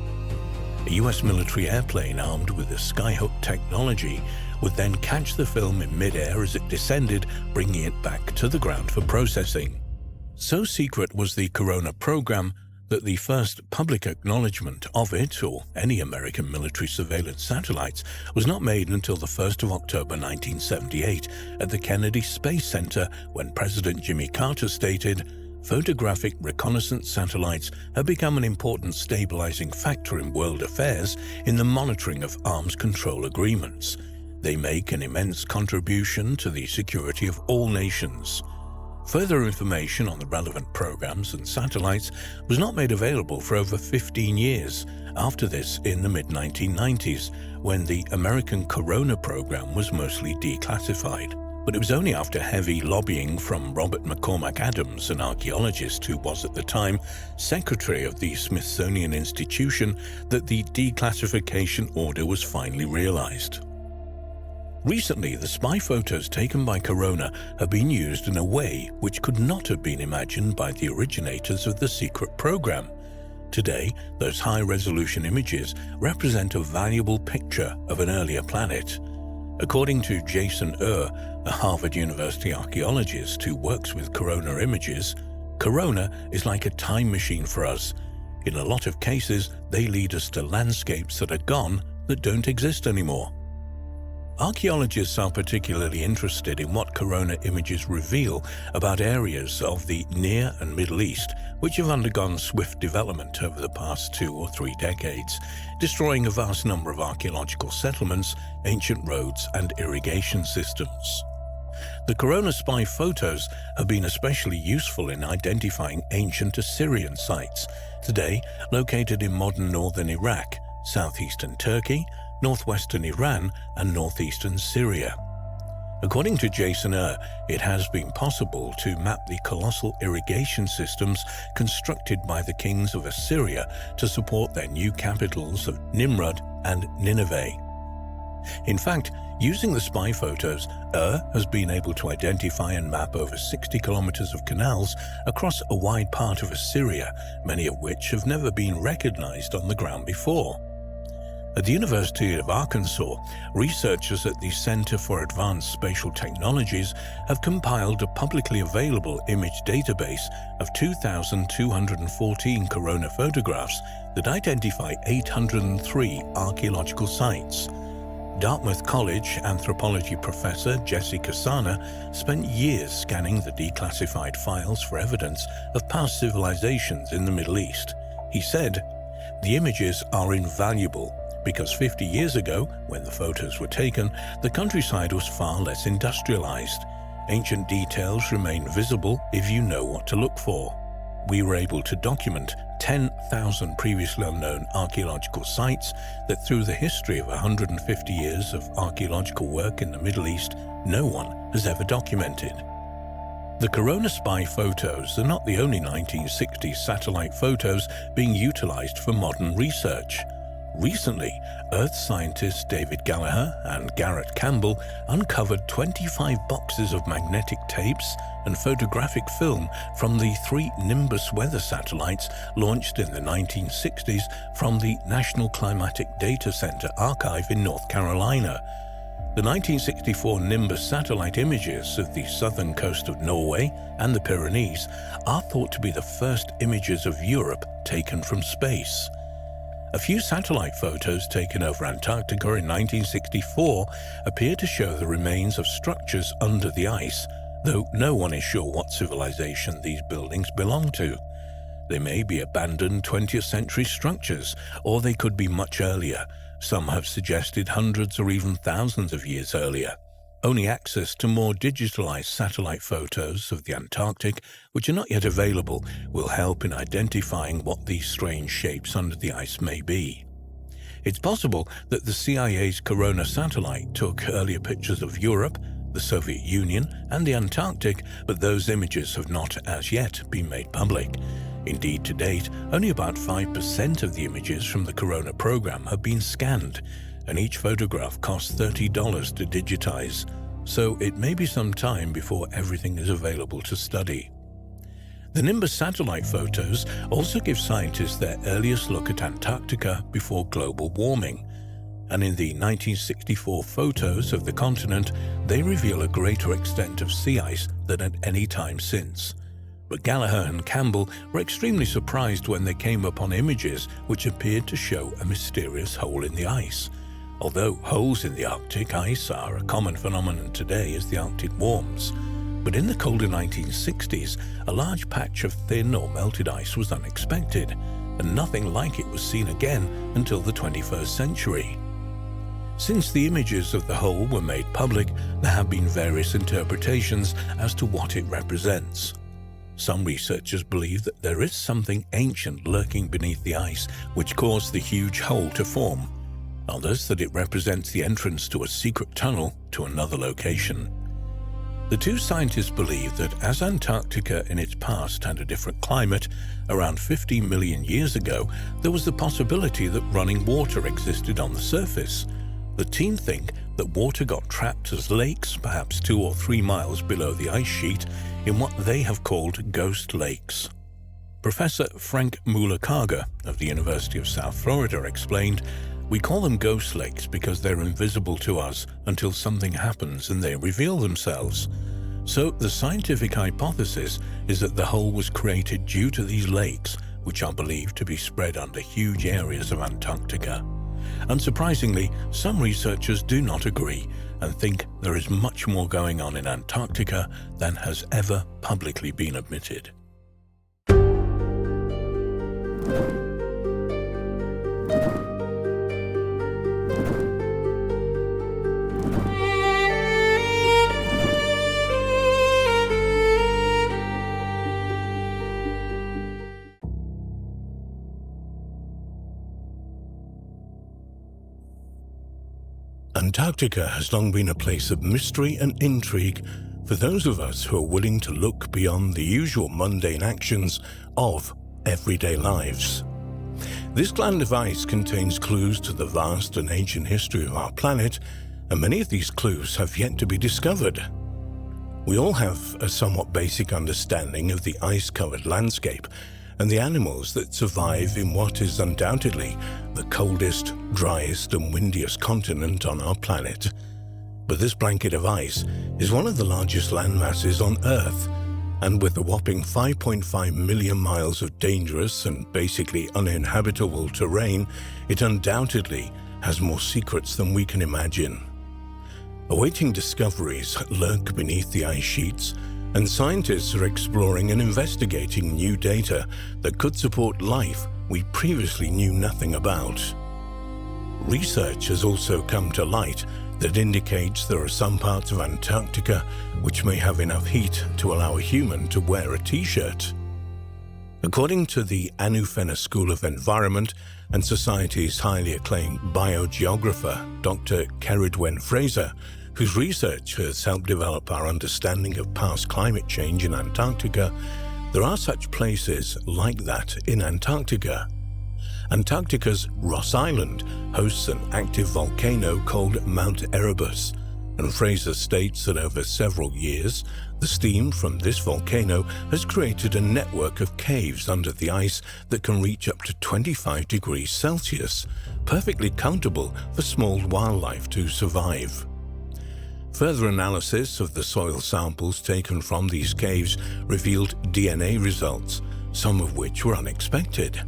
A US military airplane armed with the skyhook technology would then catch the film in mid-air as it descended, bringing it back to the ground for processing. So secret was the Corona program that the first public acknowledgement of it, or any American military surveillance satellites, was not made until the 1st of October 1978 at the Kennedy Space Center, when President Jimmy Carter stated, "Photographic reconnaissance satellites have become an important stabilizing factor in world affairs in the monitoring of arms control agreements. They make an immense contribution to the security of all nations." Further information on the relevant programs and satellites was not made available for over 15 years, after this in the mid-1990s, when the American Corona program was mostly declassified. But it was only after heavy lobbying from Robert McCormack Adams, an archaeologist who was at the time secretary of the Smithsonian Institution, that the declassification order was finally realized. Recently, the spy photos taken by Corona have been used in a way which could not have been imagined by the originators of the secret program. Today, those high-resolution images represent a valuable picture of an earlier planet. According to Jason a Harvard University archaeologist who works with Corona images, Corona is like a time machine for us. In a lot of cases, they lead us to landscapes that are gone, that don't exist anymore. Archaeologists are particularly interested in what Corona images reveal about areas of the Near and Middle East which have undergone swift development over the past 2 or 3 decades, destroying a vast number of archaeological settlements, ancient roads, and irrigation systems. The Corona spy photos have been especially useful in identifying ancient Assyrian sites, today located in modern northern Iraq, southeastern Turkey, northwestern Iran, and northeastern Syria. According to Jason it has been possible to map the colossal irrigation systems constructed by the kings of Assyria to support their new capitals of Nimrud and Nineveh. In fact, using the spy photos, has been able to identify and map over 60 kilometers of canals across a wide part of Assyria, many of which have never been recognized on the ground before. At the University of Arkansas, researchers at the Center for Advanced Spatial Technologies have compiled a publicly available image database of 2,214 corona photographs that identify 803 archaeological sites. Dartmouth College anthropology professor Jesse Cassana spent years scanning the declassified files for evidence of past civilizations in the Middle East. He said, "The images are invaluable, because 50 years ago, when the photos were taken, the countryside was far less industrialized. Ancient details remain visible if you know what to look for. We were able to document 10,000 previously unknown archaeological sites that through the history of 150 years of archaeological work in the Middle East, no one has ever documented." The Corona spy photos are not the only 1960s satellite photos being utilized for modern research. Recently, Earth scientists David Gallagher and Garrett Campbell uncovered 25 boxes of magnetic tapes and photographic film from the 3 Nimbus weather satellites launched in the 1960s from the National Climatic Data Center archive in North Carolina. The 1964 Nimbus satellite images of the southern coast of Norway and the Pyrenees are thought to be the first images of Europe taken from space. A few satellite photos taken over Antarctica in 1964 appear to show the remains of structures under the ice, though no one is sure what civilization these buildings belong to. They may be abandoned 20th century structures, or they could be much earlier. Some have suggested hundreds or even thousands of years earlier. Only access to more digitalized satellite photos of the Antarctic, which are not yet available, will help in identifying what these strange shapes under the ice may be. It's possible that the CIA's Corona satellite took earlier pictures of Europe, the Soviet Union, and the Antarctic, but those images have not as yet been made public. Indeed, to date, only about 5% of the images from the Corona program have been scanned, and each photograph costs $30 to digitize, so it may be some time before everything is available to study. The Nimbus satellite photos also give scientists their earliest look at Antarctica before global warming, and in the 1964 photos of the continent, they reveal a greater extent of sea ice than at any time since. But Gallagher and Campbell were extremely surprised when they came upon images which appeared to show a mysterious hole in the ice. Although holes in the Arctic ice are a common phenomenon today as the Arctic warms, but in the colder 1960s, a large patch of thin or melted ice was unexpected, and nothing like it was seen again until the 21st century. Since the images of the hole were made public, there have been various interpretations as to what it represents. Some researchers believe that there is something ancient lurking beneath the ice which caused the huge hole to form. Others that it represents the entrance to a secret tunnel to another location. The two scientists believe that as Antarctica in its past had a different climate, around 50 million years ago, there was the possibility that running water existed on the surface. The team think that water got trapped as lakes, perhaps 2 or 3 miles below the ice sheet, in what they have called ghost lakes. Professor Frank Muller-Karger of the University of South Florida explained, "We call them ghost lakes because they're invisible to us until something happens and they reveal themselves. So the scientific hypothesis is that the hole was created due to these lakes, which are believed to be spread under huge areas of Antarctica." Unsurprisingly, some researchers do not agree and think there is much more going on in Antarctica than has ever publicly been admitted. Antarctica has long been a place of mystery and intrigue for those of us who are willing to look beyond the usual mundane actions of everyday lives. This gland of ice contains clues to the vast and ancient history of our planet, and many of these clues have yet to be discovered. We all have a somewhat basic understanding of the ice-covered landscape and the animals that survive in what is undoubtedly the coldest, driest and windiest continent on our planet. But this blanket of ice is one of the largest landmasses on Earth, and with a whopping 5.5 million miles of dangerous and basically uninhabitable terrain, it undoubtedly has more secrets than we can imagine. Awaiting discoveries lurk beneath the ice sheets, and scientists are exploring and investigating new data that could support life we previously knew nothing about. Research has also come to light that indicates there are some parts of Antarctica which may have enough heat to allow a human to wear a t-shirt. According to the Anu Fenner School of Environment and Society's highly acclaimed biogeographer, Dr. Ceridwen Fraser, whose research has helped develop our understanding of past climate change in Antarctica, there are such places like that in Antarctica. Antarctica's Ross Island hosts an active volcano called Mount Erebus, and Fraser states that over several years, the steam from this volcano has created a network of caves under the ice that can reach up to 25 degrees Celsius, perfectly comfortable for small wildlife to survive. Further analysis of the soil samples taken from these caves revealed DNA results, some of which were unexpected.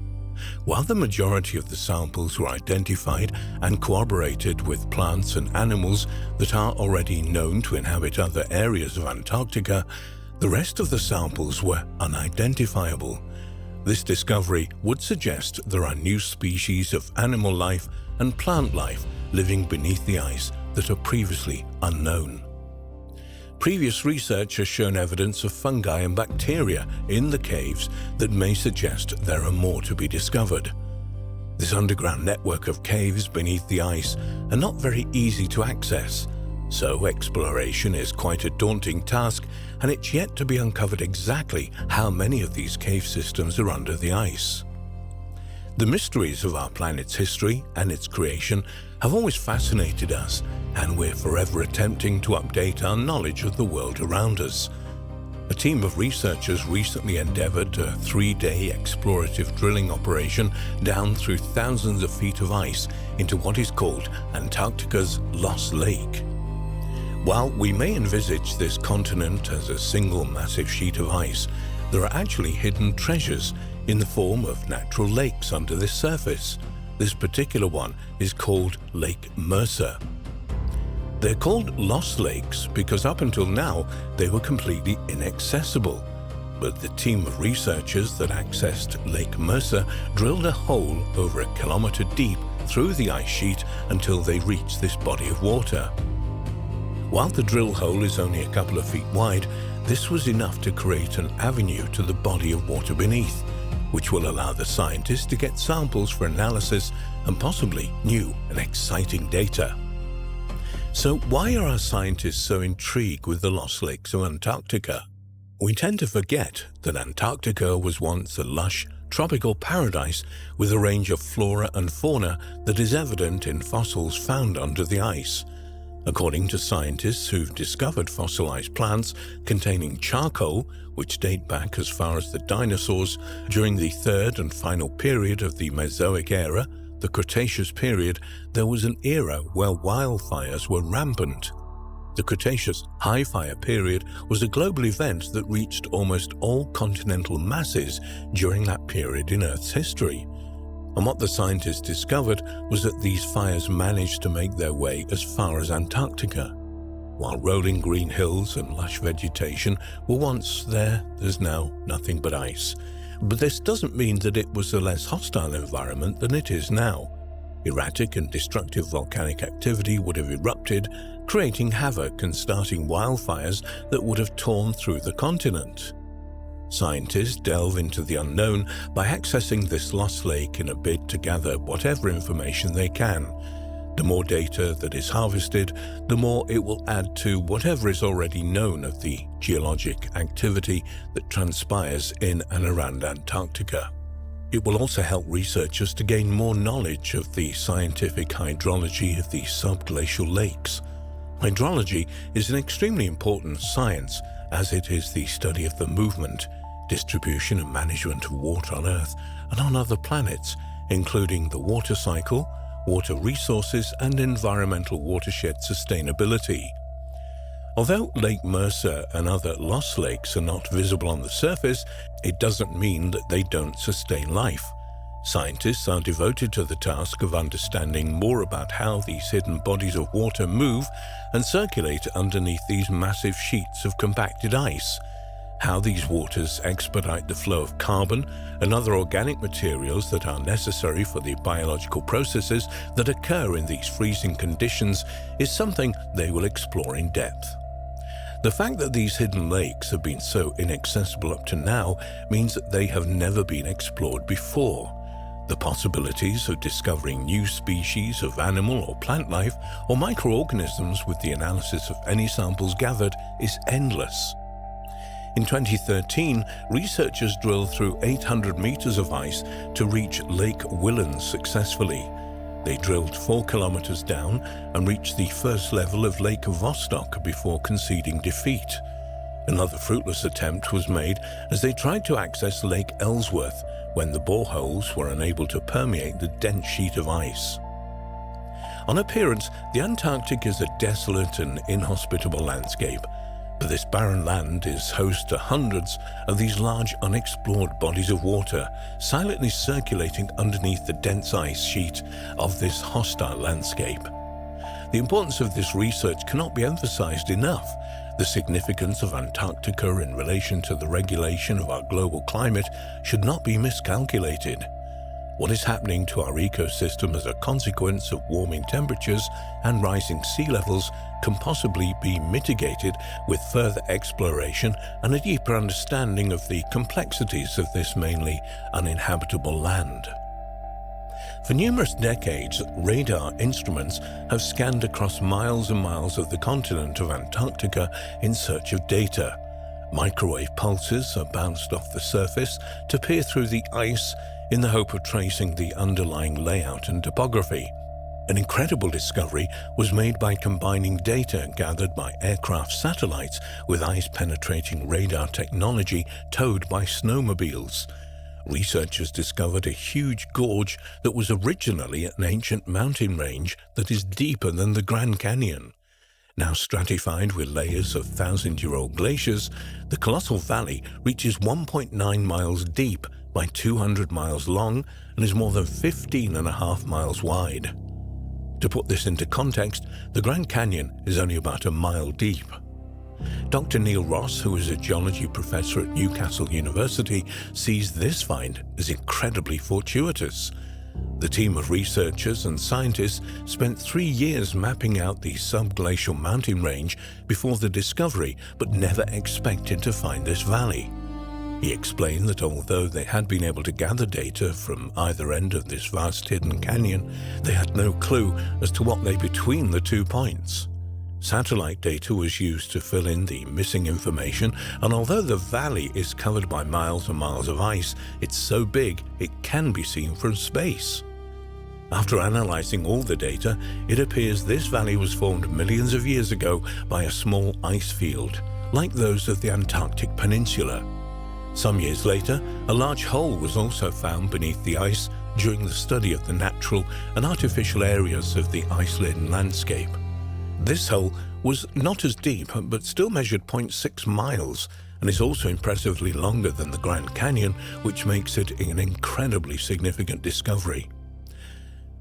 While the majority of the samples were identified and corroborated with plants and animals that are already known to inhabit other areas of Antarctica, the rest of the samples were unidentifiable. This discovery would suggest there are new species of animal life and plant life living beneath the ice that are previously unknown. Previous research has shown evidence of fungi and bacteria in the caves that may suggest there are more to be discovered. This underground network of caves beneath the ice are not very easy to access, so exploration is quite a daunting task, and it's yet to be uncovered exactly how many of these cave systems are under the ice. The mysteries of our planet's history and its creation have always fascinated us, and we're forever attempting to update our knowledge of the world around us. A team of researchers recently endeavored a 3-day explorative drilling operation down through thousands of feet of ice into what is called Antarctica's Lost Lake. While we may envisage this continent as a single massive sheet of ice, there are actually hidden treasures in the form of natural lakes under this surface. This particular one is called Lake Mercer. They're called Lost Lakes because up until now they were completely inaccessible. But the team of researchers that accessed Lake Mercer drilled a hole over 1 kilometer deep through the ice sheet until they reached this body of water. While the drill hole is only a couple of feet wide, this was enough to create an avenue to the body of water beneath, which will allow the scientists to get samples for analysis and possibly new and exciting data. So why are our scientists so intrigued with the Lost Lakes of Antarctica? We tend to forget that Antarctica was once a lush, tropical paradise with a range of flora and fauna that is evident in fossils found under the ice. According to scientists who've discovered fossilized plants containing charcoal, which date back as far as the dinosaurs, during the third and final period of the Mesozoic era, the Cretaceous period, there was an era where wildfires were rampant. The Cretaceous high fire period was a global event that reached almost all continental masses during that period in Earth's history. And what the scientists discovered was that these fires managed to make their way as far as Antarctica. While rolling green hills and lush vegetation were once there, there's now nothing but ice. But this doesn't mean that it was a less hostile environment than it is now. Erratic and destructive volcanic activity would have erupted, creating havoc and starting wildfires that would have torn through the continent. Scientists delve into the unknown by accessing this lost lake in a bid to gather whatever information they can. The more data that is harvested, the more it will add to whatever is already known of the geologic activity that transpires in and around Antarctica. It will also help researchers to gain more knowledge of the scientific hydrology of the subglacial lakes. Hydrology is an extremely important science, as it is the study of the movement, distribution and management of water on Earth and on other planets, including the water cycle, water resources and environmental watershed sustainability. Although Lake Mercer and other lost lakes are not visible on the surface, it doesn't mean that they don't sustain life. Scientists are devoted to the task of understanding more about how these hidden bodies of water move and circulate underneath these massive sheets of compacted ice, how these waters expedite the flow of carbon and other organic materials that are necessary for the biological processes that occur in these freezing conditions is something they will explore in depth. The fact that these hidden lakes have been so inaccessible up to now means that they have never been explored before. The possibilities of discovering new species of animal or plant life or microorganisms with the analysis of any samples gathered is endless. In 2013, researchers drilled through 800 meters of ice to reach Lake Whillans successfully. They drilled 4 kilometers down and reached the first level of Lake Vostok before conceding defeat. Another fruitless attempt was made as they tried to access Lake Ellsworth when the boreholes were unable to permeate the dense sheet of ice. On appearance, the Antarctic is a desolate and inhospitable landscape, but this barren land is host to hundreds of these large unexplored bodies of water silently circulating underneath the dense ice sheet of this hostile landscape. The importance of this research cannot be emphasized enough. The significance of Antarctica in relation to the regulation of our global climate should not be miscalculated. What is happening to our ecosystem as a consequence of warming temperatures and rising sea levels can possibly be mitigated with further exploration and a deeper understanding of the complexities of this mainly uninhabitable land. For numerous decades, radar instruments have scanned across miles and miles of the continent of Antarctica in search of data. Microwave pulses are bounced off the surface to peer through the ice in the hope of tracing the underlying layout and topography. An incredible discovery was made by combining data gathered by aircraft satellites with ice-penetrating radar technology towed by snowmobiles. Researchers discovered a huge gorge that was originally an ancient mountain range that is deeper than the Grand Canyon. Now stratified with layers of thousand-year-old glaciers, the colossal valley reaches 1.9 miles deep by 200 miles long and is more than 15.5 miles wide. To put this into context, the Grand Canyon is only about a mile deep. Dr. Neil Ross, who is a geology professor at Newcastle University, sees this find as incredibly fortuitous. The team of researchers and scientists spent 3 years mapping out the subglacial mountain range before the discovery, but never expected to find this valley. He explained that although they had been able to gather data from either end of this vast hidden canyon, they had no clue as to what lay between the 2 points. Satellite data was used to fill in the missing information, and although the valley is covered by miles and miles of ice, it's so big it can be seen from space. After analyzing all the data, it appears this valley was formed millions of years ago by a small ice field, like those of the Antarctic Peninsula. Some years later, a large hole was also found beneath the ice during the study of the natural and artificial areas of the ice-laden landscape. This hole was not as deep, but still measured 0.6 miles and is also impressively longer than the Grand Canyon, which makes it an incredibly significant discovery.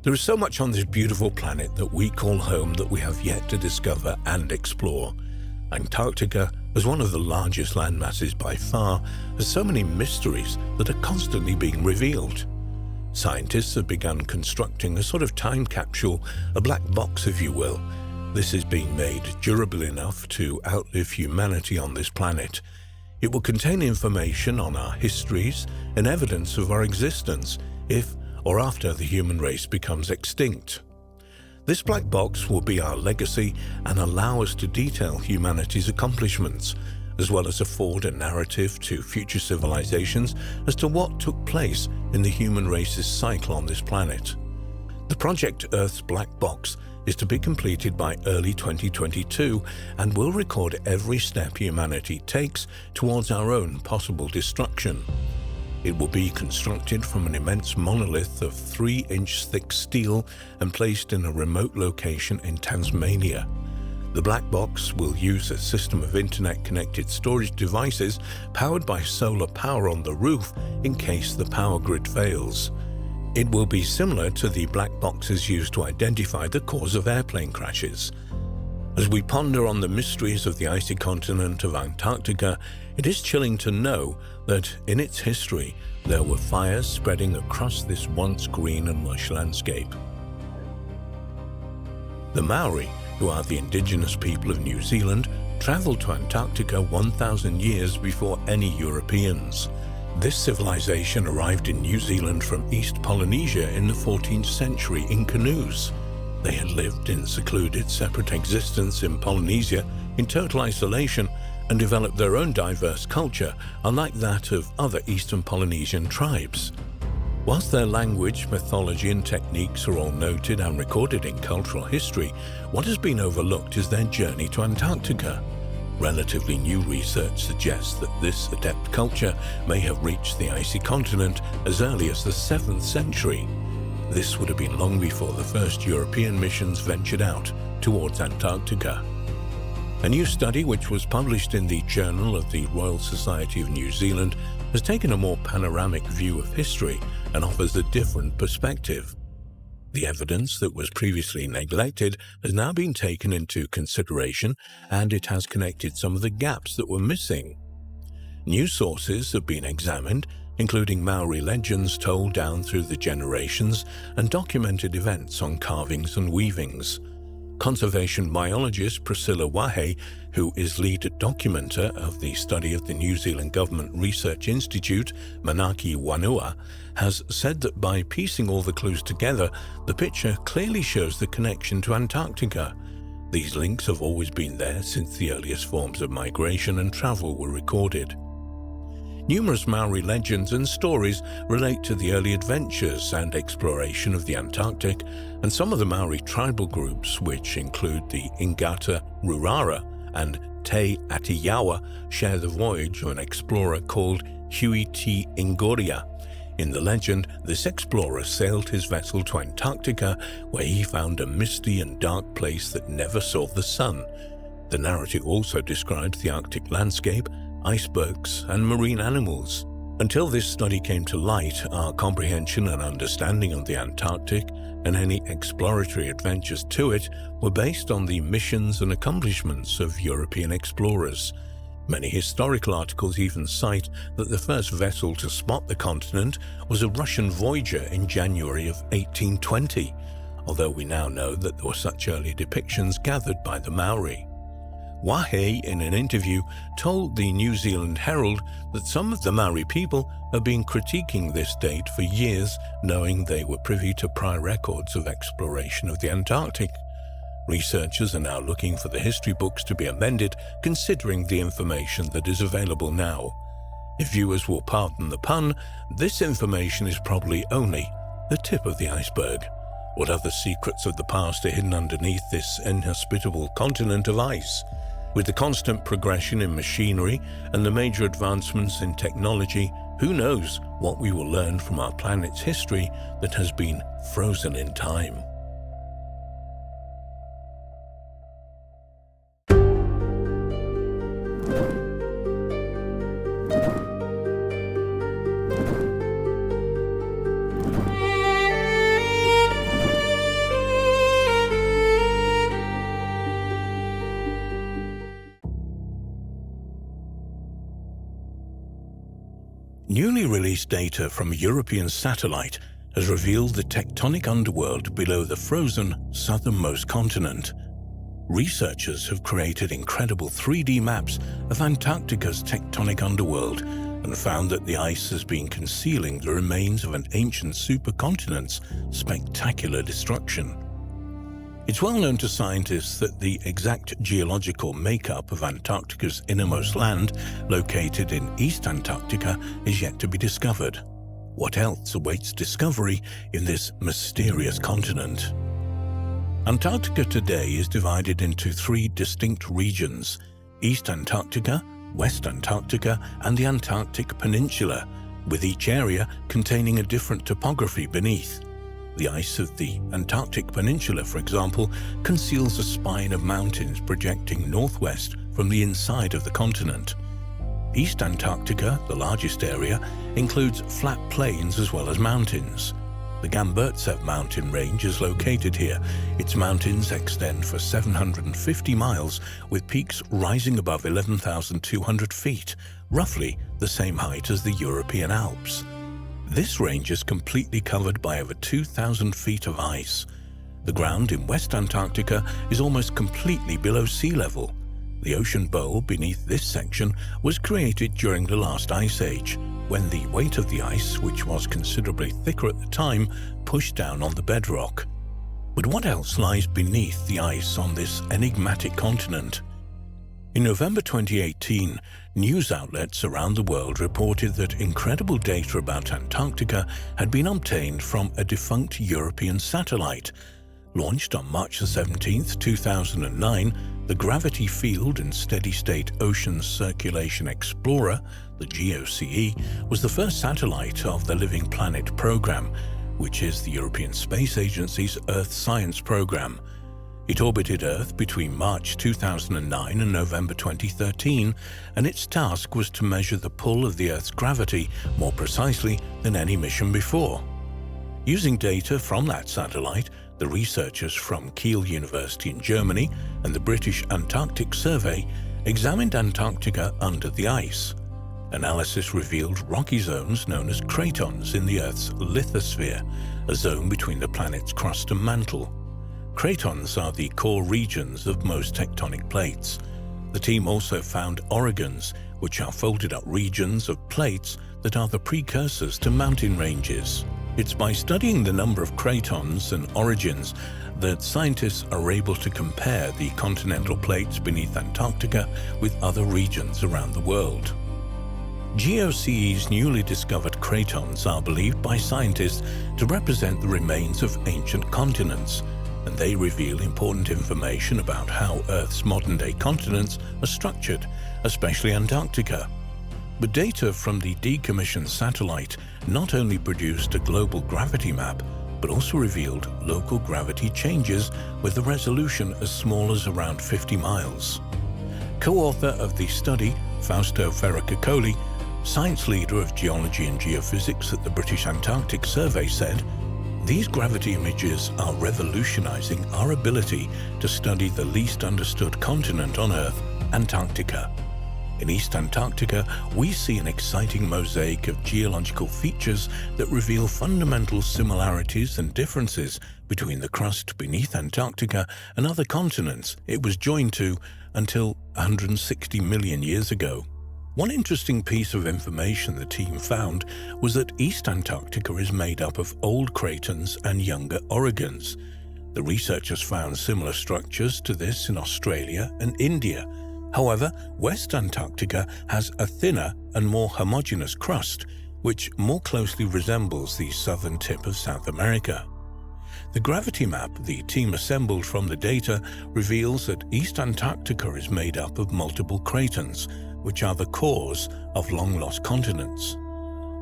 There is so much on this beautiful planet that we call home that we have yet to discover and explore. Antarctica, as one of the largest landmasses by far, has so many mysteries that are constantly being revealed. Scientists have begun constructing a sort of time capsule, a black box if you will. This is being made durable enough to outlive humanity on this planet. It will contain information on our histories and evidence of our existence if or after the human race becomes extinct. This black box will be our legacy and allow us to detail humanity's accomplishments, as well as afford a narrative to future civilizations as to what took place in the human race's cycle on this planet. The Project Earth's black box is to be completed by early 2022 and will record every step humanity takes towards our own possible destruction. It will be constructed from an immense monolith of 3-inch thick steel and placed in a remote location in Tasmania. The black box will use a system of internet-connected storage devices powered by solar power on the roof in case the power grid fails. It will be similar to the black boxes used to identify the cause of airplane crashes. As we ponder on the mysteries of the icy continent of Antarctica, it is chilling to know that in its history there were fires spreading across this once green and lush landscape. The Maori, who are the indigenous people of New Zealand, traveled to Antarctica 1,000 years before any Europeans. This civilization arrived in New Zealand from East Polynesia in the 14th century in canoes. They had lived in secluded, separate existence in Polynesia in total isolation and developed their own diverse culture, unlike that of other Eastern Polynesian tribes. Whilst their language, mythology and techniques are all noted and recorded in cultural history, what has been overlooked is their journey to Antarctica. Relatively new research suggests that this adept culture may have reached the icy continent as early as the 7th century. this would have been long before the first European missions ventured out towards Antarctica. A new study, which was published in the Journal of the Royal Society of New Zealand, has taken a more panoramic view of history and offers a different perspective. The evidence that was previously neglected has now been taken into consideration, and it has connected some of the gaps that were missing. New sources have been examined, including Maori legends told down through the generations and documented events on carvings and weavings. Conservation biologist Priscilla Wahe, who is lead documenter of the study of the New Zealand Government Research Institute, Manaki Wanua, has said that by piecing all the clues together, the picture clearly shows the connection to Antarctica. These links have always been there since the earliest forms of migration and travel were recorded. Numerous Maori legends and stories relate to the early adventures and exploration of the Antarctic, and some of the Maori tribal groups, which include the Ingata Rurara and Te Atiawa, share the voyage of an explorer called Hui Te Ingoria. In the legend, this explorer sailed his vessel to Antarctica, where he found a misty and dark place that never saw the sun. The narrative also describes the Arctic landscape, icebergs, and marine animals. Until this study came to light, our comprehension and understanding of the Antarctic and any exploratory adventures to it were based on the missions and accomplishments of European explorers. Many historical articles even cite that the first vessel to spot the continent was a Russian voyager in January of 1820, although we now know that there were such early depictions gathered by the Maori. Wahe, in an interview, told the New Zealand Herald that some of the Maori people have been critiquing this date for years, knowing they were privy to prior records of exploration of the Antarctic. Researchers are now looking for the history books to be amended, considering the information that is available now. If viewers will pardon the pun, this information is probably only the tip of the iceberg. What other secrets of the past are hidden underneath this inhospitable continent of ice? With the constant progression in machinery and the major advancements in technology, who knows what we will learn from our planet's history that has been frozen in time. Newly released data from a European satellite has revealed the tectonic underworld below the frozen southernmost continent. Researchers have created incredible 3D maps of Antarctica's tectonic underworld and found that the ice has been concealing the remains of an ancient supercontinent's spectacular destruction. It's well known to scientists that the exact geological makeup of Antarctica's innermost land, located in East Antarctica, is yet to be discovered. What else awaits discovery in this mysterious continent? Antarctica today is divided into 3 distinct regions: East Antarctica, West Antarctica, and the Antarctic Peninsula, with each area containing a different topography beneath. The ice of the Antarctic Peninsula, for example, conceals a spine of mountains projecting northwest from the inside of the continent. East Antarctica, the largest area, includes flat plains as well as mountains. The Gamburtsev mountain range is located here. Its mountains extend for 750 miles, with peaks rising above 11,200 feet, roughly the same height as the European Alps. This range is completely covered by over 2,000 feet of ice. The ground in West Antarctica is almost completely below sea level. The ocean bowl beneath this section was created during the last ice age, when the weight of the ice, which was considerably thicker at the time, pushed down on the bedrock. But what else lies beneath the ice on this enigmatic continent? In November 2018, news outlets around the world reported that incredible data about Antarctica had been obtained from a defunct European satellite. Launched on March 17, 2009, the Gravity Field and Steady-State Oceans Circulation Explorer, the GOCE, was the first satellite of the Living Planet program, which is the European Space Agency's Earth Science program. It orbited Earth between March 2009 and November 2013, and its task was to measure the pull of the Earth's gravity more precisely than any mission before. Using data from that satellite, the researchers from Kiel University in Germany and the British Antarctic Survey examined Antarctica under the ice. Analysis revealed rocky zones known as cratons in the Earth's lithosphere, a zone between the planet's crust and mantle. Cratons are the core regions of most tectonic plates. The team also found orogons, which are folded-up regions of plates that are the precursors to mountain ranges. It's by studying the number of cratons and orogons that scientists are able to compare the continental plates beneath Antarctica with other regions around the world. GOCE's newly discovered cratons are believed by scientists to represent the remains of ancient continents, and they reveal important information about how Earth's modern-day continents are structured, especially Antarctica. But data from the decommissioned satellite not only produced a global gravity map, but also revealed local gravity changes with a resolution as small as around 50 miles. Co-author of the study, Fausto Ferracacoli, science leader of geology and geophysics at the British Antarctic Survey, said, "These gravity images are revolutionizing our ability to study the least understood continent on Earth, Antarctica. In East Antarctica, we see an exciting mosaic of geological features that reveal fundamental similarities and differences between the crust beneath Antarctica and other continents it was joined to until 160 million years ago." One interesting piece of information the team found was that East Antarctica is made up of old cratons and younger orogons. The researchers found similar structures to this in Australia and India. However, West Antarctica has a thinner and more homogeneous crust, which more closely resembles the southern tip of South America. The gravity map the team assembled from the data reveals that East Antarctica is made up of multiple cratons, which are the cores of long-lost continents.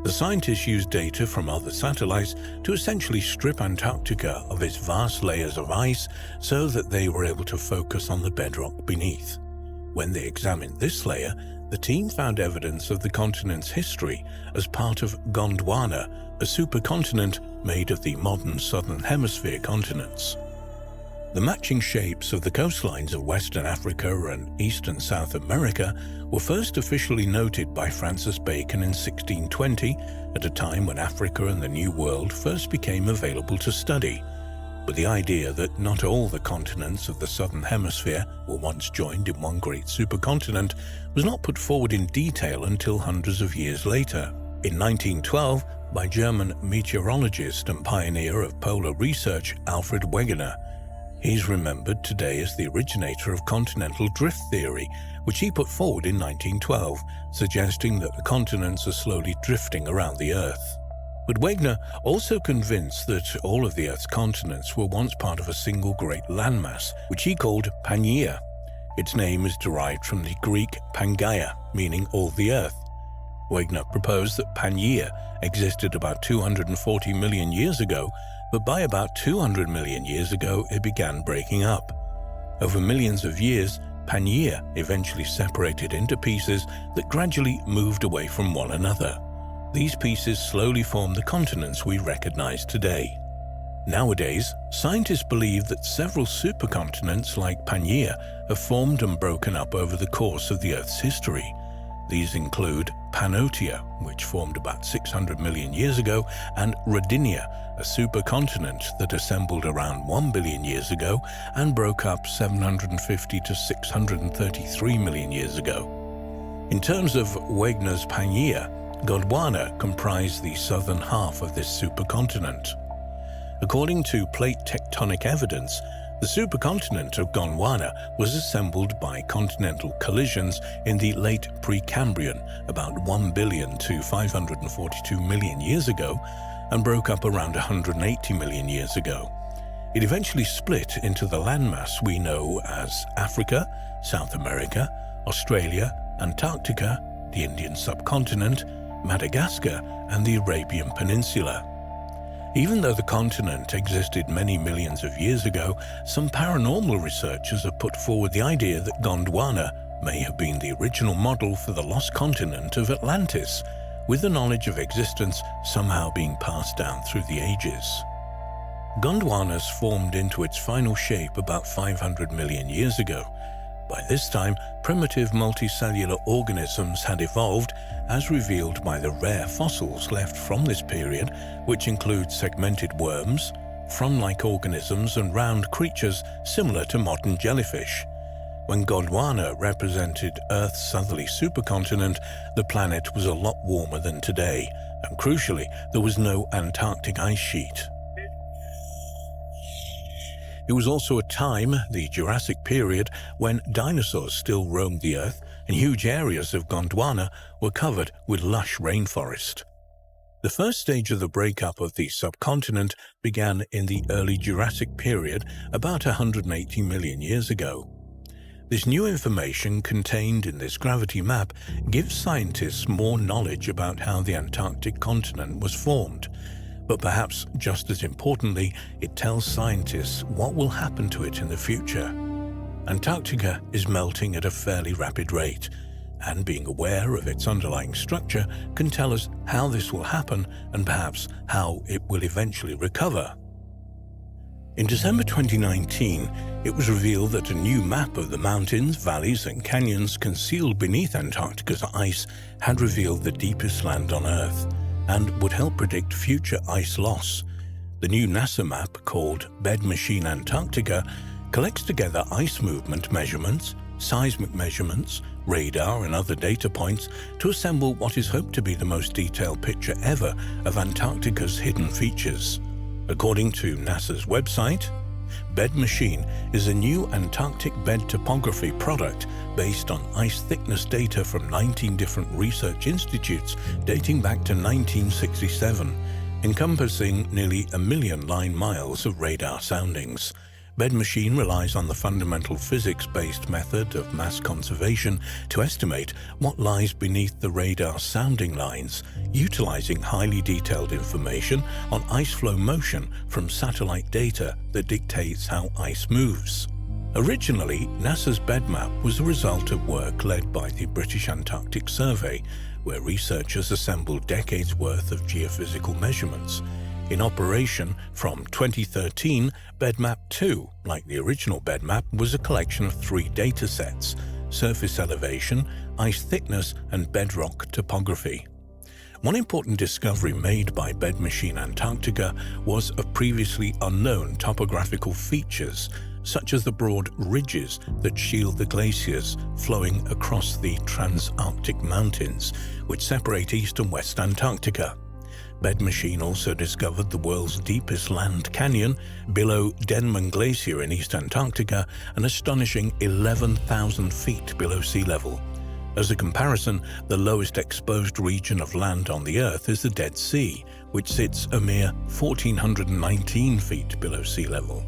The scientists used data from other satellites to essentially strip Antarctica of its vast layers of ice so that they were able to focus on the bedrock beneath. When they examined this layer, the team found evidence of the continent's history as part of Gondwana, a supercontinent made of the modern southern hemisphere continents. The matching shapes of the coastlines of Western Africa and Eastern South America were first officially noted by Francis Bacon in 1620, at a time when Africa and the New World first became available to study. But the idea that not all the continents of the Southern Hemisphere were once joined in one great supercontinent was not put forward in detail until hundreds of years later. In 1912, by German meteorologist and pioneer of polar research Alfred Wegener. He's remembered today as the originator of continental drift theory, which he put forward in 1912, suggesting that the continents are slowly drifting around the Earth. But Wegener also convinced that all of the Earth's continents were once part of a single great landmass, which he called Pangaea. Its name is derived from the Greek Pangaea, meaning all the Earth. Wegener proposed that Pangaea existed about 240 million years ago, but by about 200 million years ago it began breaking up. Over millions of years, Pangaea eventually separated into pieces that gradually moved away from one another. These pieces slowly formed the continents we recognize today. Nowadays, scientists believe that several supercontinents like Pangaea have formed and broken up over the course of the Earth's history. These include Pannotia, which formed about 600 million years ago, and Rodinia, a supercontinent that assembled around 1 billion years ago and broke up 750 to 633 million years ago. In terms of Wegener's Pangaea, Gondwana comprised the southern half of this supercontinent. According to plate tectonic evidence, the supercontinent of Gondwana was assembled by continental collisions in the late Precambrian, about 1 billion to 542 million years ago, and broke up around 180 million years ago. It eventually split into the landmass we know as Africa, South America, Australia, Antarctica, the Indian subcontinent, Madagascar, and the Arabian Peninsula. Even though the continent existed many millions of years ago, some paranormal researchers have put forward the idea that Gondwana may have been the original model for the lost continent of Atlantis, with the knowledge of existence somehow being passed down through the ages. Gondwana's formed into its final shape about 500 million years ago. By this time, primitive multicellular organisms had evolved, as revealed by the rare fossils left from this period, which include segmented worms, frond-like organisms and round creatures similar to modern jellyfish. When Gondwana represented Earth's southerly supercontinent, the planet was a lot warmer than today, and crucially, there was no Antarctic ice sheet. It was also a time, the Jurassic period, when dinosaurs still roamed the Earth and huge areas of Gondwana were covered with lush rainforest. The first stage of the breakup of the subcontinent began in the early Jurassic period, about 180 million years ago. This new information contained in this gravity map gives scientists more knowledge about how the Antarctic continent was formed. But perhaps just as importantly, it tells scientists what will happen to it in the future. Antarctica is melting at a fairly rapid rate, and being aware of its underlying structure can tell us how this will happen and perhaps how it will eventually recover. In December 2019, it was revealed that a new map of the mountains, valleys, and canyons concealed beneath Antarctica's ice had revealed the deepest land on Earth, and would help predict future ice loss. The new NASA map, called Bed Machine Antarctica, collects together ice movement measurements, seismic measurements, radar and other data points to assemble what is hoped to be the most detailed picture ever of Antarctica's hidden features. According to NASA's website, Bed Machine is a new Antarctic bed topography product based on ice thickness data from 19 different research institutes dating back to 1967, encompassing nearly 1 million line miles of radar soundings. Bed Machine relies on the fundamental physics-based method of mass conservation to estimate what lies beneath the radar sounding lines, utilizing highly detailed information on ice flow motion from satellite data that dictates how ice moves. Originally, NASA's bed map was a result of work led by the British Antarctic Survey, where researchers assembled decades' worth of geophysical measurements. In operation from 2013, BedMap 2, like the original BedMap, was a collection of 3 data sets: surface elevation, ice thickness, and bedrock topography. One important discovery made by Bed Machine Antarctica was of previously unknown topographical features, such as the broad ridges that shield the glaciers flowing across the Transantarctic Mountains, which separate East and West Antarctica. Bed Machine also discovered the world's deepest land canyon below Denman Glacier in East Antarctica, an astonishing 11,000 feet below sea level. As a comparison, the lowest exposed region of land on the Earth is the Dead Sea, which sits a mere 1,419 feet below sea level.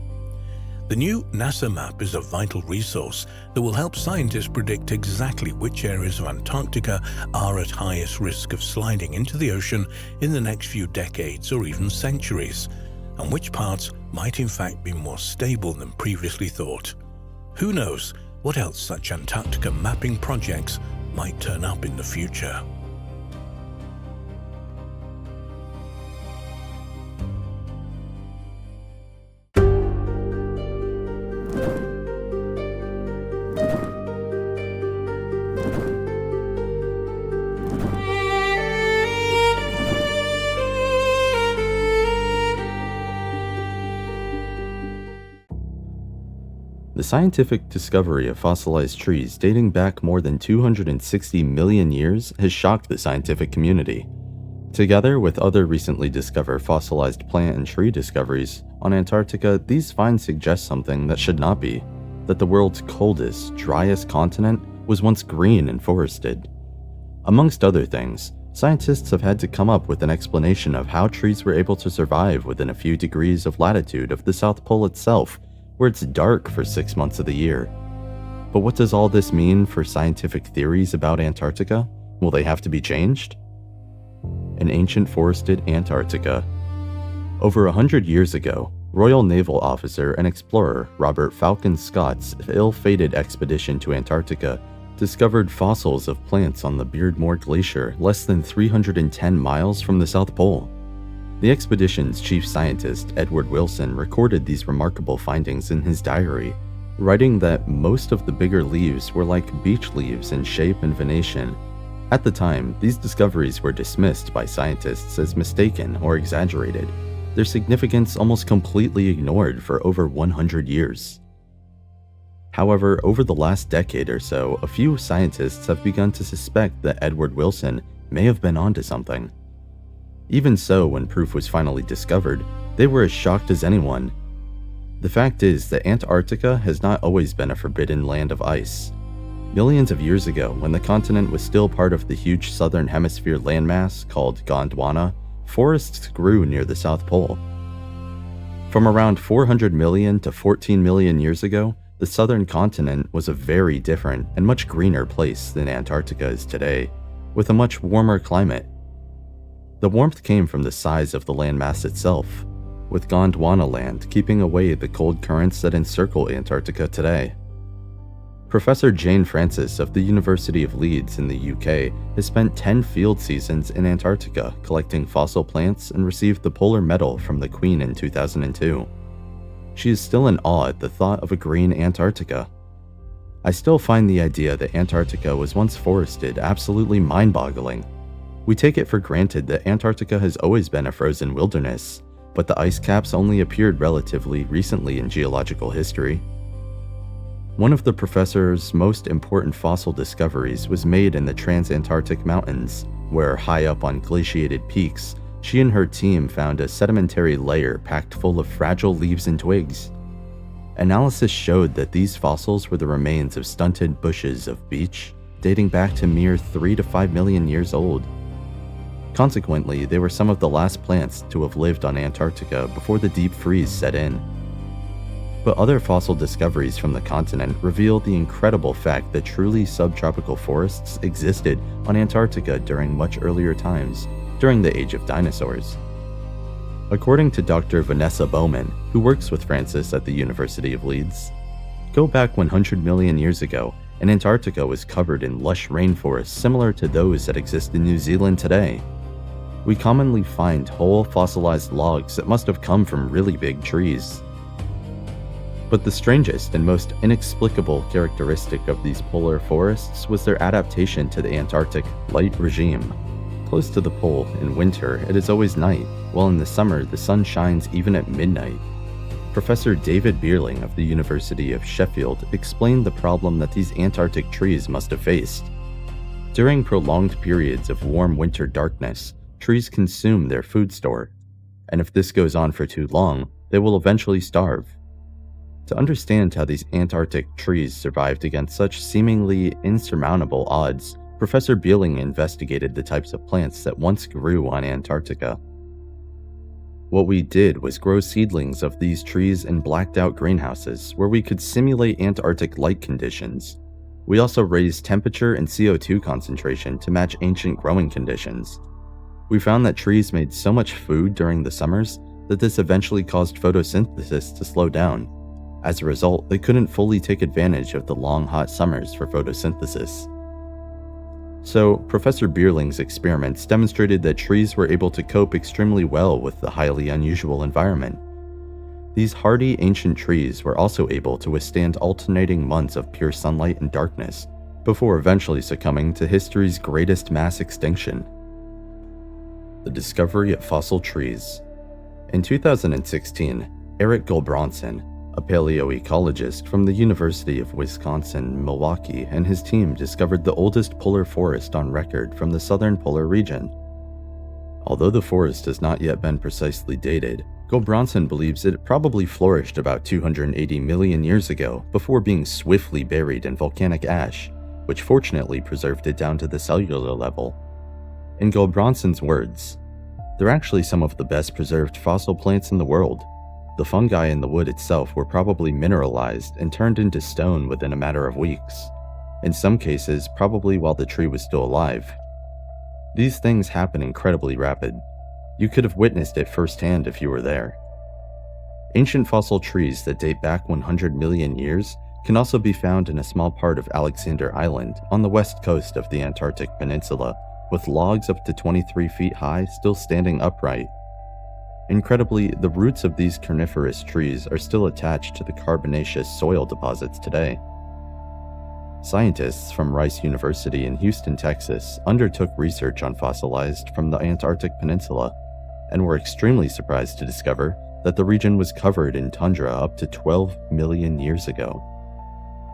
The new NASA map is a vital resource that will help scientists predict exactly which areas of Antarctica are at highest risk of sliding into the ocean in the next few decades or even centuries, and which parts might in fact be more stable than previously thought. Who knows what else such Antarctica mapping projects might turn up in the future. The scientific discovery of fossilized trees dating back more than 260 million years has shocked the scientific community. Together with other recently discovered fossilized plant and tree discoveries on Antarctica, these finds suggest something that should not be: that the world's coldest, driest continent was once green and forested. Amongst other things, scientists have had to come up with an explanation of how trees were able to survive within a few degrees of latitude of the South Pole itself, where it's dark for 6 months of the year. But what does all this mean for scientific theories about Antarctica? Will they have to be changed? An ancient forested Antarctica. Over 100 years ago, Royal Naval officer and explorer Robert Falcon Scott's ill-fated expedition to Antarctica discovered fossils of plants on the Beardmore Glacier less than 310 miles from the South Pole. The expedition's chief scientist, Edward Wilson, recorded these remarkable findings in his diary, writing that most of the bigger leaves were like beech leaves in shape and venation. At the time, these discoveries were dismissed by scientists as mistaken or exaggerated, their significance almost completely ignored for over 100 years. However, over the last decade or so, a few scientists have begun to suspect that Edward Wilson may have been onto something. Even so, when proof was finally discovered, they were as shocked as anyone. The fact is that Antarctica has not always been a forbidden land of ice. Millions of years ago, when the continent was still part of the huge southern hemisphere landmass called Gondwana, forests grew near the South Pole. From around 400 million to 14 million years ago, the southern continent was a very different and much greener place than Antarctica is today, with a much warmer climate. The warmth came from the size of the landmass itself, with Gondwana land keeping away the cold currents that encircle Antarctica today. Professor Jane Francis of the University of Leeds in the UK has spent 10 field seasons in Antarctica collecting fossil plants and received the Polar Medal from the Queen in 2002. She is still in awe at the thought of a green Antarctica. I still find the idea that Antarctica was once forested absolutely mind-boggling. We take it for granted that Antarctica has always been a frozen wilderness, but the ice caps only appeared relatively recently in geological history. One of the professor's most important fossil discoveries was made in the Transantarctic Mountains, where, high up on glaciated peaks, she and her team found a sedimentary layer packed full of fragile leaves and twigs. Analysis showed that these fossils were the remains of stunted bushes of beech dating back to mere 3 to 5 million years old. Consequently, they were some of the last plants to have lived on Antarctica before the deep freeze set in. But other fossil discoveries from the continent reveal the incredible fact that truly subtropical forests existed on Antarctica during much earlier times, during the age of dinosaurs. According to Dr. Vanessa Bowman, who works with Francis at the University of Leeds, go back 100 million years ago, and Antarctica was covered in lush rainforests similar to those that exist in New Zealand today. We commonly find whole fossilized logs that must have come from really big trees. But the strangest and most inexplicable characteristic of these polar forests was their adaptation to the Antarctic light regime. Close to the pole, in winter, it is always night, while in the summer the sun shines even at midnight. Professor David Bierling of the University of Sheffield explained the problem that these Antarctic trees must have faced. During prolonged periods of warm winter darkness, trees consume their food store, and if this goes on for too long, they will eventually starve. To understand how these Antarctic trees survived against such seemingly insurmountable odds, Professor Bierling investigated the types of plants that once grew on Antarctica. What we did was grow seedlings of these trees in blacked-out greenhouses where we could simulate Antarctic light conditions. We also raised temperature and CO2 concentration to match ancient growing conditions. We found that trees made so much food during the summers that this eventually caused photosynthesis to slow down. As a result, they couldn't fully take advantage of the long, hot summers for photosynthesis. So, Professor Bierling's experiments demonstrated that trees were able to cope extremely well with the highly unusual environment. These hardy ancient trees were also able to withstand alternating months of pure sunlight and darkness, before eventually succumbing to history's greatest mass extinction. The discovery of fossil trees. In 2016, Eric Gulbranson, a paleoecologist from the University of Wisconsin-Milwaukee, and his team discovered the oldest polar forest on record from the southern polar region. Although the forest has not yet been precisely dated, Gulbranson believes it probably flourished about 280 million years ago before being swiftly buried in volcanic ash, which fortunately preserved it down to the cellular level. In Gulbranson's words, "They're actually some of the best preserved fossil plants in the world. The fungi in the wood itself were probably mineralized and turned into stone within a matter of weeks. In some cases, probably while the tree was still alive. These things happen incredibly rapid. You could have witnessed it firsthand if you were there. Ancient fossil trees that date back 100 million years can also be found in a small part of Alexander Island on the west coast of the Antarctic Peninsula, with logs up to 23 feet high still standing upright. Incredibly, the roots of these coniferous trees are still attached to the carbonaceous soil deposits today. Scientists from Rice University in Houston, Texas, undertook research on fossilized from the Antarctic Peninsula, and were extremely surprised to discover that the region was covered in tundra up to 12 million years ago.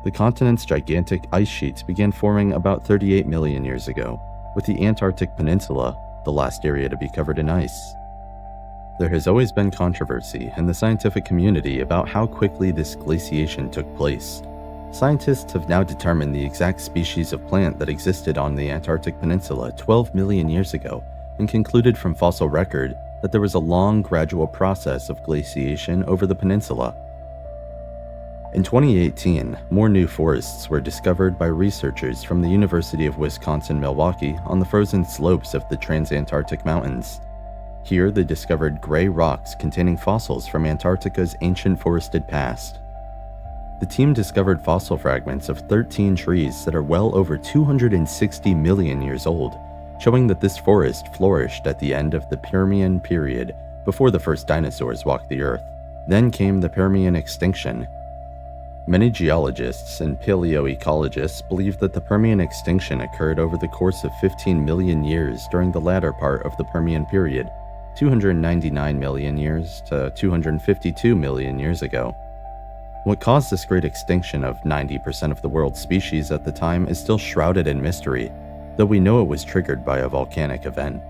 The continent's gigantic ice sheets began forming about 38 million years ago, with the Antarctic Peninsula the last area to be covered in ice. There has always been controversy in the scientific community about how quickly this glaciation took place. Scientists have now determined the exact species of plant that existed on the Antarctic Peninsula 12 million years ago, and concluded from fossil record that there was a long, gradual process of glaciation over the peninsula. In 2018, more new forests were discovered by researchers from the University of Wisconsin-Milwaukee on the frozen slopes of the Transantarctic Mountains. Here, they discovered gray rocks containing fossils from Antarctica's ancient forested past. The team discovered fossil fragments of 13 trees that are well over 260 million years old, showing that this forest flourished at the end of the Permian period, before the first dinosaurs walked the Earth. Then came the Permian extinction. Many geologists and paleoecologists believe that the Permian extinction occurred over the course of 15 million years during the latter part of the Permian period, 299 million years to 252 million years ago. What caused this great extinction of 90% of the world's species at the time is still shrouded in mystery, though we know it was triggered by a volcanic event.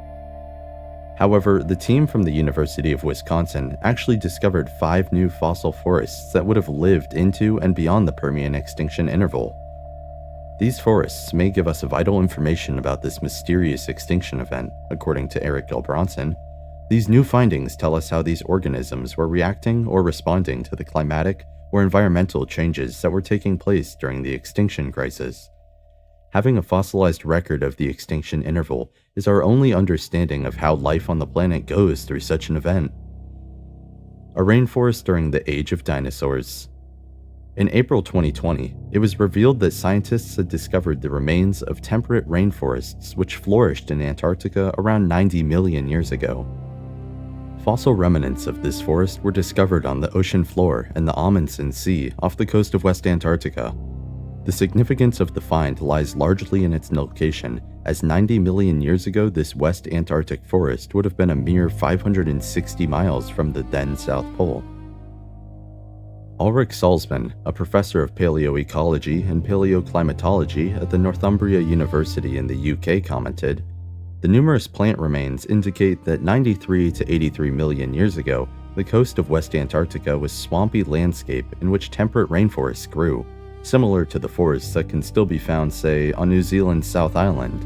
However, the team from the University of Wisconsin actually discovered 5 new fossil forests that would have lived into and beyond the Permian extinction interval. These forests may give us vital information about this mysterious extinction event, according to Eric Gilbronson. These new findings tell us how these organisms were reacting or responding to the climatic or environmental changes that were taking place during the extinction crisis. Having a fossilized record of the extinction interval is our only understanding of how life on the planet goes through such an event. A rainforest during the age of dinosaurs. In April 2020, it was revealed that scientists had discovered the remains of temperate rainforests which flourished in Antarctica around 90 million years ago. Fossil remnants of this forest were discovered on the ocean floor and the Amundsen Sea off the coast of West Antarctica. The significance of the find lies largely in its location, as 90 million years ago this West Antarctic forest would have been a mere 560 miles from the then South Pole. Ulrich Salzman, a professor of paleoecology and paleoclimatology at the Northumbria University in the UK, commented, "The numerous plant remains indicate that 93 to 83 million years ago, the coast of West Antarctica was swampy landscape in which temperate rainforests grew, similar to the forests that can still be found, say, on New Zealand's South Island.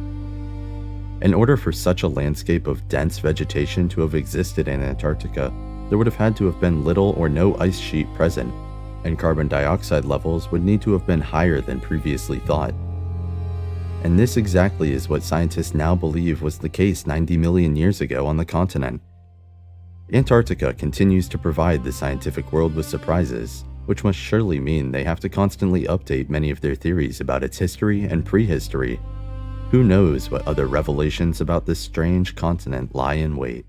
In order for such a landscape of dense vegetation to have existed in Antarctica, there would have had to have been little or no ice sheet present, and carbon dioxide levels would need to have been higher than previously thought. And this exactly is what scientists now believe was the case 90 million years ago on the continent. Antarctica continues to provide the scientific world with surprises, which must surely mean they have to constantly update many of their theories about its history and prehistory. Who knows what other revelations about this strange continent lie in wait?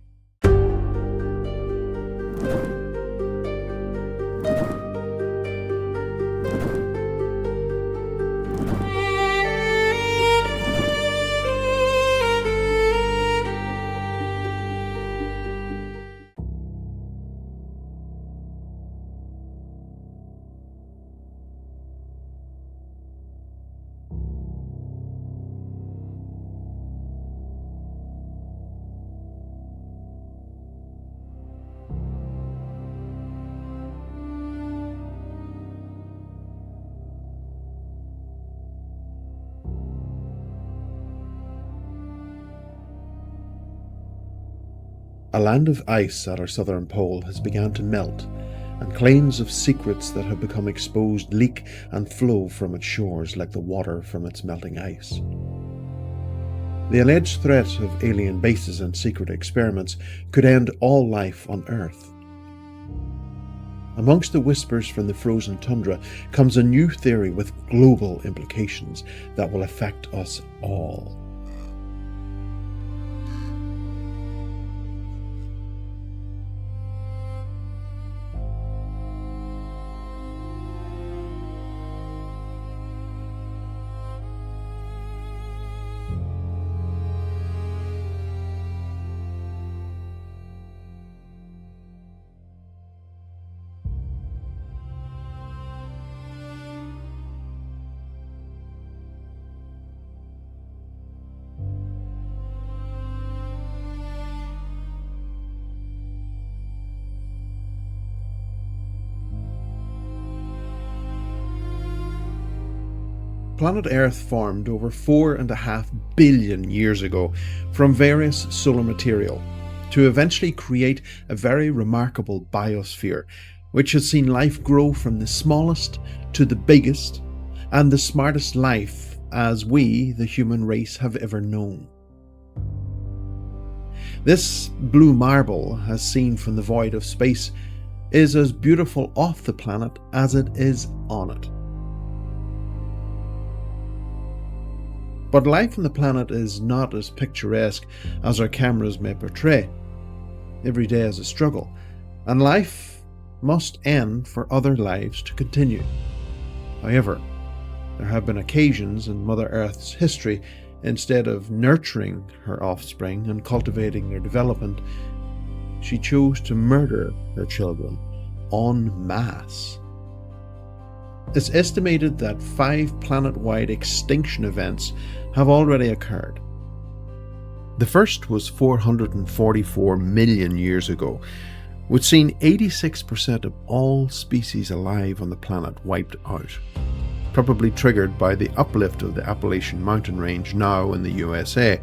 A land of ice at our southern pole has begun to melt, and claims of secrets that have become exposed leak and flow from its shores like the water from its melting ice. The alleged threat of alien bases and secret experiments could end all life on Earth. Amongst the whispers from the frozen tundra comes a new theory with global implications that will affect us all. Planet Earth formed over 4.5 billion years ago from various solar material to eventually create a very remarkable biosphere, which has seen life grow from the smallest to the biggest and the smartest life as we, the human race, have ever known. This blue marble, as seen from the void of space, is as beautiful off the planet as it is on it. But life on the planet is not as picturesque as our cameras may portray. Every day is a struggle, and life must end for other lives to continue. However, there have been occasions in Mother Earth's history, instead of nurturing her offspring and cultivating their development, she chose to murder her children en masse. It's estimated that 5 planet-wide extinction events have already occurred. The first was 444 million years ago, which seen 86% of all species alive on the planet wiped out, probably triggered by the uplift of the Appalachian mountain range now in the USA,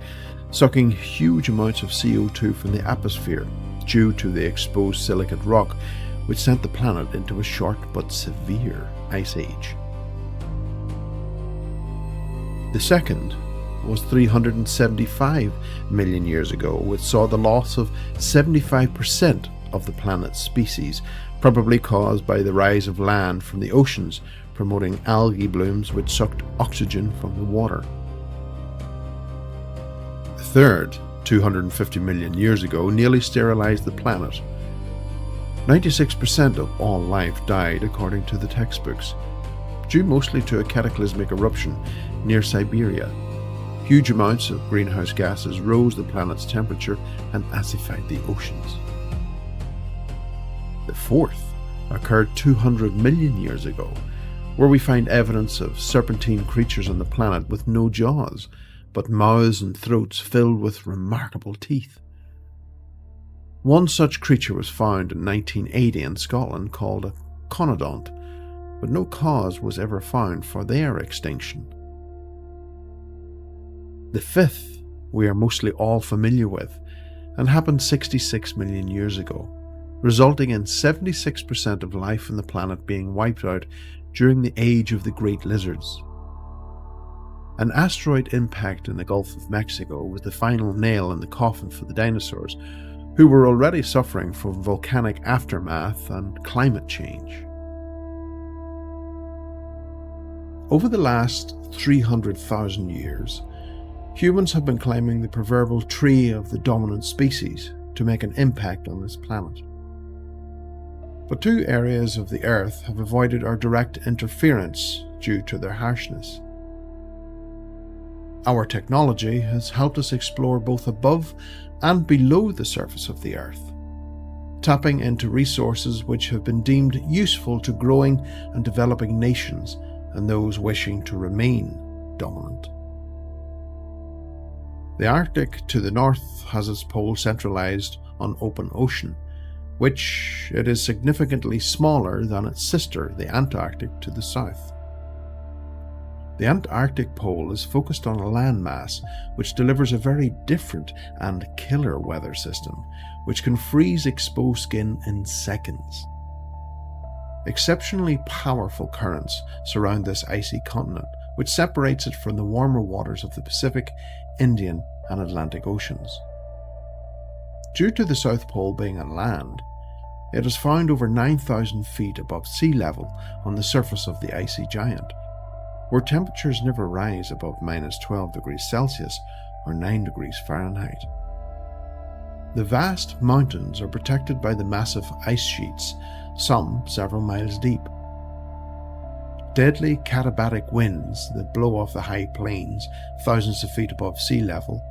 sucking huge amounts of CO2 from the atmosphere due to the exposed silicate rock, which sent the planet into a short but severe ice age. The second was 375 million years ago, which saw the loss of 75% of the planet's species, probably caused by the rise of land from the oceans, promoting algae blooms which sucked oxygen from the water. The third, 250 million years ago, nearly sterilized the planet. 96% of all life died according to the textbooks, due mostly to a cataclysmic eruption near Siberia. Huge amounts of greenhouse gases rose the planet's temperature and acidified the oceans. The fourth occurred 200 million years ago, where we find evidence of serpentine creatures on the planet with no jaws, but mouths and throats filled with remarkable teeth. One such creature was found in 1980 in Scotland called a conodont, but no cause was ever found for their extinction. The fifth we are mostly all familiar with, and happened 66 million years ago, resulting in 76% of life on the planet being wiped out during the age of the great lizards. An asteroid impact in the Gulf of Mexico was the final nail in the coffin for the dinosaurs, who were already suffering from volcanic aftermath and climate change. Over the last 300,000 years, humans have been climbing the proverbial tree of the dominant species to make an impact on this planet. But 2 areas of the Earth have avoided our direct interference due to their harshness. Our technology has helped us explore both above and below the surface of the Earth, tapping into resources which have been deemed useful to growing and developing nations and those wishing to remain dominant. The Arctic to the north has its pole centralized on open ocean, which it is significantly smaller than its sister, the Antarctic, to the south. The Antarctic pole is focused on a landmass which delivers a very different and killer weather system, which can freeze exposed skin in seconds. Exceptionally powerful currents surround this icy continent, which separates it from the warmer waters of the Pacific, Indian, and Atlantic Oceans. Due to the South Pole being on land, it is found over 9,000 feet above sea level on the surface of the icy giant, where temperatures never rise above -12 degrees Celsius or 9 degrees Fahrenheit. The vast mountains are protected by the massive ice sheets, some several miles deep. Deadly katabatic winds that blow off the high plains thousands of feet above sea level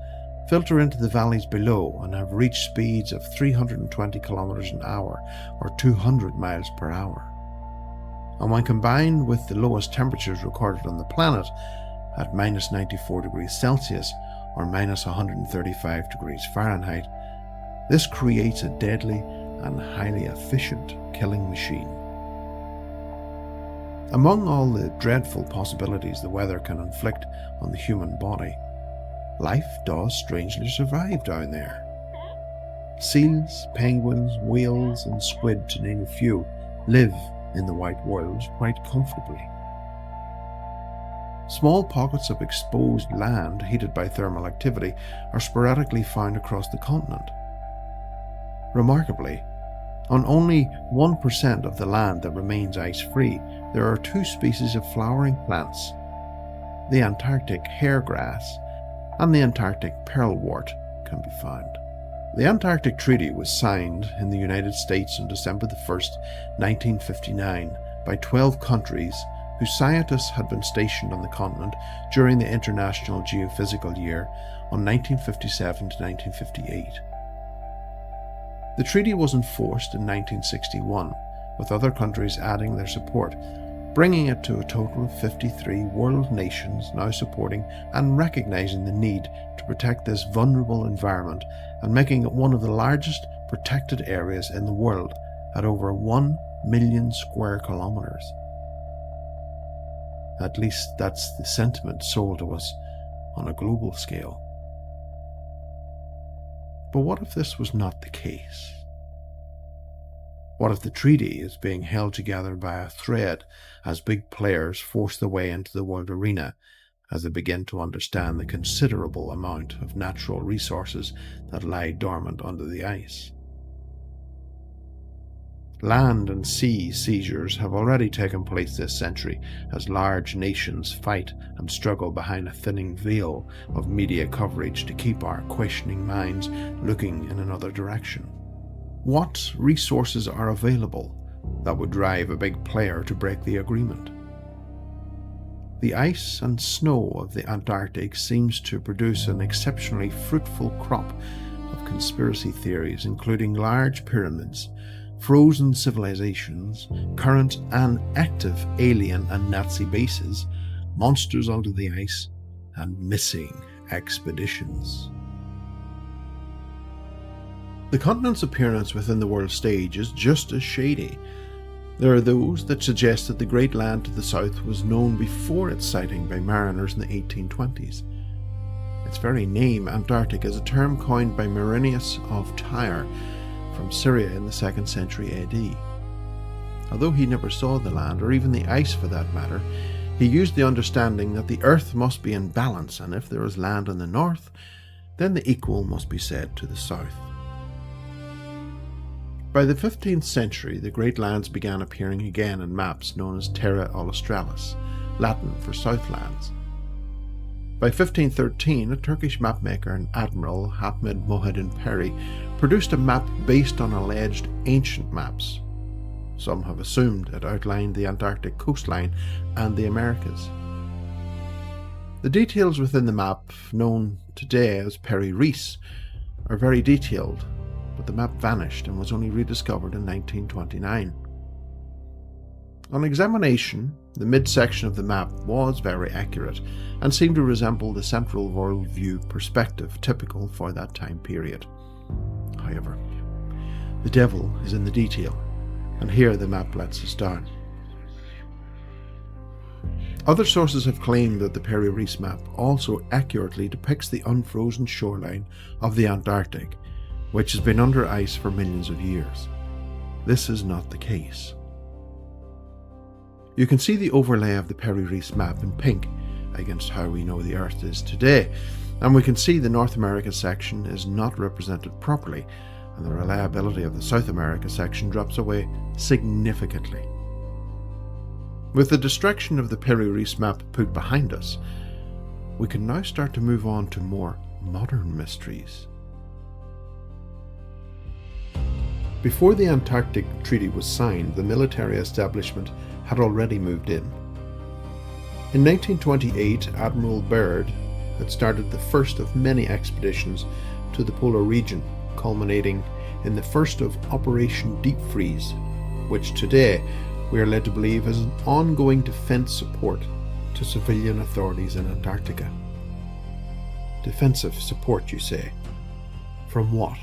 filter into the valleys below and have reached speeds of 320 kilometers an hour or 200 miles per hour. And when combined with the lowest temperatures recorded on the planet at -94 degrees Celsius or -135 degrees Fahrenheit, this creates a deadly and highly efficient killing machine. Among all the dreadful possibilities the weather can inflict on the human body, life does strangely survive down there. Seals, penguins, whales, and squid, to name a few, live in the white world quite comfortably. Small pockets of exposed land heated by thermal activity are sporadically found across the continent. Remarkably, on only 1% of the land that remains ice-free, there are two species of flowering plants, the Antarctic hairgrass and the Antarctic pearlwort can be found. The Antarctic Treaty was signed in the United States on December 1st, 1959 by 12 countries whose scientists had been stationed on the continent during the International Geophysical Year on 1957 to 1958. The treaty was enforced in 1961, with other countries adding their support, bringing it to a total of 53 world nations now supporting and recognizing the need to protect this vulnerable environment and making it one of the largest protected areas in the world at over 1 million square kilometers. At least that's the sentiment sold to us on a global scale. But what if this was not the case? What if the treaty is being held together by a thread as big players force their way into the world arena as they begin to understand the considerable amount of natural resources that lie dormant under the ice? Land and sea seizures have already taken place this century as large nations fight and struggle behind a thinning veil of media coverage to keep our questioning minds looking in another direction. What resources are available that would drive a big player to break the agreement? The ice and snow of the Antarctic seems to produce an exceptionally fruitful crop of conspiracy theories, including large pyramids, frozen civilizations, current and active alien and Nazi bases, monsters under the ice, and missing expeditions. The continent's appearance within the world stage is just as shady. There are those that suggest that the great land to the south was known before its sighting by mariners in the 1820s. Its very name, Antarctic, is a term coined by Marinus of Tyre from Syria in the 2nd century AD. Although he never saw the land, or even the ice for that matter, he used the understanding that the earth must be in balance, and if there is land in the north, then the equal must be said to the south. By the 15th century, the Great Lands began appearing again in maps known as Terra Australis, Latin for Southlands. By 1513, a Turkish mapmaker and admiral, Ahmed Muhammad Peri, produced a map based on alleged ancient maps. Some have assumed it outlined the Antarctic coastline and the Americas. The details within the map, known today as Peri-Reis, are very detailed, but the map vanished and was only rediscovered in 1929. On examination, the midsection of the map was very accurate and seemed to resemble the central worldview perspective typical for that time period. However, the devil is in the detail, and here the map lets us down. Other sources have claimed that the Peri-Reis map also accurately depicts the unfrozen shoreline of the Antarctic, which has been under ice for millions of years. This is not the case. You can see the overlay of the Peri-Reis map in pink against how we know the Earth is today, And we can see the North America section is not represented properly, and the reliability of the South America section drops away significantly. With the distraction of the Piri Reis map put behind us, we can now start to move on to more modern mysteries. Before the Antarctic Treaty was signed, the military establishment had already moved in. In 1928, Admiral Byrd had started the first of many expeditions to the polar region, culminating in the first of Operation Deep Freeze, which today we are led to believe is an ongoing defense support to civilian authorities in Antarctica. Defensive support, you say? From what?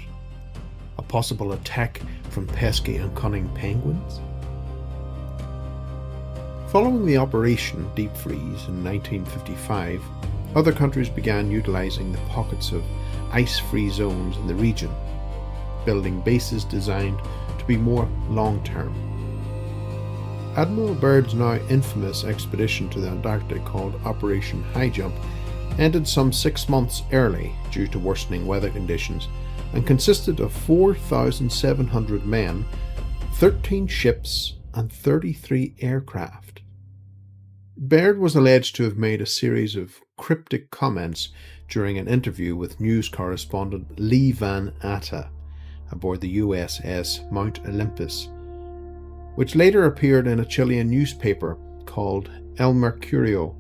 A possible attack from pesky and cunning penguins? Following the Operation Deep Freeze in 1955, other countries began utilizing the pockets of ice-free zones in the region, building bases designed to be more long-term. Admiral Byrd's now infamous expedition to the Antarctic, called Operation Highjump, ended some 6 months early due to worsening weather conditions, and consisted of 4,700 men, 13 ships, and 33 aircraft. Byrd was alleged to have made a series of cryptic comments during an interview with news correspondent Lee Van Atta aboard the USS Mount Olympus, which later appeared in a Chilean newspaper called El Mercurio.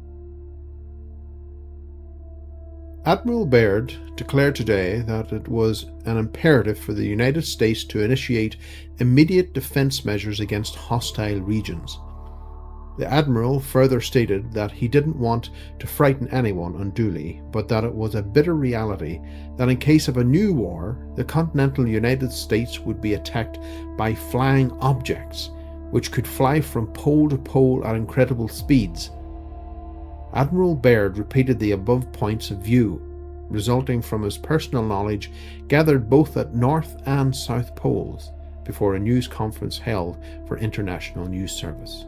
Admiral Byrd declared today that it was an imperative for the United States to initiate immediate defense measures against hostile regions. The Admiral further stated that he didn't want to frighten anyone unduly, but that it was a bitter reality that in case of a new war, the continental United States would be attacked by flying objects, which could fly from pole to pole at incredible speeds. Admiral Byrd repeated the above points of view, resulting from his personal knowledge gathered both at North and South Poles, before a news conference held for International News Service.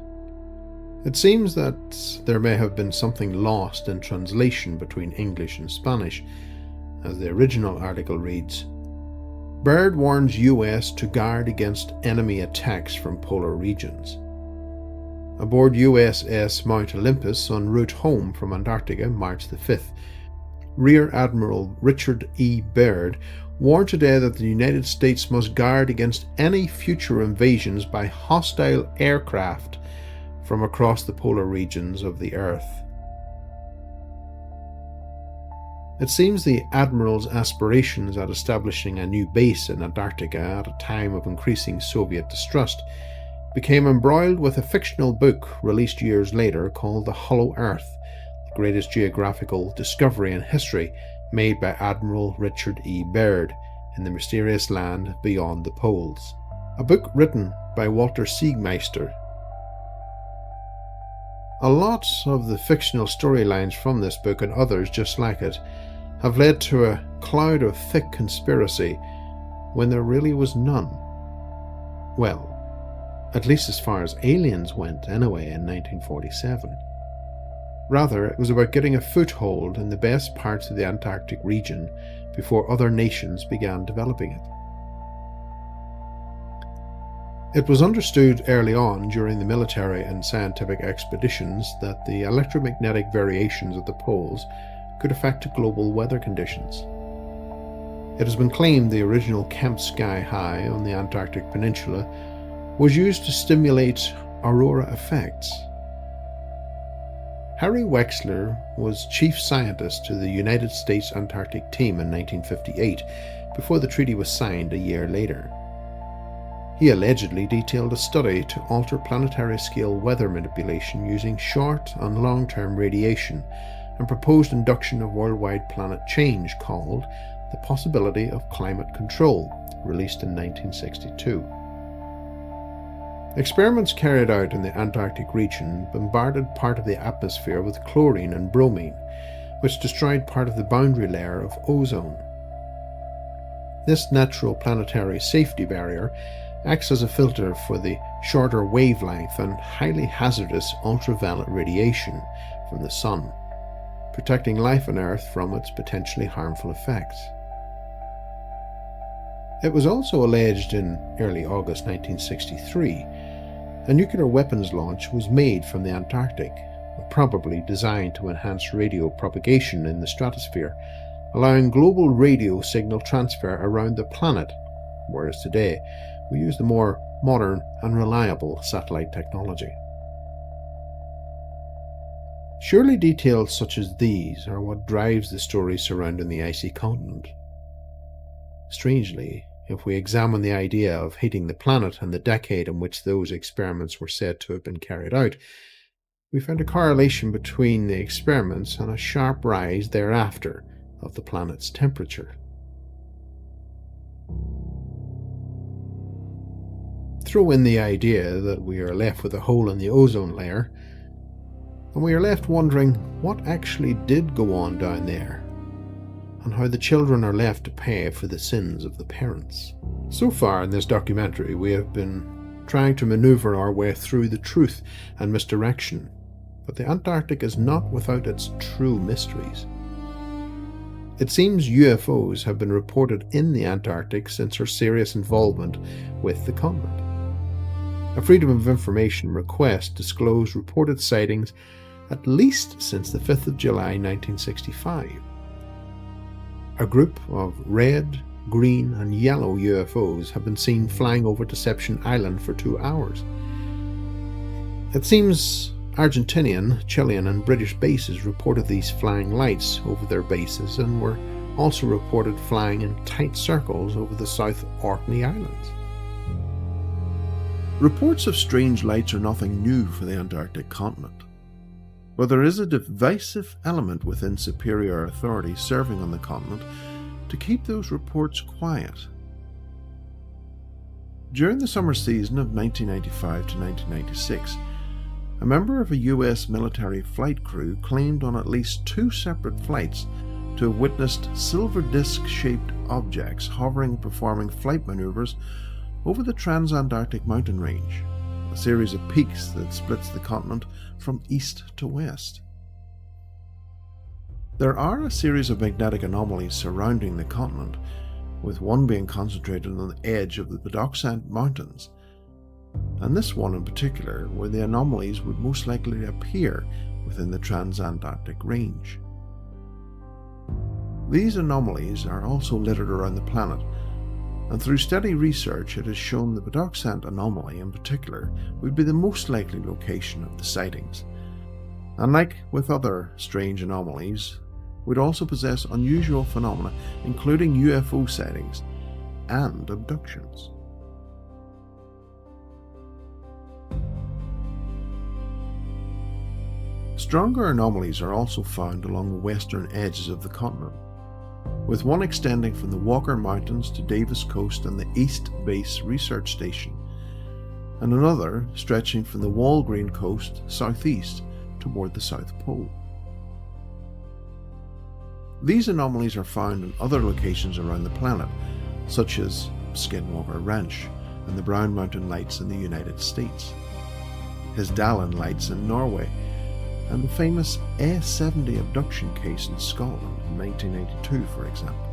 It seems that there may have been something lost in translation between English and Spanish, as the original article reads, Byrd warns US to guard against enemy attacks from polar regions. Aboard USS Mount Olympus en route home from Antarctica, March the 5th, Rear Admiral Richard E. Byrd warned today that the United States must guard against any future invasions by hostile aircraft from across the polar regions of the Earth. It seems the Admiral's aspirations at establishing a new base in Antarctica at a time of increasing Soviet distrust became embroiled with a fictional book released years later called The Hollow Earth, the greatest geographical discovery in history made by Admiral Richard E. Byrd in the mysterious land beyond the poles. A book written by Walter Siegmeister. A lot of the fictional storylines from this book and others just like it have led to a cloud of thick conspiracy when there really was none. Well, at least as far as aliens went anyway in 1947. Rather, it was about getting a foothold in the best parts of the Antarctic region before other nations began developing it. It was understood early on during the military and scientific expeditions that the electromagnetic variations at the poles could affect global weather conditions. It has been claimed the original Kemp Sky High on the Antarctic Peninsula was used to stimulate aurora effects. Harry Wexler was chief scientist to the United States Antarctic team in 1958, before the treaty was signed a year later. He allegedly detailed a study to alter planetary scale weather manipulation using short and long-term radiation, and proposed induction of worldwide planet change called The Possibility of Climate Control, released in 1962. Experiments carried out in the Antarctic region bombarded part of the atmosphere with chlorine and bromine, which destroyed part of the boundary layer of ozone. This natural planetary safety barrier acts as a filter for the shorter wavelength and highly hazardous ultraviolet radiation from the sun, protecting life on Earth from its potentially harmful effects. It was also alleged in early August 1963 a nuclear weapons launch was made from the Antarctic, probably designed to enhance radio propagation in the stratosphere, allowing global radio signal transfer around the planet, whereas today we use the more modern and reliable satellite technology. Surely details such as these are what drives the story surrounding the icy continent. Strangely, if we examine the idea of heating the planet and the decade in which those experiments were said to have been carried out, we find a correlation between the experiments and a sharp rise thereafter of the planet's temperature. Throw in the idea that we are left with a hole in the ozone layer, and we are left wondering what actually did go on down there, and how the children are left to pay for the sins of the parents. So far in this documentary, we have been trying to maneuver our way through the truth and misdirection, but the Antarctic is not without its true mysteries. It seems UFOs have been reported in the Antarctic since our serious involvement with the continent. A Freedom of Information request disclosed reported sightings at least since the 5th of July 1965. A group of red, green and yellow UFOs have been seen flying over Deception Island for 2 hours. It seems Argentinian, Chilean and British bases reported these flying lights over their bases and were also reported flying in tight circles over the South Orkney Islands. Reports of strange lights are nothing new for the Antarctic continent, but there is a divisive element within superior authorities serving on the continent to keep those reports quiet. During the summer season of 1995 to 1996, a member of a US military flight crew claimed on at least 2 separate flights to have witnessed silver disc-shaped objects hovering and performing flight maneuvers over the Transantarctic mountain range, a series of peaks that splits the continent from east to west. There are a series of magnetic anomalies surrounding the continent, with one being concentrated on the edge of the Patuxent Mountains, and this one in particular, where the anomalies would most likely appear within the Transantarctic range. These anomalies are also littered around the planet, and through steady research it has shown the Patuxent anomaly in particular would be the most likely location of the sightings, and like with other strange anomalies, would also possess unusual phenomena including UFO sightings and abductions. Stronger anomalies are also found along the western edges of the continent, with one extending from the Walker Mountains to Davis Coast and the East Base Research Station, and another stretching from the Walgreen Coast southeast toward the South Pole. These anomalies are found in other locations around the planet, such as Skinwalker Ranch and the Brown Mountain Lights in the United States, Hisdalen Lights in Norway, and the famous A70 abduction case in Scotland in 1982, for example.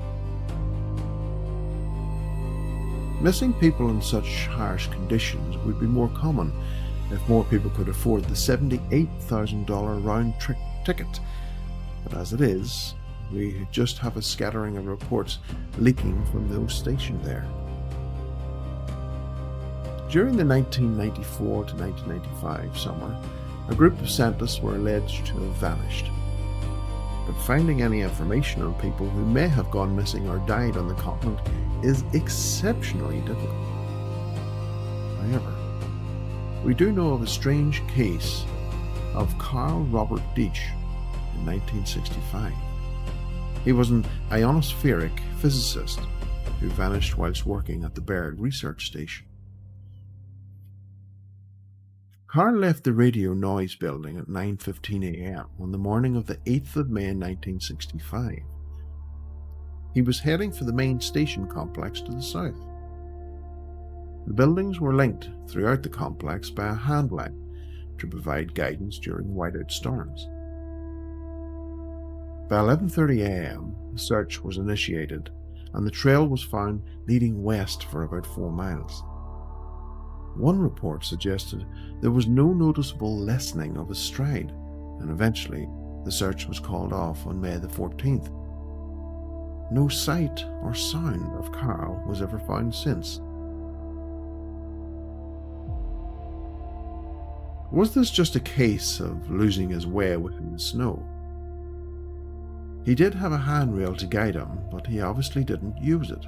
Missing people in such harsh conditions would be more common if more people could afford the $78,000 round-trip ticket, but as it is, we just have a scattering of reports leaking from those stationed there. During the 1994 to 1995 summer, a group of scientists were alleged to have vanished, but finding any information on people who may have gone missing or died on the continent is exceptionally difficult. However, we do know of a strange case of Carl Robert Deitch in 1965. He was an ionospheric physicist who vanished whilst working at the Baird Research Station. Carl left the radio noise building at 9:15 a.m. on the morning of the 8th of May 1965. He was heading for the main station complex to the south. The buildings were linked throughout the complex by a handline to provide guidance during whiteout storms. By 11:30 a.m., the search was initiated, and the trail was found leading west for about 4 miles. One report suggested there was no noticeable lessening of his stride, and eventually the search was called off on May the 14th. No sight or sound of Carl was ever found since. Was this just a case of losing his way within the snow? He did have a handrail to guide him, but he obviously didn't use it.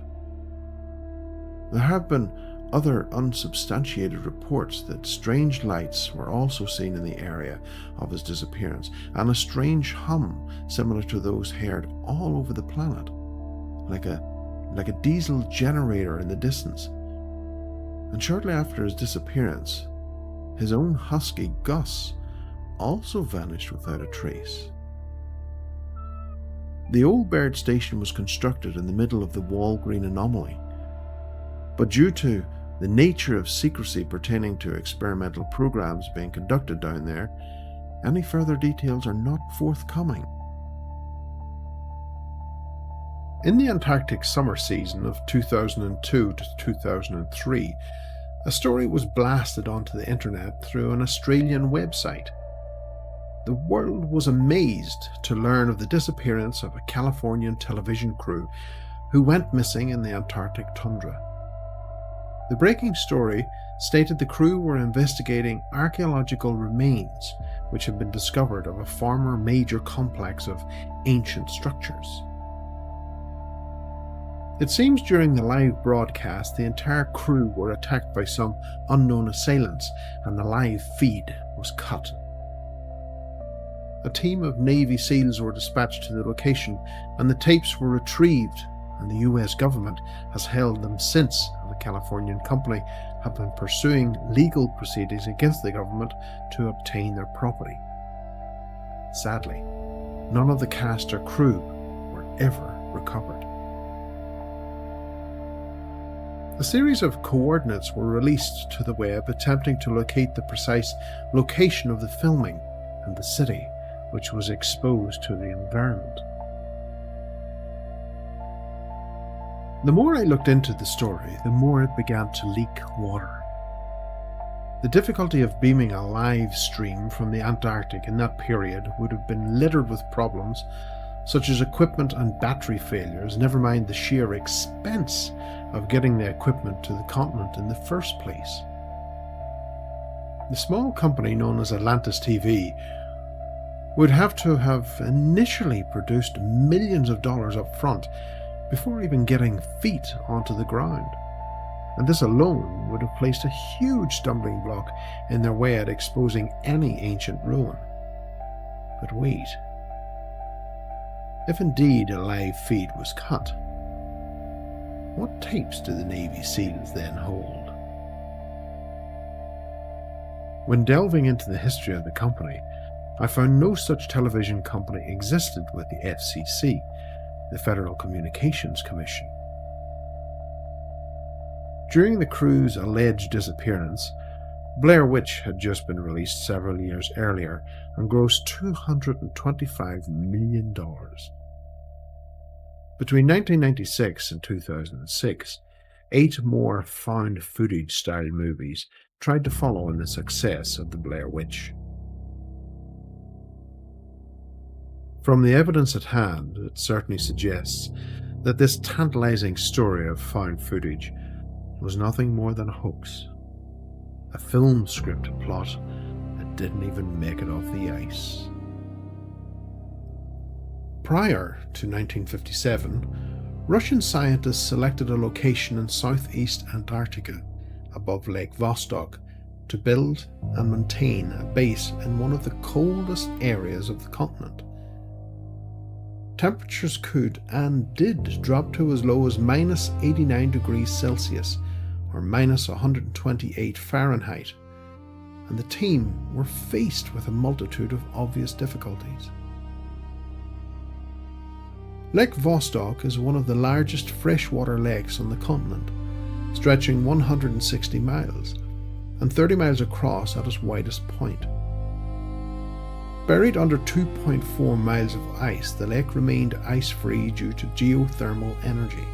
There have been other unsubstantiated reports that strange lights were also seen in the area of his disappearance, and a strange hum similar to those heard all over the planet, like a diesel generator in the distance. And shortly after his disappearance, his own husky Gus also vanished without a trace. The old Baird station was constructed in the middle of the Walgreen anomaly, but due to the nature of secrecy pertaining to experimental programs being conducted down there, any further details are not forthcoming. In the Antarctic summer season of 2002 to 2003, a story was blasted onto the internet through an Australian website. The world was amazed to learn of the disappearance of a Californian television crew who went missing in the Antarctic tundra. The breaking story stated the crew were investigating archaeological remains which had been discovered of a former major complex of ancient structures. It seems during the live broadcast the entire crew were attacked by some unknown assailants and the live feed was cut. A team of Navy SEALs were dispatched to the location and the tapes were retrieved, and the US government has held them since, and the Californian company have been pursuing legal proceedings against the government to obtain their property. Sadly, none of the cast or crew were ever recovered. A series of coordinates were released to the web attempting to locate the precise location of the filming and the city, which was exposed to the environment. The more I looked into the story, the more it began to leak water. The difficulty of beaming a live stream from the Antarctic in that period would have been littered with problems such as equipment and battery failures, never mind the sheer expense of getting the equipment to the continent in the first place. The small company known as Atlantis TV would have to have initially produced millions of dollars up front before even getting feet onto the ground, and this alone would have placed a huge stumbling block in their way at exposing any ancient ruin. But wait, if indeed a live feed was cut, what tapes do the Navy SEALs then hold? When delving into the history of the company, I found no such television company existed with the FCC, the Federal Communications Commission. During the crew's alleged disappearance, Blair Witch had just been released several years earlier and grossed $225 million. Between 1996 and 2006, 8 more found footage style movies tried to follow in the success of the Blair Witch. From the evidence at hand, it certainly suggests that this tantalizing story of found footage was nothing more than a hoax, a film script plot that didn't even make it off the ice. Prior to 1957, Russian scientists selected a location in southeast Antarctica, above Lake Vostok, to build and maintain a base in one of the coldest areas of the continent. Temperatures could and did drop to as low as minus 89 degrees Celsius or minus 128 Fahrenheit, and the team were faced with a multitude of obvious difficulties. Lake Vostok is one of the largest freshwater lakes on the continent, stretching 160 miles and 30 miles across at its widest point. Buried under 2.4 miles of ice, the lake remained ice-free due to geothermal energy.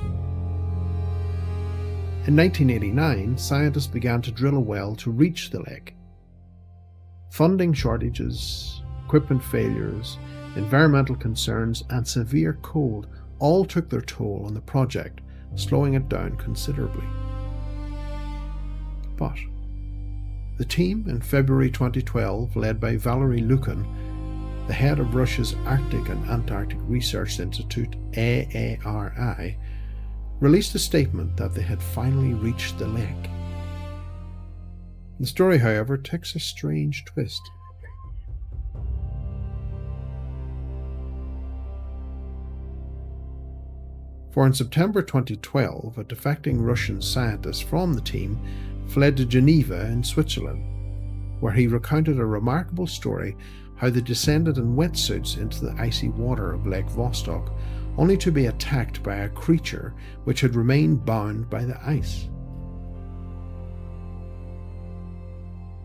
In 1989, scientists began to drill a well to reach the lake. Funding shortages, equipment failures, environmental concerns, and severe cold all took their toll on the project, slowing it down considerably. But the team in February 2012, led by Valery Lukin, the head of Russia's Arctic and Antarctic Research Institute, AARI, released a statement that they had finally reached the lake. The story, however, takes a strange twist. For in September 2012, a defecting Russian scientist from the team fled to Geneva in Switzerland, where he recounted a remarkable story how they descended in wetsuits into the icy water of Lake Vostok, only to be attacked by a creature which had remained bound by the ice.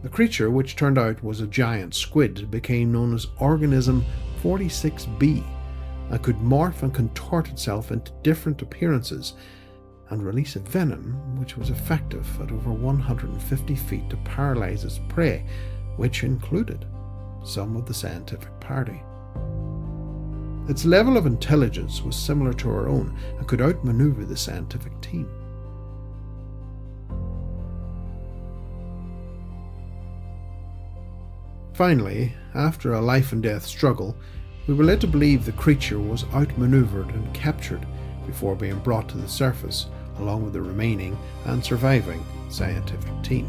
The creature, which turned out was a giant squid, became known as Organism 46B and could morph and contort itself into different appearances and release a venom which was effective at over 150 feet to paralyze its prey, which included some of the scientific party. Its level of intelligence was similar to our own and could outmaneuver the scientific team. Finally, after a life-and-death struggle, we were led to believe the creature was outmaneuvered and captured before being brought to the surface, along with the remaining and surviving scientific team.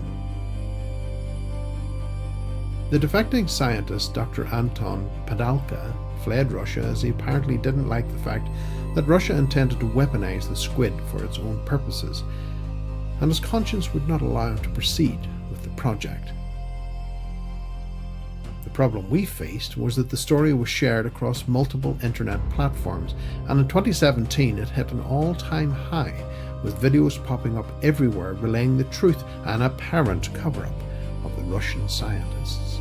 The defecting scientist, Dr. Anton Padalka, fled Russia as he apparently didn't like the fact that Russia intended to weaponize the squid for its own purposes, and his conscience would not allow him to proceed with the project. The problem we faced was that the story was shared across multiple internet platforms, and in 2017 it hit an all-time high, with videos popping up everywhere relaying the truth and apparent cover-up of the Russian scientists.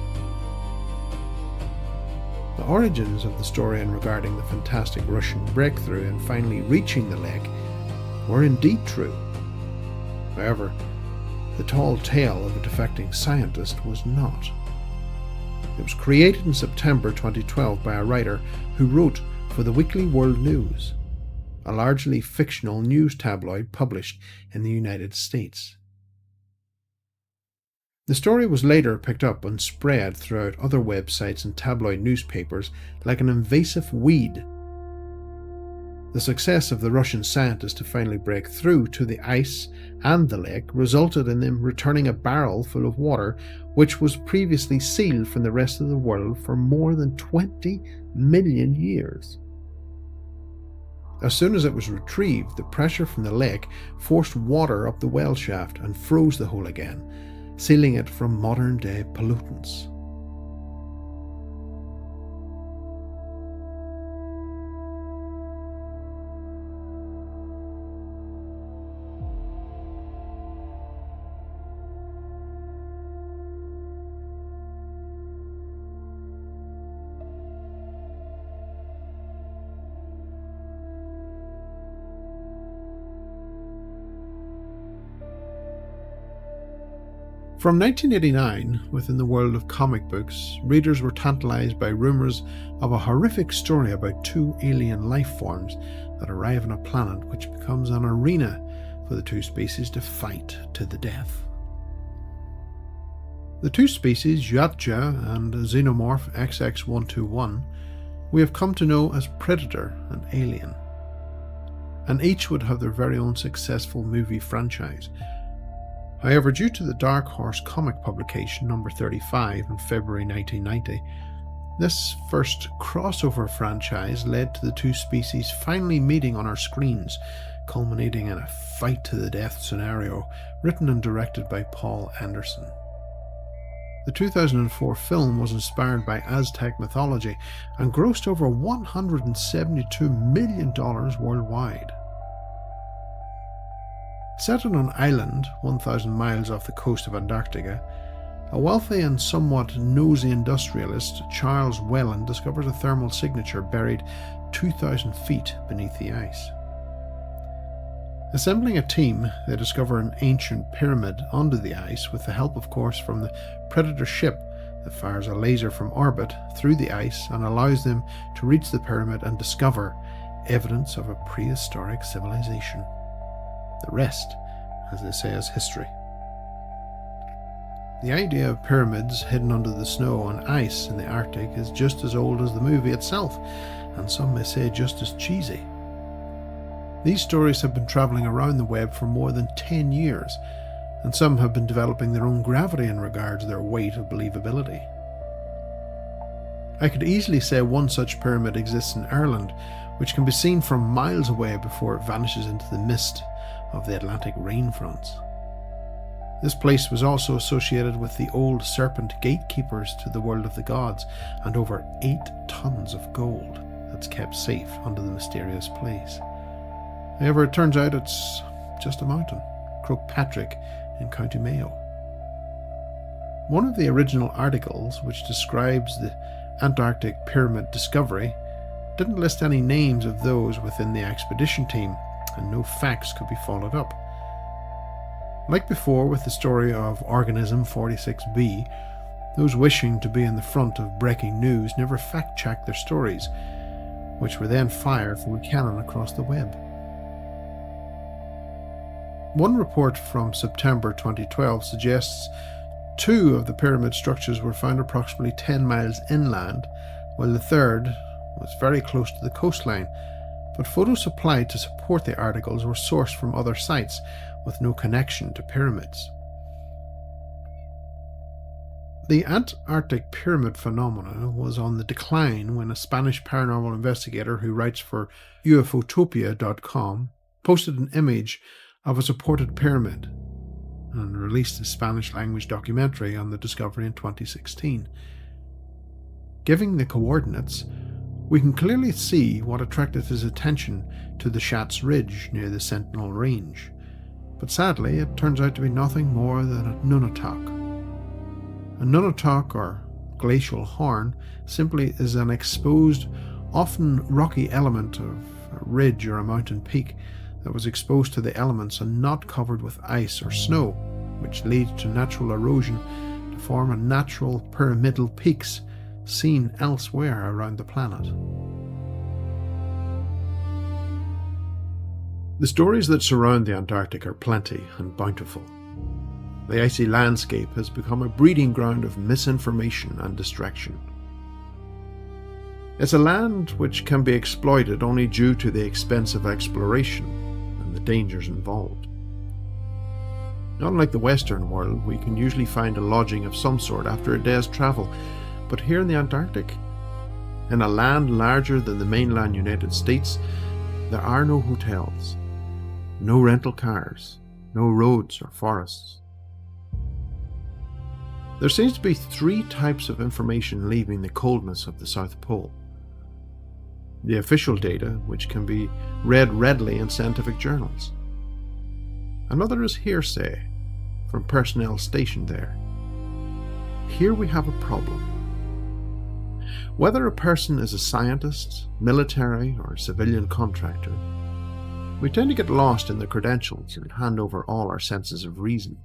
The origins of the story and regarding the fantastic Russian breakthrough in finally reaching the lake were indeed true. However, the tall tale of a defecting scientist was not. It was created in September 2012 by a writer who wrote for the Weekly World News, a largely fictional news tabloid published in the United States. The story was later picked up and spread throughout other websites and tabloid newspapers like an invasive weed. The success of the Russian scientists to finally break through to the ice and the lake resulted in them returning a barrel full of water which was previously sealed from the rest of the world for more than 20 million years. As soon as it was retrieved, the pressure from the lake forced water up the well shaft and froze the hole again, sealing it from modern-day pollutants. From 1989, within the world of comic books, readers were tantalized by rumors of a horrific story about two alien life forms that arrive on a planet which becomes an arena for the two species to fight to the death. The two species, Yatja and Xenomorph XX121, we have come to know as Predator and Alien, and each would have their very own successful movie franchise. However, due to the Dark Horse comic publication number 35 in February 1990, this first crossover franchise led to the two species finally meeting on our screens, culminating in a fight-to-the-death scenario written and directed by Paul Anderson. The 2004 film was inspired by Aztec mythology and grossed over $172 million worldwide. Set on an island 1,000 miles off the coast of Antarctica, A wealthy and somewhat nosy industrialist, Charles Whelan, discovers a thermal signature buried 2,000 feet beneath the ice. Assembling a team, they discover an ancient pyramid under the ice with the help, of course, from the Predator ship that fires a laser from orbit through the ice and allows them to reach the pyramid and discover evidence of a prehistoric civilization. The rest, as they say, is history. The idea of pyramids hidden under the snow and ice in the Arctic is just as old as the movie itself, and some may say just as cheesy. These stories have been travelling around the web for more than 10 years, and some have been developing their own gravity in regards to their weight of believability. I could easily say one such pyramid exists in Ireland, which can be seen from miles away before it vanishes into the mist of the Atlantic rainfronts. This place was also associated with the old serpent gatekeepers to the world of the gods, and over 8 tons of gold that's kept safe under the mysterious place. However, it turns out it's just a mountain, Croagh in County Mayo. One of the original articles, which describes the Antarctic pyramid discovery, didn't list any names of those within the expedition team, and no facts could be followed up. Like before with the story of Organism 46b, those wishing to be in the front of breaking news never fact-checked their stories, which were then fired from a cannon across the web. One report from September 2012 suggests 2 of the pyramid structures were found approximately 10 miles inland, while the third was very close to the coastline, but photos supplied to support the articles were sourced from other sites with no connection to pyramids. The Antarctic pyramid phenomena was on the decline when a Spanish paranormal investigator who writes for ufotopia.com posted an image of a supported pyramid and released a Spanish-language documentary on the discovery in 2016. Giving the coordinates, we can clearly see what attracted his attention to the Schatz Ridge near the Sentinel Range, but sadly it turns out to be nothing more than a nunatak. A nunatak, or glacial horn, simply is an exposed, often rocky element of a ridge or a mountain peak that was exposed to the elements and not covered with ice or snow, which leads to natural erosion to form a natural pyramidal peaks seen elsewhere around the planet. The stories that surround the Antarctic are plenty and bountiful. The icy landscape has become a breeding ground of misinformation and distraction. It's a land which can be exploited only due to the expense of exploration and the dangers involved. Unlike the Western world, we can usually find a lodging of some sort after a day's travel, but here in the Antarctic, in a land larger than the mainland United States, there are no hotels, no rental cars, no roads or forests. There seems to be 3 types of information leaving the coldness of the South Pole. The official data, which can be read readily in scientific journals. Another is hearsay from personnel stationed there. Here we have a problem. Whether a person is a scientist, military, or civilian contractor, we tend to get lost in the credentials and hand over all our senses of reason.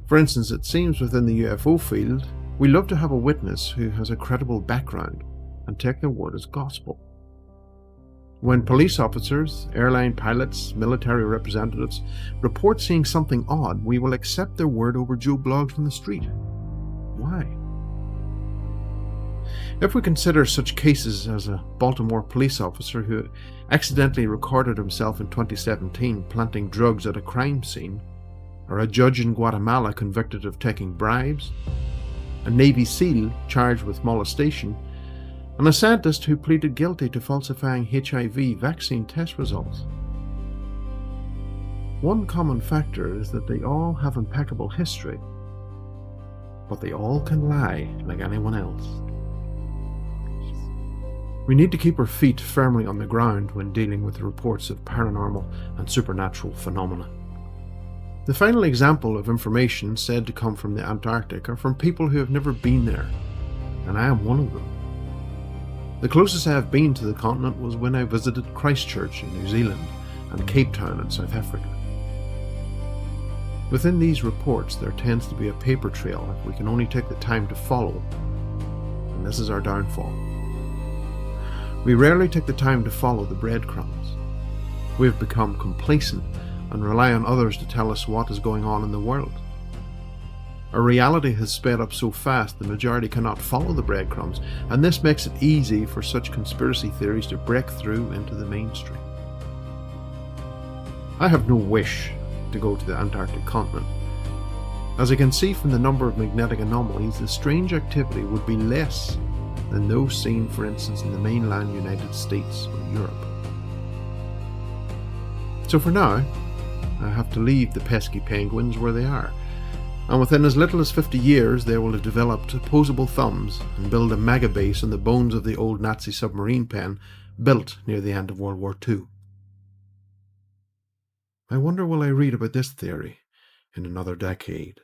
For instance, it seems within the UFO field, we love to have a witness who has a credible background and take their word as gospel. When police officers, airline pilots, military representatives report seeing something odd, we will accept their word over Joe Bloggs from the street. Why? If we consider such cases as a Baltimore police officer who accidentally recorded himself in 2017 planting drugs at a crime scene, or a judge in Guatemala convicted of taking bribes, a Navy SEAL charged with molestation, and a scientist who pleaded guilty to falsifying HIV vaccine test results. One common factor is that they all have impeccable history, but they all can lie like anyone else. We need to keep our feet firmly on the ground when dealing with reports of paranormal and supernatural phenomena. The final example of information said to come from the Antarctic are from people who have never been there, and I am one of them. The closest I have been to the continent was when I visited Christchurch in New Zealand and Cape Town in South Africa. Within these reports there tends to be a paper trail if we can only take the time to follow, and this is our downfall. We rarely take the time to follow the breadcrumbs. We have become complacent and rely on others to tell us what is going on in the world. Our reality has sped up so fast the majority cannot follow the breadcrumbs, and this makes it easy for such conspiracy theories to break through into the mainstream. I have no wish to go to the Antarctic continent. As I can see from the number of magnetic anomalies, the strange activity would be less than those seen, for instance, in the mainland United States or Europe. So for now, I have to leave the pesky penguins where they are, and within as little as 50 years they will have developed opposable thumbs and build a mega base on the bones of the old Nazi submarine pen built near the end of World War II. I wonder will I read about this theory in another decade.